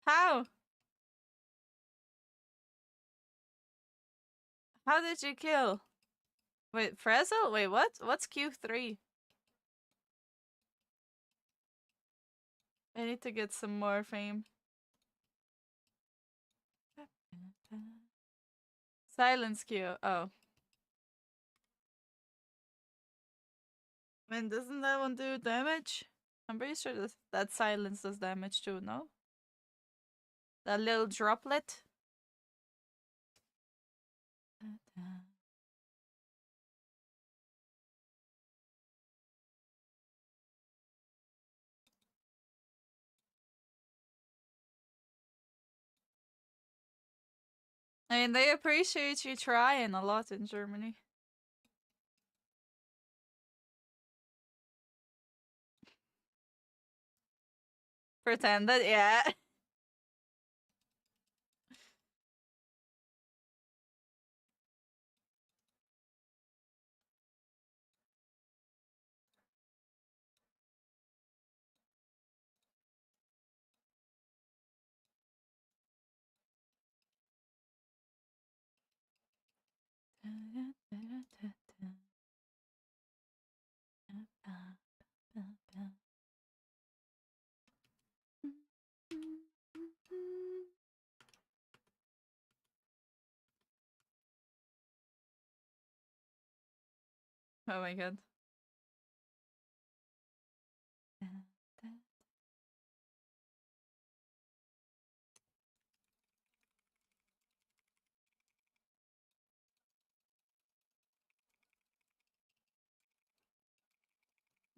How? How did you kill? Wait, Frazzle? Wait, what? What's Q3? I need to get some more fame. Silence Q. Oh. I mean, doesn't that one do damage? I'm pretty sure that silence does damage too, no? That little droplet? I mean, they appreciate you trying a lot in Germany. Pretended, yeah. Oh my god.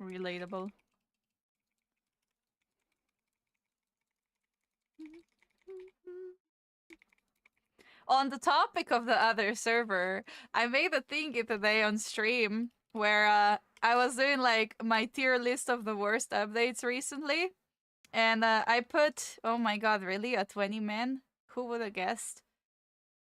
Relatable. On the topic of the other server, I made a thingy today on stream where I was doing like my tier list of the worst updates recently. And I put, oh my god, really? A 20 man? Who would have guessed?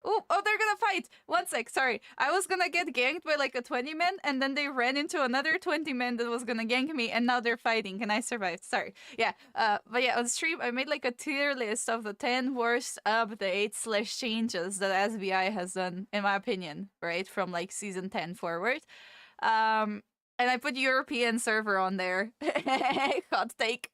Oh, they're gonna fight! One sec, sorry. I was gonna get ganked by like a 20 man, and then they ran into another 20 man that was gonna gank me, and now they're fighting, and I survived. Sorry. Yeah, but yeah, on stream, I made like a tier list of the 10 worst updates / changes that SBI has done, in my opinion, right? From like season 10 forward. And I put European server on there. Hot take.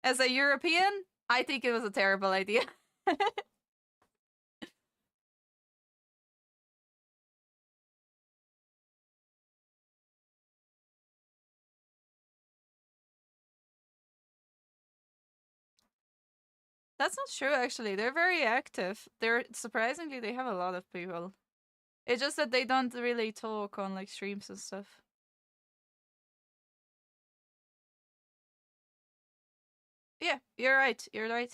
As a European, I think it was a terrible idea. That's not true, actually. They're very active. They're surprisingly, they have a lot of people. It's just that they don't really talk on like streams and stuff. Yeah, you're right. You're right.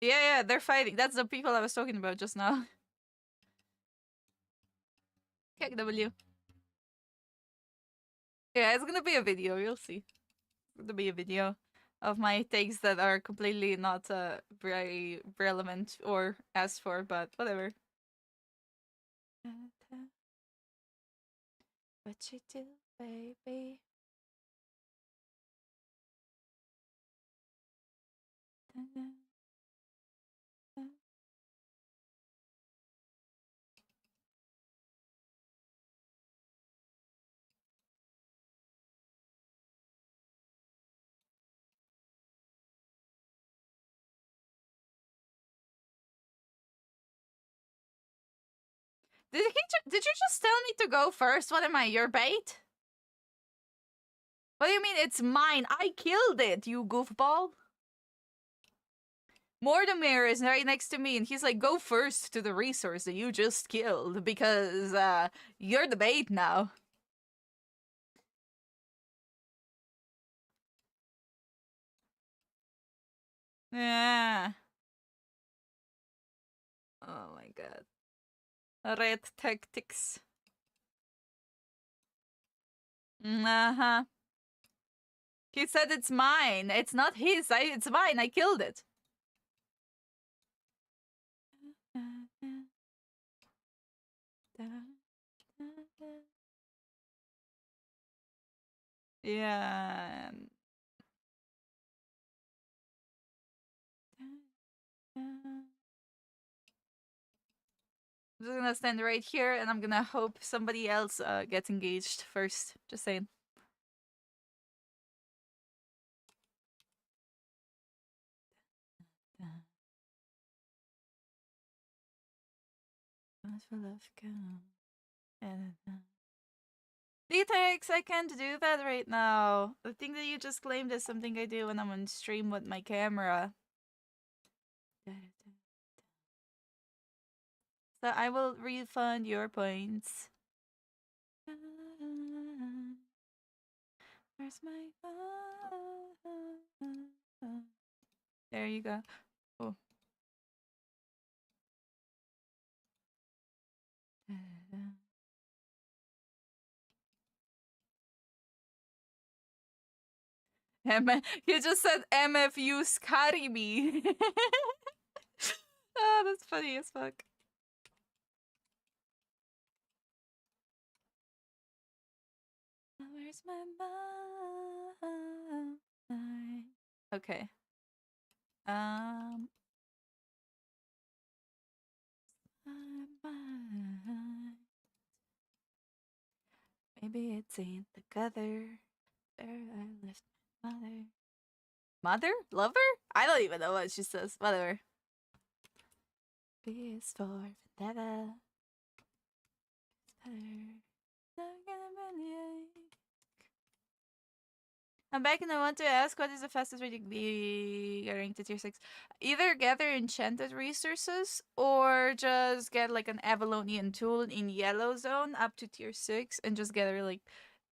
Yeah, they're fighting. That's the people I was talking about just now. KW. Yeah, it's gonna be a video. You'll see. It's gonna be a video of my takes that are completely not very relevant or asked for, but whatever. What you do, baby? Did you just tell me to go first? What am I, your bait? What do you mean it's mine? I killed it, you goofball. Mortimer is right next to me, and he's like, go first to the resource that you just killed, because you're the bait now. Yeah. Oh my god. Red tactics. Uh-huh. He said it's mine. It's not his. It's mine. I killed it. Yeah. I'm just gonna stand right here, and I'm gonna hope somebody else gets engaged first. Just saying. Detax, I can't do that right now. The thing that you just claimed is something I do when I'm on stream with my camera. So I will refund your points. Where's my There you go. Oh. You just said MFU scary me. Oh, that's funny as fuck. Where's my mind? Okay. Maybe it's in the gutter where I left my mother. Mother? Lover? I don't even know what she says. Whatever. B is for vendetta. It's better. I'm back and I want to ask, what is the fastest way to be getting to tier 6? Either gather enchanted resources or just get like an Avalonian tool in yellow zone up to tier 6 and just gather like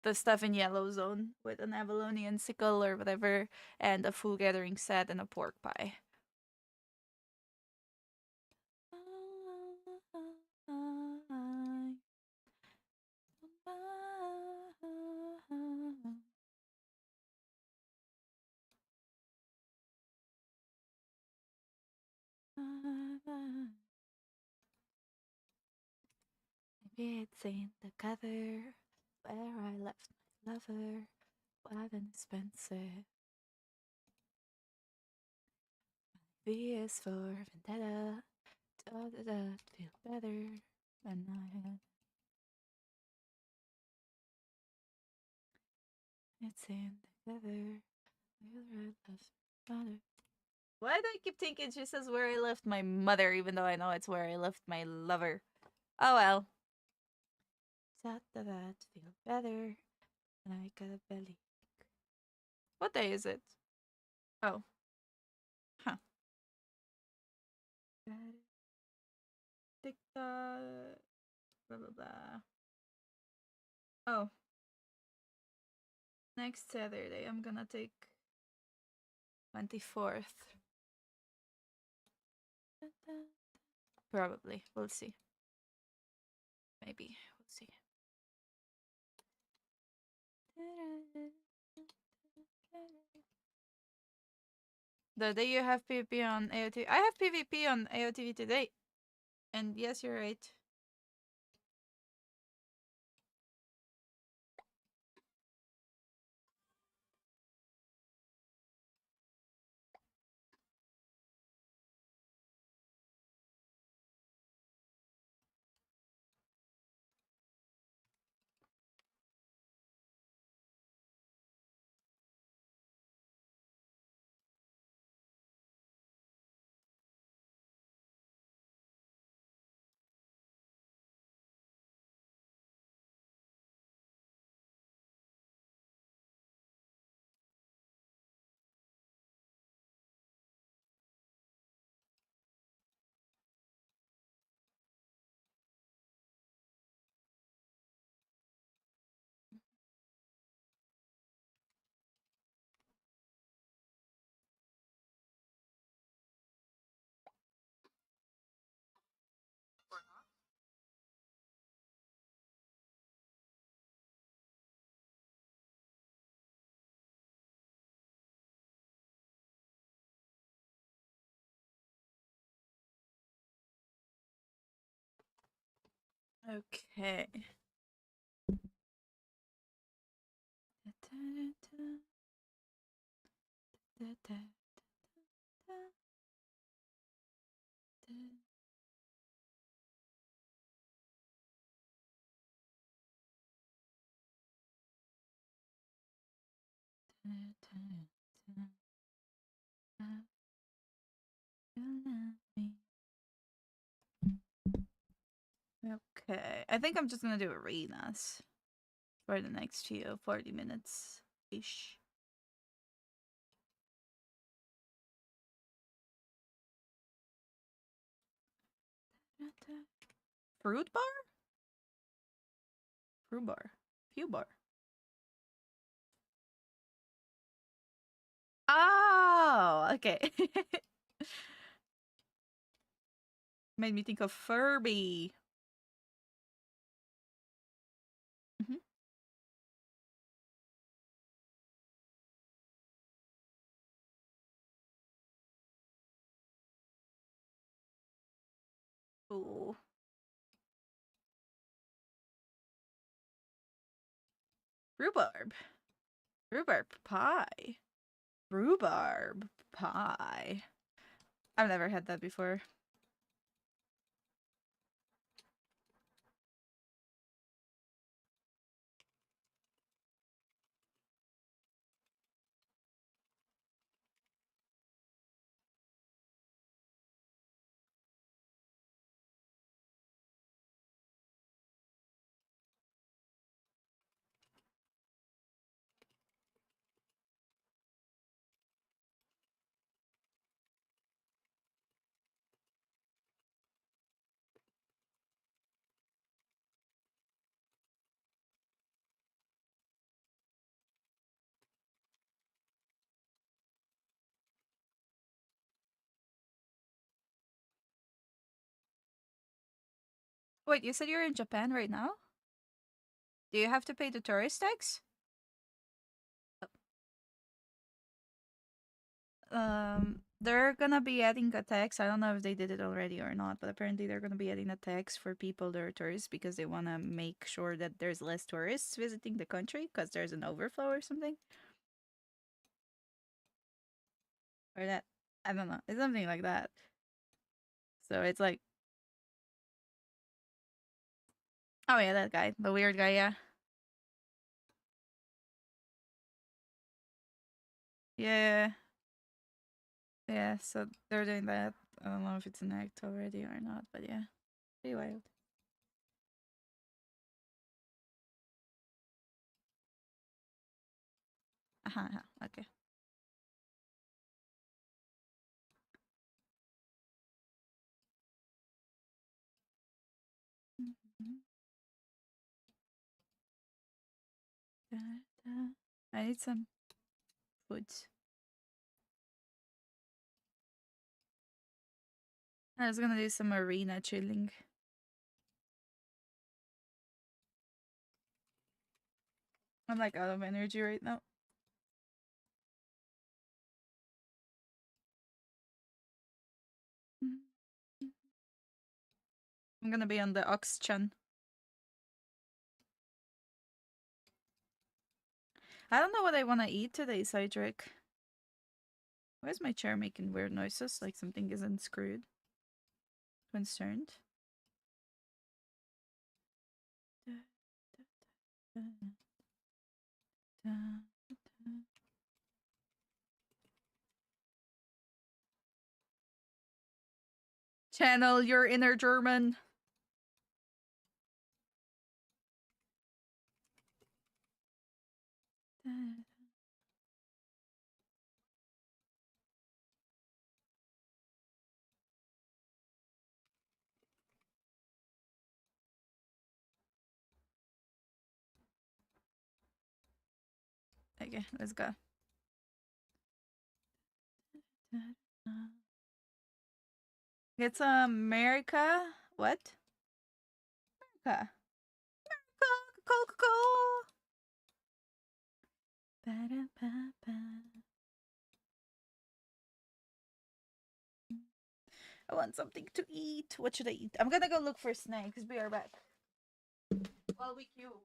the stuff in yellow zone with an Avalonian sickle or whatever and a full gathering set and a pork pie. Maybe it's in the cover where I left my lover. What an expensive. V is for vendetta. Da da da. Feel better when I had. It's in the cover where I left my mother. Why do I keep thinking she says where I left my mother, even though I know it's where I left my lover? Oh well. Da da da. Feel better when I got a belly. What day is it? Oh. Huh. TikTok. Blah blah blah. Oh. Next Saturday I'm gonna take 24th. Probably. We'll see. Maybe. We'll see. The day you have PvP on AOTV. I have PvP on AOTV today. And yes, you're right. Okay. Okay. I think I'm just gonna do arenas for the next few 40 minutes ish. Fruit bar? Fruit bar. Few bar. Oh, okay. Made me think of Furby. Mhm. Ooh. Rhubarb. Rhubarb pie. Rhubarb pie. I've never had that before. Wait, you said you're in Japan right now? Do you have to pay the tourist tax? They're gonna be adding a tax. I don't know if they did it already or not, but apparently they're gonna be adding a tax for people that are tourists because they wanna make sure that there's less tourists visiting the country because there's an overflow or something. Or that, I don't know. It's something like that. So it's like, oh yeah, that guy, the weird guy, yeah. Yeah. Yeah, so they're doing that. I don't know if it's an act already or not, but yeah. Pretty wild. Okay. Mhm. Da, da. I need some food. I was gonna do some arena chilling. I'm like out of energy right now. I'm gonna be on the Ox-chan. I don't know what I want to eat today, Cedric. Why is my chair making weird noises? Like something is unscrewed. Concerned. Channel your inner German. Okay, let's go. It's America. What? America. Coca-Cola. I want something to eat. What should I eat? I'm gonna go look for snacks. Be right back. While we queue.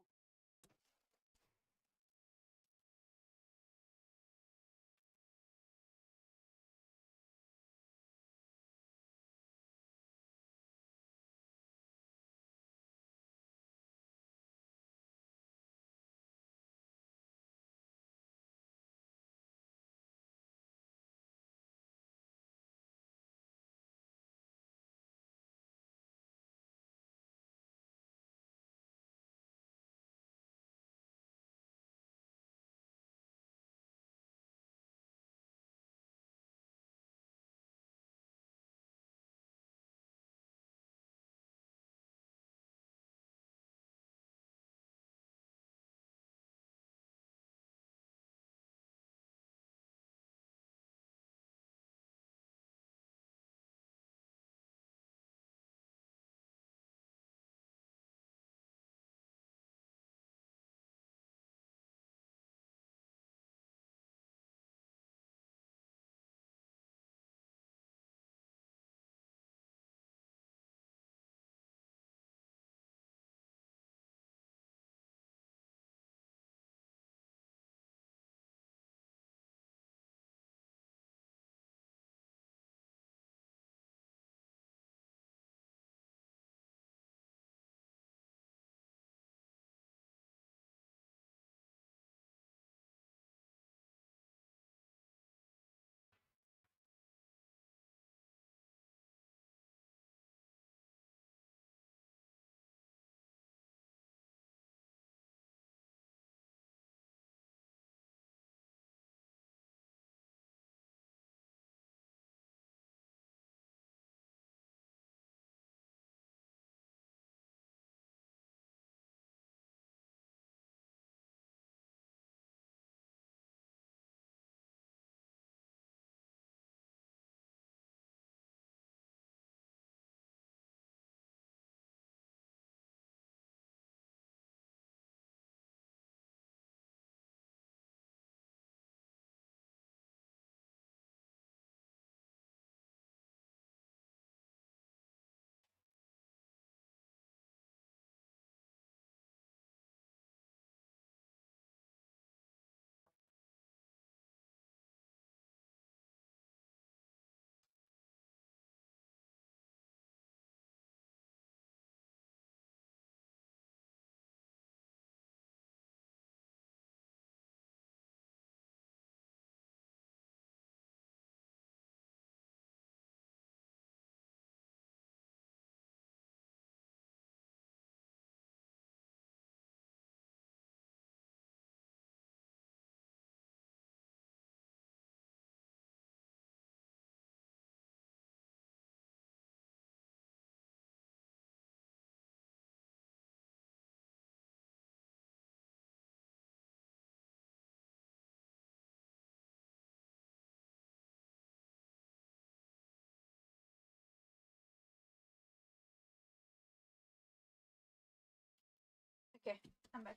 Okay, I'm back.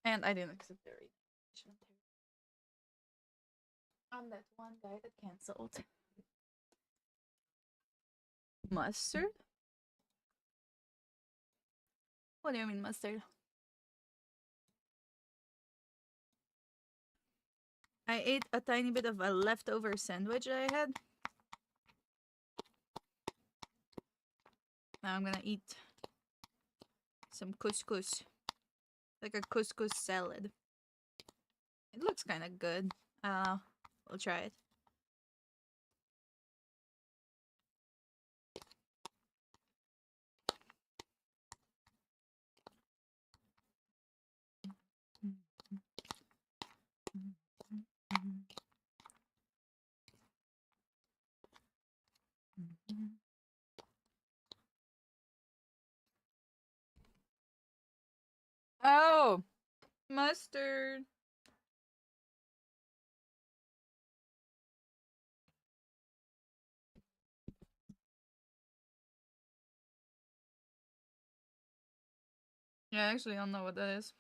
And I didn't accept the reason on that one guy that cancelled. Mustard? What do you mean mustard? I ate a tiny bit of a leftover sandwich that I had. Now I'm gonna eat some couscous. Like a couscous salad. It looks kind of good. We'll try it. Oh, mustard. Yeah, I actually don't know what that is.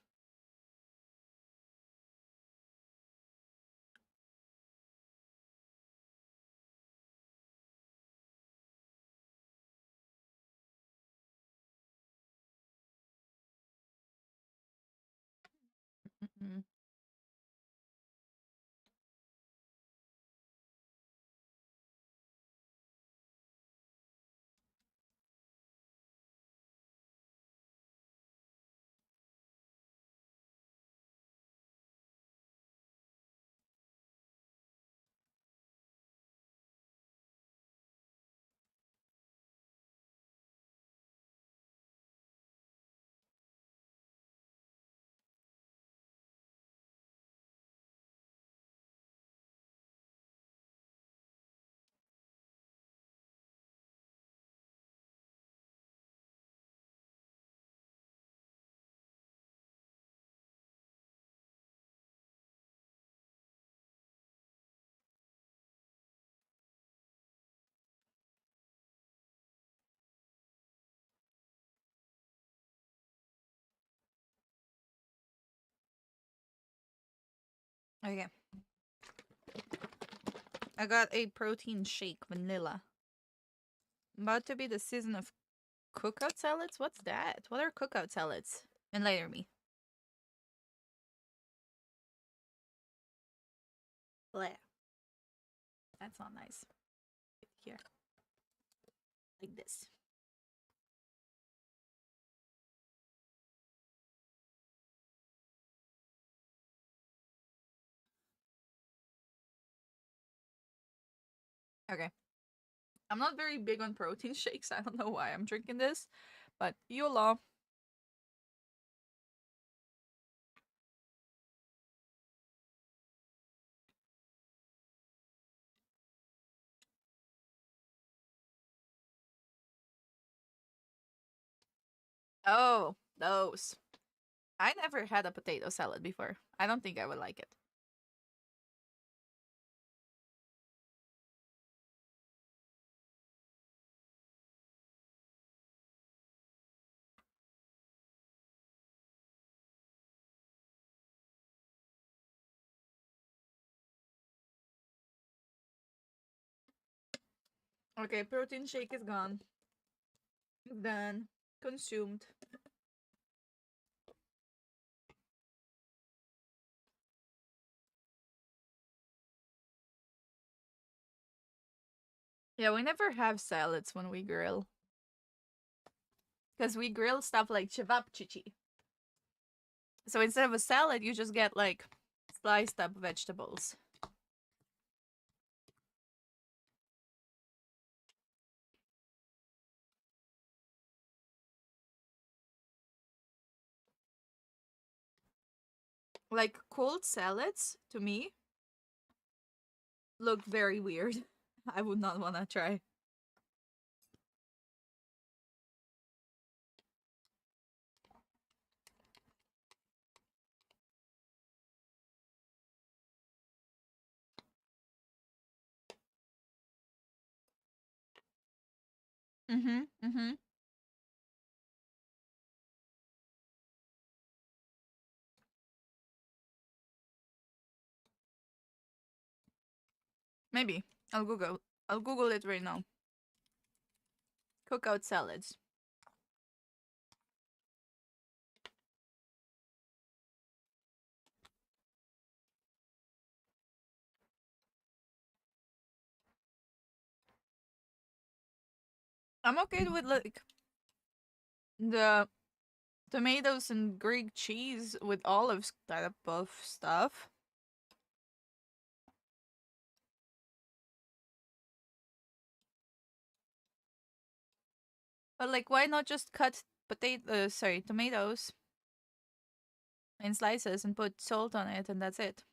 Okay. I got a protein shake, vanilla. About to be the season of cookout salads? What's that? What are cookout salads? Enlighten me. Bleh. That's not nice. Here. Like this. Okay. I'm not very big on protein shakes. I don't know why I'm drinking this, but YOLO. Oh, those. I never had a potato salad before. I don't think I would like it. Okay, protein shake is gone. Done. Consumed. Yeah, we never have salads when we grill. Because we grill stuff like cevapcici. So instead of a salad, you just get like sliced up vegetables. Like cold salads, to me, look very weird. I would not want to try. Mm-hmm. Mm-hmm. Maybe. I'll Google. I'll Google it right now. Cookout salads. I'm okay with like the tomatoes and Greek cheese with olives type of stuff. But like, why not just cut tomatoes in slices and put salt on it, and that's it?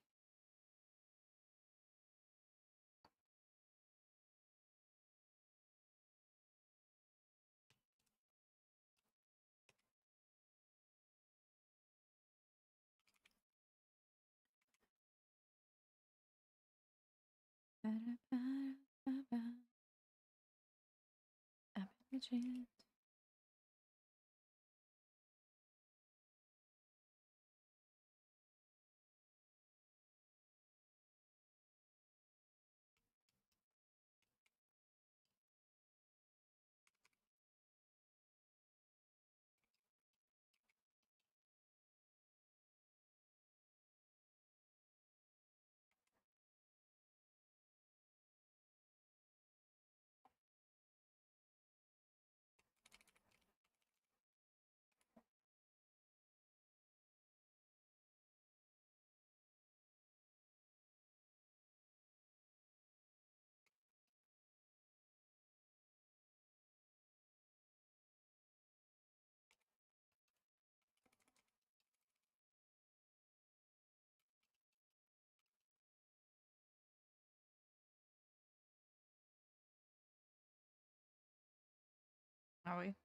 Are we?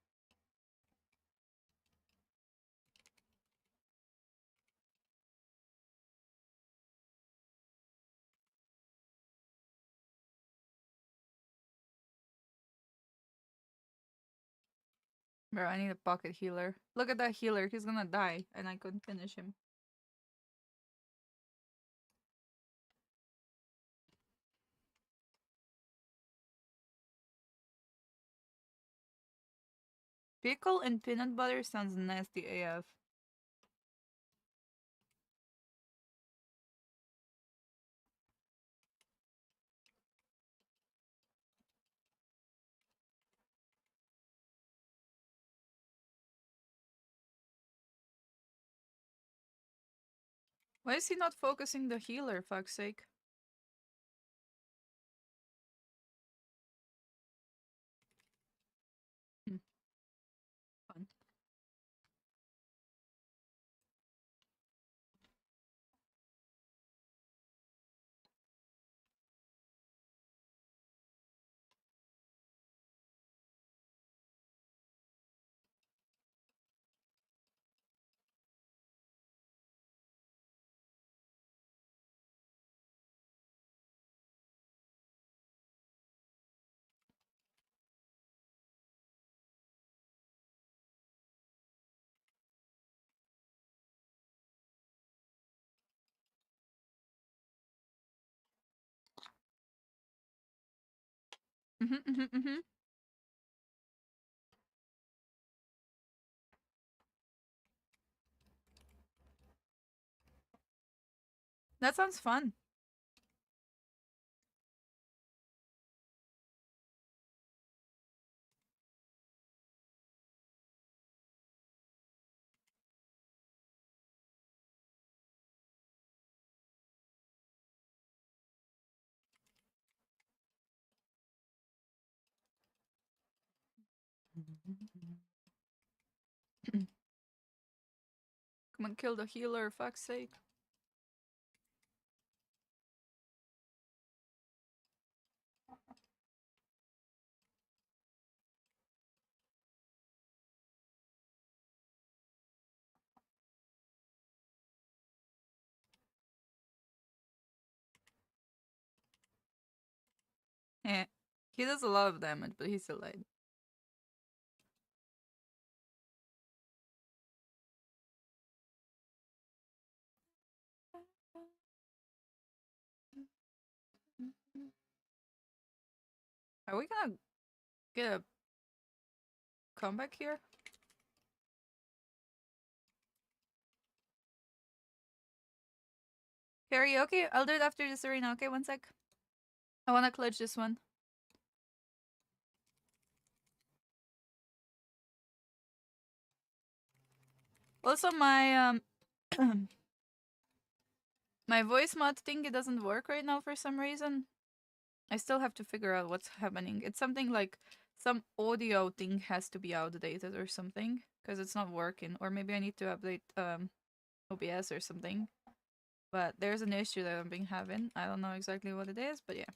Bro, I need a pocket healer. Look at that healer. He's gonna die, and I couldn't finish him. Pickle and peanut butter sounds nasty AF. Why is he not focusing the healer, fuck's sake? Hmm. Fun. Mm-hmm. That sounds fun. Come and kill the healer, fuck's sake. Eh. He does a lot of damage, but he's still alive. Are we gonna get a comeback here? Karaoke? I'll do it after this arena, okay? One sec. I wanna clutch this one. Also, my my voice mod thing, it doesn't work right now for some reason. I still have to figure out what's happening. It's something like some audio thing has to be outdated or something because it's not working. Or maybe I need to update OBS or something. But there's an issue that I've been having. I don't know exactly what it is, but yeah.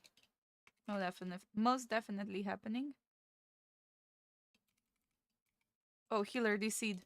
No, most definitely happening. Oh, healer DC'd.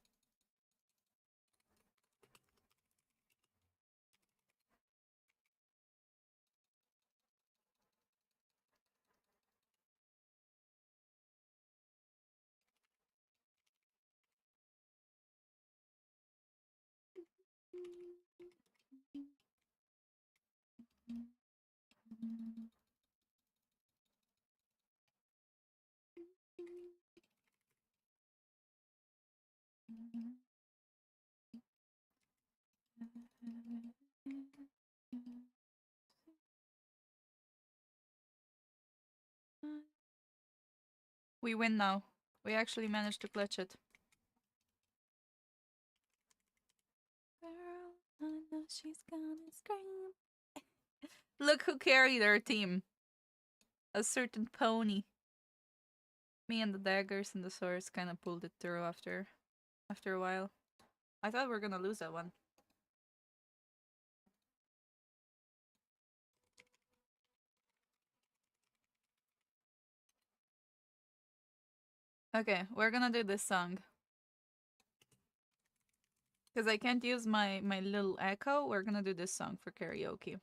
We win now. We actually managed to clutch it. Girl, I know she's gonna scream. Look who carried our team. A certain pony. Me and the daggers and the swords kind of pulled it through after a while. I thought we were gonna lose that one. Okay, we're gonna do this song. Because I can't use my little echo, we're gonna do this song for karaoke.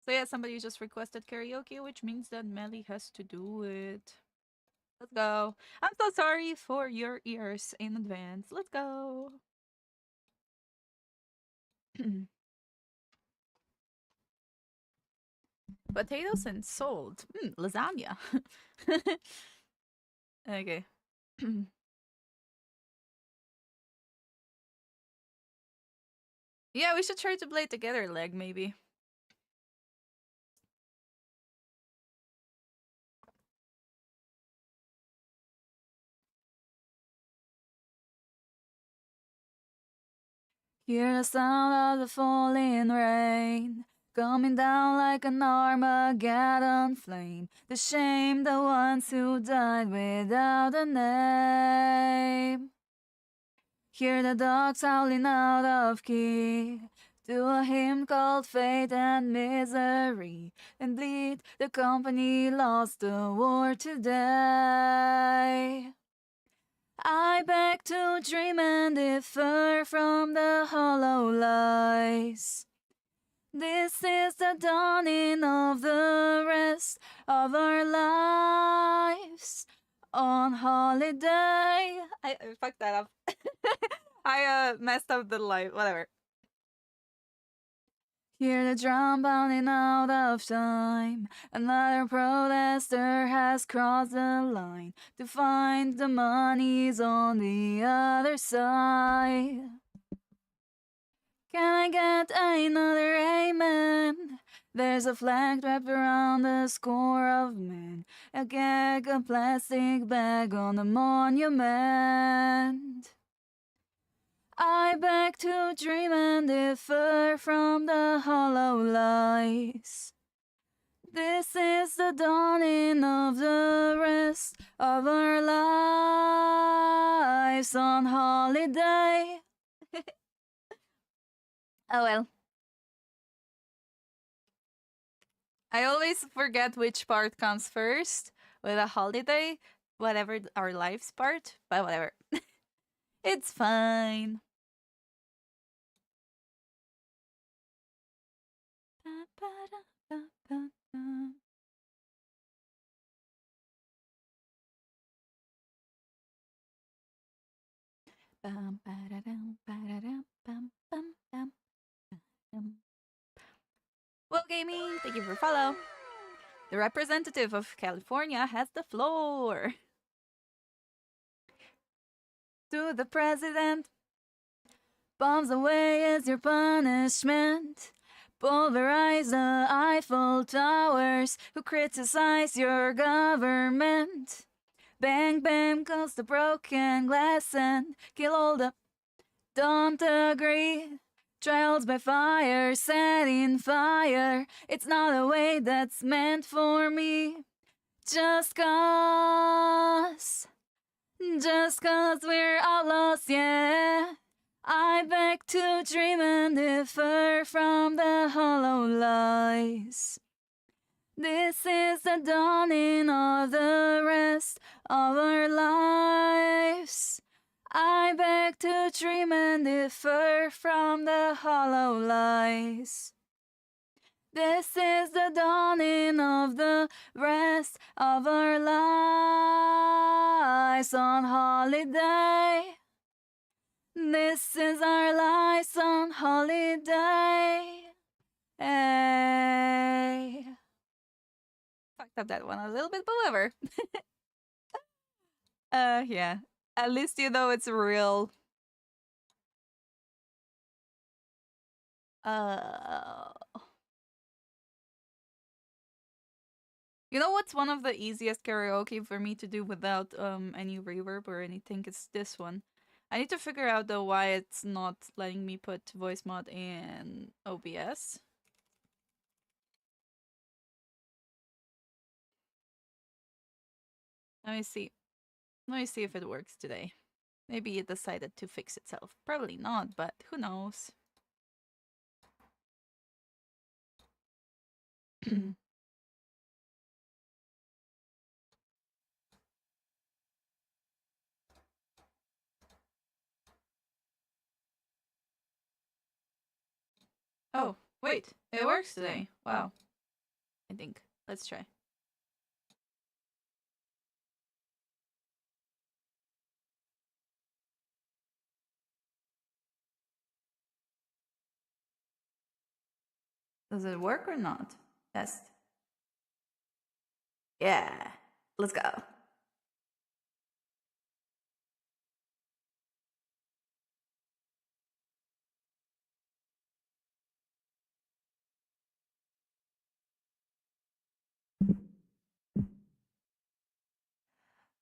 So yeah, somebody just requested karaoke, which means that Melly has to do it. Let's go. I'm so sorry for your ears in advance. Let's go. Potatoes and salt. Lasagna. Okay. Yeah, we should try to play together, Leg, maybe. Hear the sound of the falling rain, coming down like an Armageddon flame. The shame, the ones who died without a name. Hear the dogs howling out of key to a hymn called Fate and Misery, and bleed the company lost the war today. I beg to dream and differ from the hollow lies. This is the dawning of the rest of our lives. On holiday. I fucked that up. I messed up the light. Whatever. Hear the drum pounding out of time. Another protester has crossed the line to find the money's on the other side. Can I get another amen? There's a flag wrapped around a score of men, a gag, a plastic bag on the monument. I beg to dream and differ from the hollow lies. This is the dawning of the rest of our lives on holiday. Oh well. I always forget which part comes first with a holiday, whatever our lives part, but whatever. It's fine. Well, gaming, thank you for follow. The representative of California has the floor. To the president. Bombs away is your punishment. Pulverize the Eiffel Towers who criticize your government. Bang, bang goes the broken glass and kill all the don't agree. Trials by fire, setting fire. It's not a way that's meant for me. Just cause we're outlaws, yeah. I beg to dream and differ from the hollow lies. This is the dawning of the rest of our lives. I beg to dream and differ from the hollow lies. This is the dawning of the rest of our lives on holiday. This is our lives on holiday. Hey. Fucked up that one a little bit, but whatever. Yeah. At least you know it's real. You know what's one of the easiest karaoke for me to do without any reverb or anything? It's this one. I need to figure out though why it's not letting me put voice mod in OBS. Let me see. Let me see if it works today. Maybe it decided to fix itself. Probably not, but who knows? Oh, wait. It works today. Wow. I think. Let's try. Does it work or not? Test. Yeah. Let's go.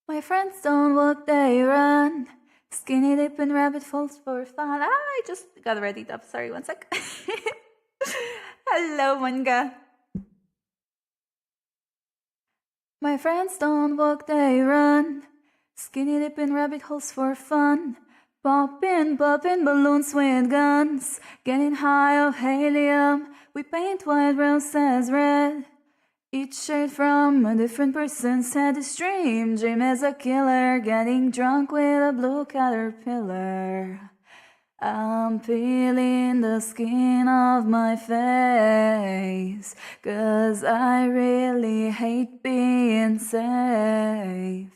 My friends don't walk, they run. Skinny dip and rabbit falls for fun. I just got ready up. Sorry, one sec. Hello, manga. My friends don't walk, they run. Skinny dip in rabbit holes for fun. Popping balloons with guns. Getting high of helium. We paint white roses red. Each shade from a different person's head is dream. Dream as a killer, getting drunk with a blue caterpillar. I'm peeling the skin off my face, 'cause I really hate being safe.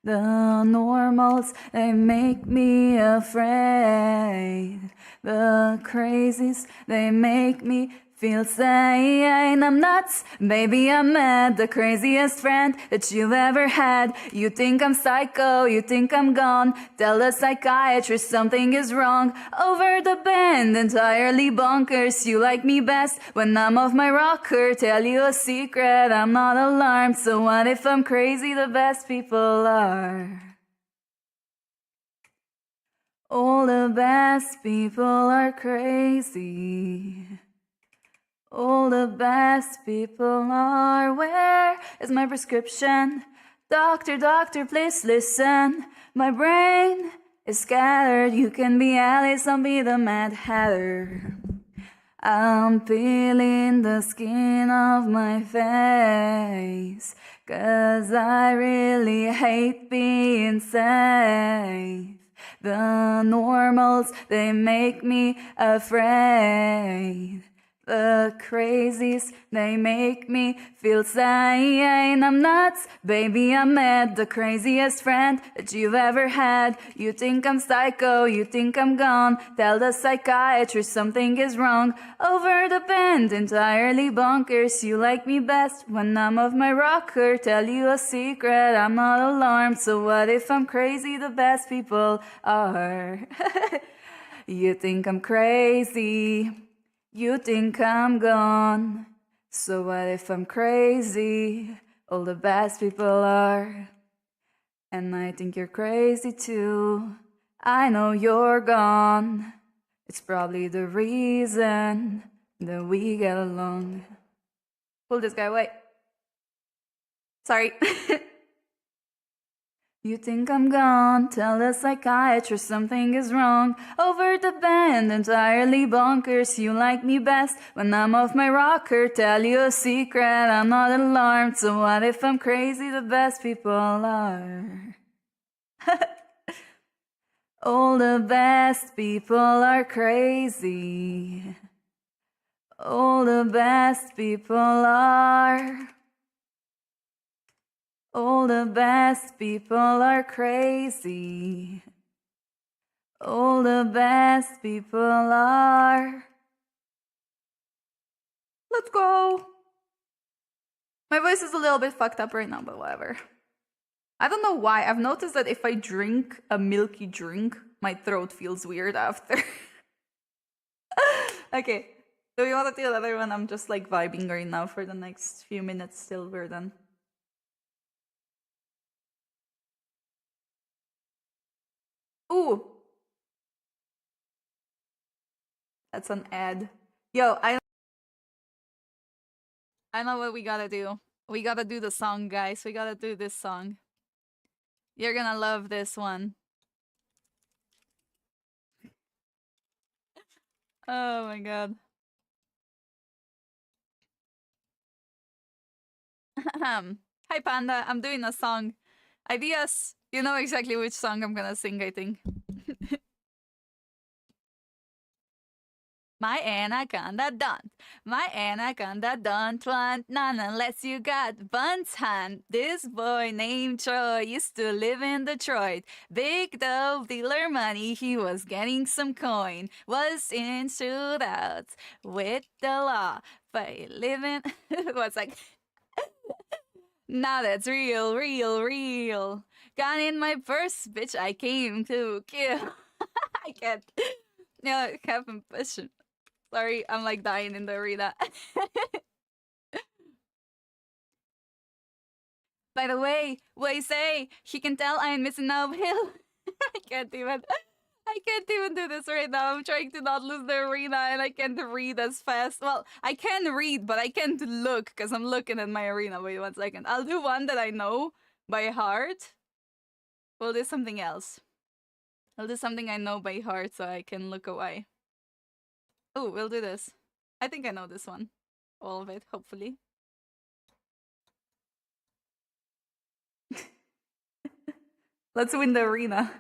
The normals, they make me afraid. The crazies, they make me feel sane. I'm nuts, baby, I'm mad. The craziest friend that you've ever had. You think I'm psycho, you think I'm gone. Tell the psychiatrist something is wrong. Over the bend, entirely bonkers. You like me best when I'm off my rocker. Tell you a secret, I'm not alarmed. So what if I'm crazy? The best people are. All the best people are crazy. All the best people are. Where is my prescription? Doctor, doctor, please listen. My brain is scattered. You can be Alice, I'll be the Mad Hatter. I'm peeling the skin off my face, 'cause I really hate being safe. The normals, they make me afraid. The crazies, they make me feel sane. I'm nuts, baby, I'm mad. The craziest friend that you've ever had. You think I'm psycho, you think I'm gone. Tell the psychiatrist something is wrong. Over the bend, entirely bonkers. You like me best when I'm off my rocker. Tell you a secret, I'm not alarmed. So what if I'm crazy? The best people are. You think I'm crazy. You think I'm gone, so what if I'm crazy? All the best people are, and I think you're crazy too. I know you're gone, it's probably the reason that we get along. Pull this guy away. Sorry. You think I'm gone, tell the psychiatrist something is wrong. Over the bend, entirely bonkers. You like me best when I'm off my rocker. Tell you a secret, I'm not alarmed. So what if I'm crazy? The best people are. All the best people are crazy. All the best people are. All the best people are crazy. All the best people are. Let's go. My voice is a little bit fucked up right now, but whatever. I don't know why. I've noticed that if I drink a milky drink, my throat feels weird after. Okay. Do you want to do another one? I'm just like vibing right now for the next few minutes till we're done. Ooh. That's an ad. Yo, I know what we gotta do. We gotta do the song, guys. We gotta do this song. You're gonna love this one. Oh my god. Hi, Panda. I'm doing a song. Ideas. You know exactly which song I'm gonna sing, I think. My anaconda don't want none unless you got buns hand. This boy named Troy used to live in Detroit. Big dope dealer money, he was getting some coin. Was in shootouts with the law, but living was like. Now that's real, real, real. Gun in my purse, bitch, I came to kill. I can't. No, Kevin pushing. Sorry, I'm like dying in the arena. By the way, what I say, he can tell I am missing out hill. I can't even do this right now. I'm trying to not lose the arena and I can't read as fast. Well, I can read, but I can't look because I'm looking at my arena. Wait 1 second. I'll do one that I know by heart. We'll do something else. I'll do something I know by heart so I can look away. Oh, we'll do this. I think I know this one. All of it, hopefully. Let's win the arena.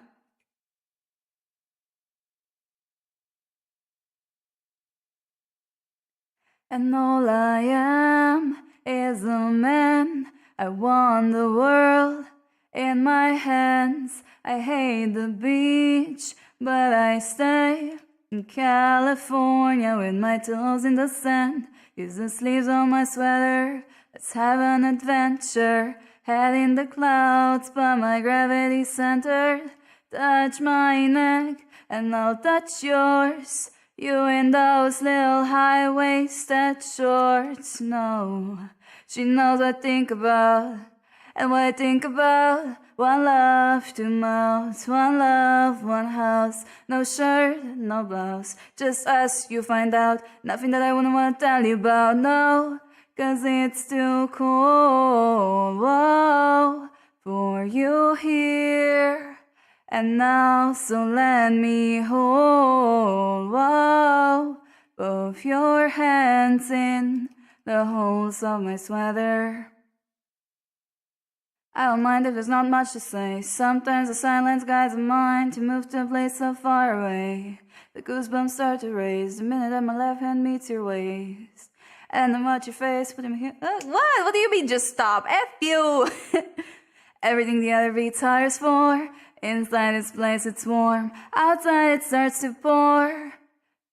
And all I am is a man. I want the world in my hands. I hate the beach, but I stay in California with my toes in the sand. Use the sleeves on my sweater. Let's have an adventure. Head in the clouds, but my gravity centered. Touch my neck, and I'll touch yours. You in those little high-waisted shorts. No, she knows what I think about. And what I think about. One love, 2 mouths. One love, 1 house. No shirt, no blouse. Just us, you find out. Nothing that I wouldn't want to tell you about. No, 'cause it's too cold, whoa, for you here and now. So let me hold, whoa, both your hands in the holes of my sweater. I don't mind if there's not much to say. Sometimes the silence guides the mind to move to a place so far away. The goosebumps start to raise the minute that my left hand meets your waist. And I watch your face, put him here. What? What do you mean just stop? F you! Everything the other beats hires for. Inside this place it's warm. Outside it starts to pour.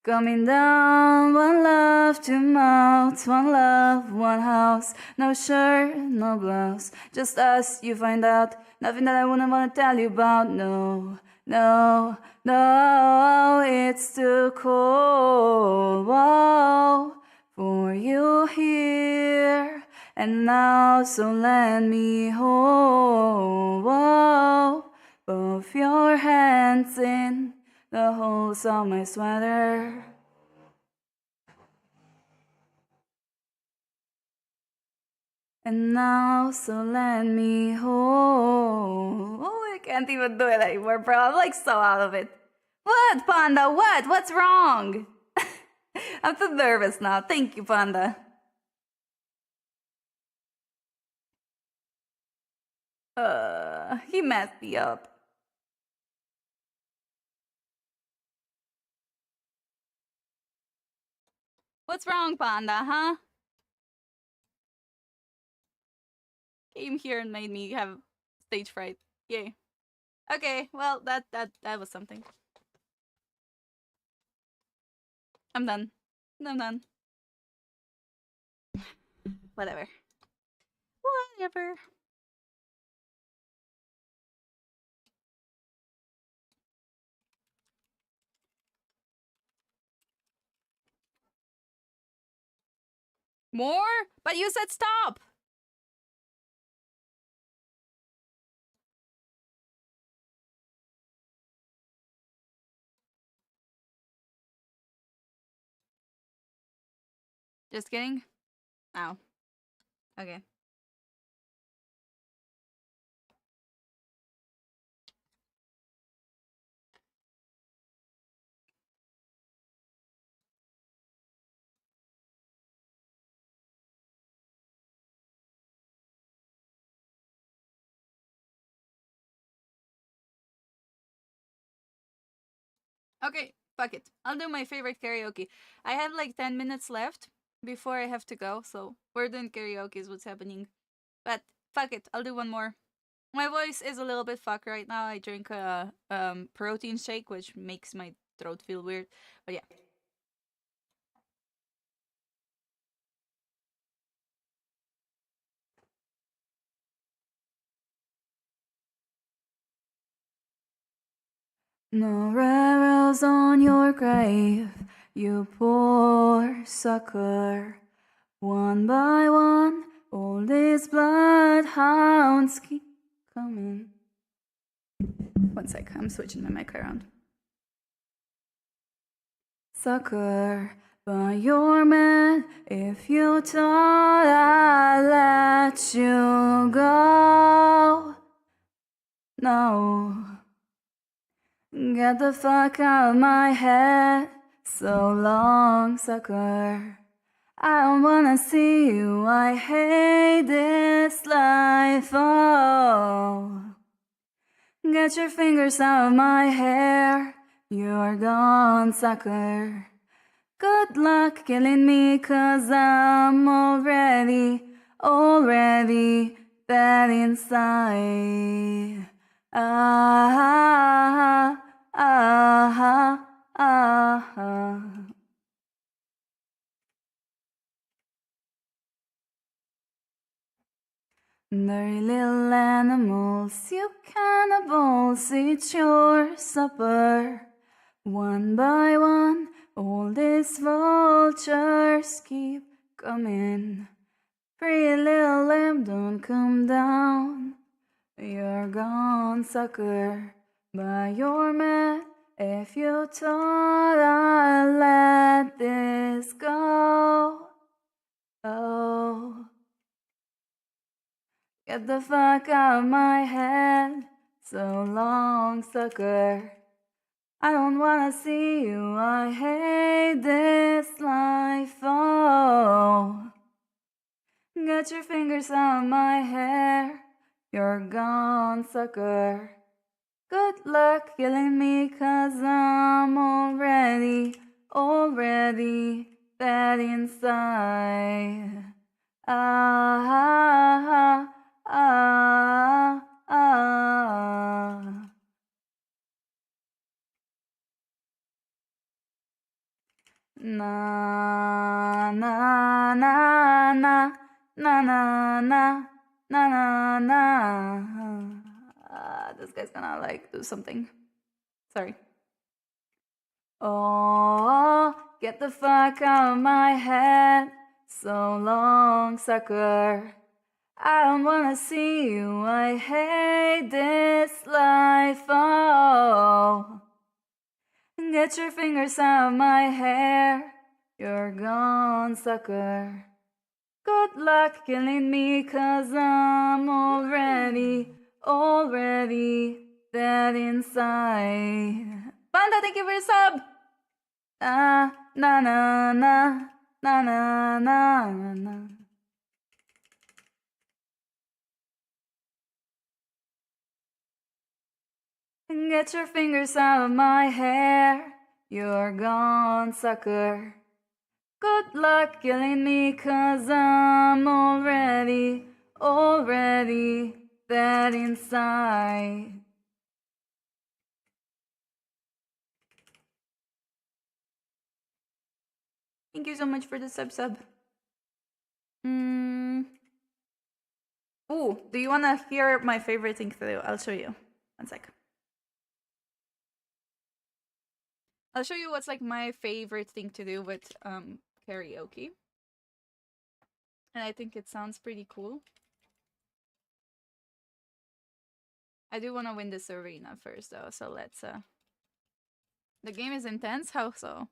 Coming down, one love, two mouths, one love, one house. No shirt, no blouse, just us, you find out. Nothing that I wouldn't want to tell you about. No, no, no, it's too cold, whoa, for you here and now. So let me hold, whoa, both your hands in the holes of my sweater. And now, so let me hold. Oh, I can't even do it anymore, bro. I'm like so out of it. What, Panda? What? What's wrong? I'm too nervous now. Thank you, Panda. He messed me up. What's wrong, Panda, huh? Came here and made me have stage fright. Yay. Okay, well, that was something. I'm done. I'm done. Whatever. Whatever. More? But you said stop! Just kidding? Oh. Okay. Okay, fuck it. I'll do my favorite karaoke. I have like 10 minutes left before I have to go, so we're doing karaoke is what's happening. But fuck it, I'll do one more. My voice is a little bit fucked right now. I drink a protein shake, which makes my throat feel weird. But yeah. No rails on your grave, you poor sucker. One by one, all these bloodhounds keep coming. One sec, I'm switching my mic around. Sucker, but you're mad if you thought I'd let you go. No. Get the fuck out of my head. So long, sucker. I don't wanna see you. I hate this life. Oh. Get your fingers out of my hair. You're gone, sucker. Good luck killing me, 'cause I'm already dead inside. Ah, ah, ah, ah. Dirty little animals, you cannibals, eat your supper. One by one, all these vultures keep coming. Pretty little lamb, don't come down. You're gone, sucker, but you're mad if you thought I'd let this go. Oh, get the fuck out of my head. So long, sucker. I don't wanna see you. I hate this life. Oh, get your fingers out of my hair. you're gone, sucker. Good luck killing me, 'cause I'm already dead inside. Ah, ah, ah. Na na na na na na na na na. This guy's gonna like do something. Sorry. Oh, get the fuck out of my head. So long, sucker. I don't wanna see you. I hate this life. Oh, get your fingers out of my hair. You're gone, sucker. Good luck killing me, 'cause I'm already dead inside. Panda, thank you for your sub. Na na na na na na na na. Get your fingers out of my hair. You're gone, sucker. Good luck killing me, 'cause I'm already dead inside. Thank you so much for the sub. Ooh, do you wanna hear my favorite thing to do? I'll show you. One sec. I'll show you what's like my favorite thing to do with karaoke. And I think it sounds pretty cool. I do want to win this arena first though, so let's the game is intense, how so?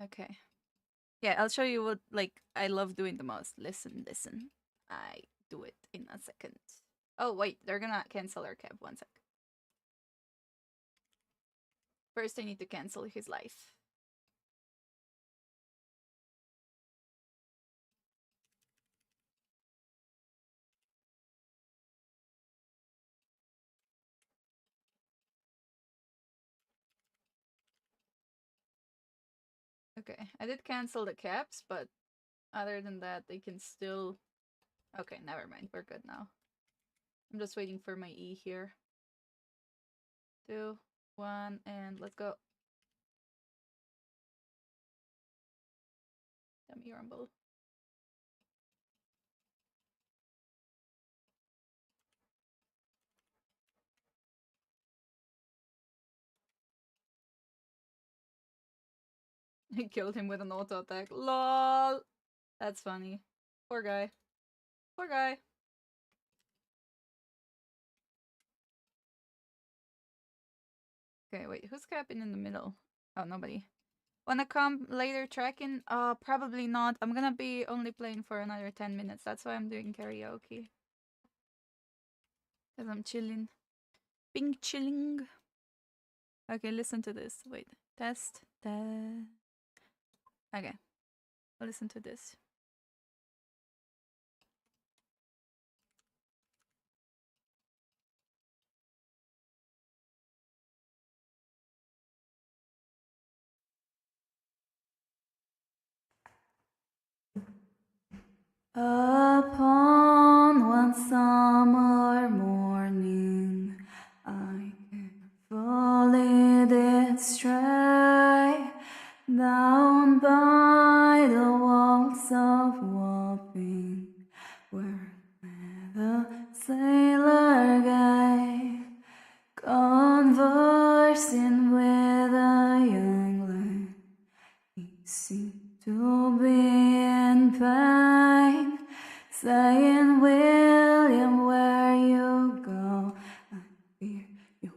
Okay. Yeah, I'll show you what like I love doing the most. Listen. I do it in a second. Oh wait, they're gonna cancel our cap. One sec. First I need to cancel his life. Okay, I did cancel the caps, but other than that, they can still... Okay, never mind. We're good now. I'm just waiting for my E here. 2, 1, and let's go. Dummy rumble. I killed him with an auto attack. LOL! That's funny. Poor guy. Poor guy. Okay, wait, who's capping in the middle? Oh, nobody. Wanna come later tracking? Probably not. I'm gonna be only playing for another 10 minutes. That's why I'm doing karaoke. Because I'm chilling. Being chilling. Okay, listen to this. Wait. Test. Okay. Listen to this. Upon one summer morning, I carefully did stray down by the walls of Wapping, where the sailor gay, conversing with a young lad, he seemed to be in pain, saying, William, where you go, I fear you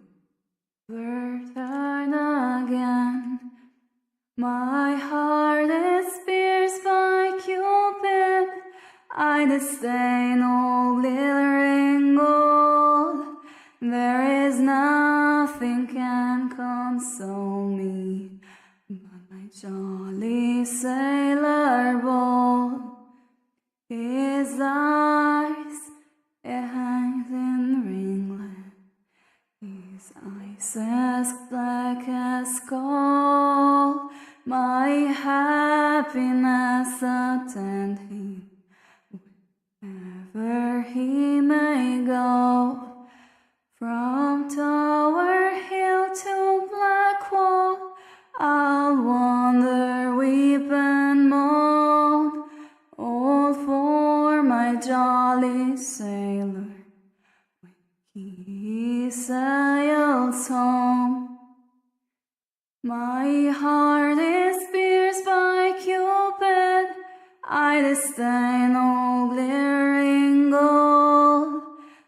will return again. My heart is I disdain all glittering gold. There is nothing can console me but my jolly sailor bold. His eyes, it hangs in ringlet. His eyes as black as coal. My happiness attend him wherever he may go. From Tower Hill to Blackwall, I'll wander, weep and moan, all for my jolly sailor when he sails home. My heart is pierced by Cupid, I disdain all glittering gold.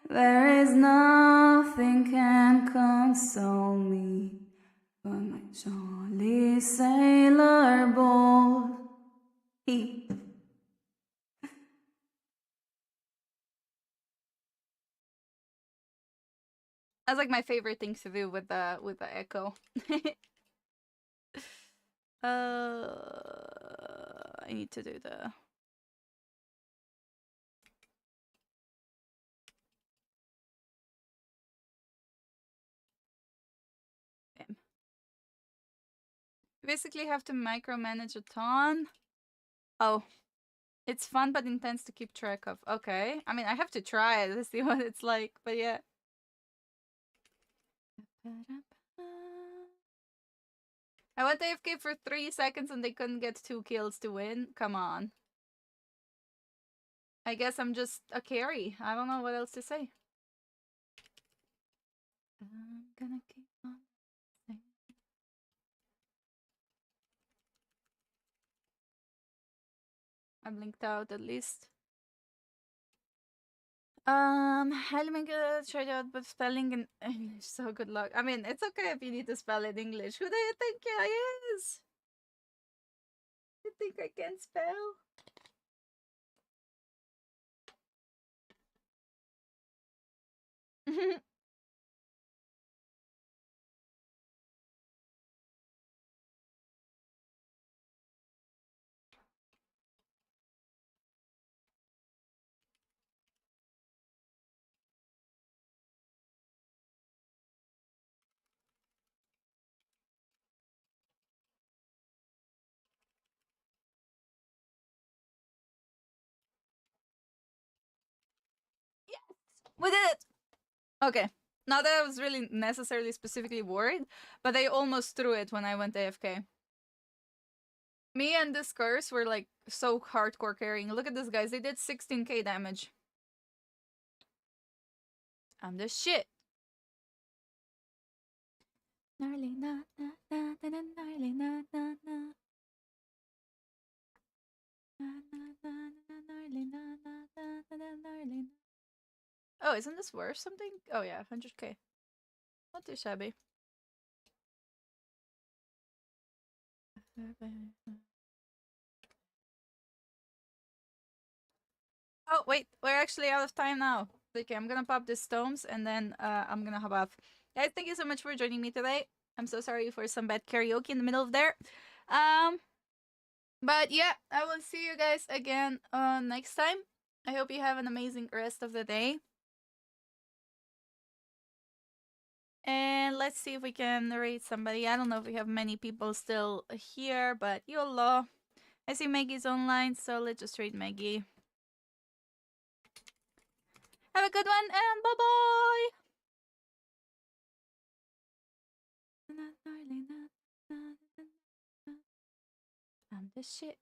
There is nothing can console me but my jolly sailor bold. That's like my favorite things to do with the echo. I need to do the. Bam. You basically have to micromanage a ton. Oh, it's fun but intense to keep track of. Okay, I mean I have to try it to see what it's like, but yeah. I went AFK for 3 seconds and they couldn't get 2 kills to win. Come on. I guess I'm just a carry. I don't know what else to say. I'm gonna keep on singing. I'm linked out at least. Helming tried out with spelling in English, so good luck. I mean, it's okay if you need to spell in English. Who do you think I is? You think I can spell? Yes! We did it! Okay. Not that I was really necessarily specifically worried, but I almost threw it when I went AFK. Me and this curse were like so hardcore carrying. Look at this, guys. They did 16k damage. I'm the shit. Gnarly na na na na na gnarly na na na. Oh, isn't this worth something? Oh yeah, 100k. Not too shabby. Oh wait, we're actually out of time now. Okay, I'm gonna pop these stones and then I'm gonna hop off. Guys, thank you so much for joining me today. I'm so sorry for some bad karaoke in the middle of there. But yeah, I will see you guys again next time. I hope you have an amazing rest of the day. And let's see if we can rate somebody. I don't know if we have many people still here, but YOLO. I see Maggie's online, so let's just rate Maggie. Have a good one, and bye-bye! I'm the shit.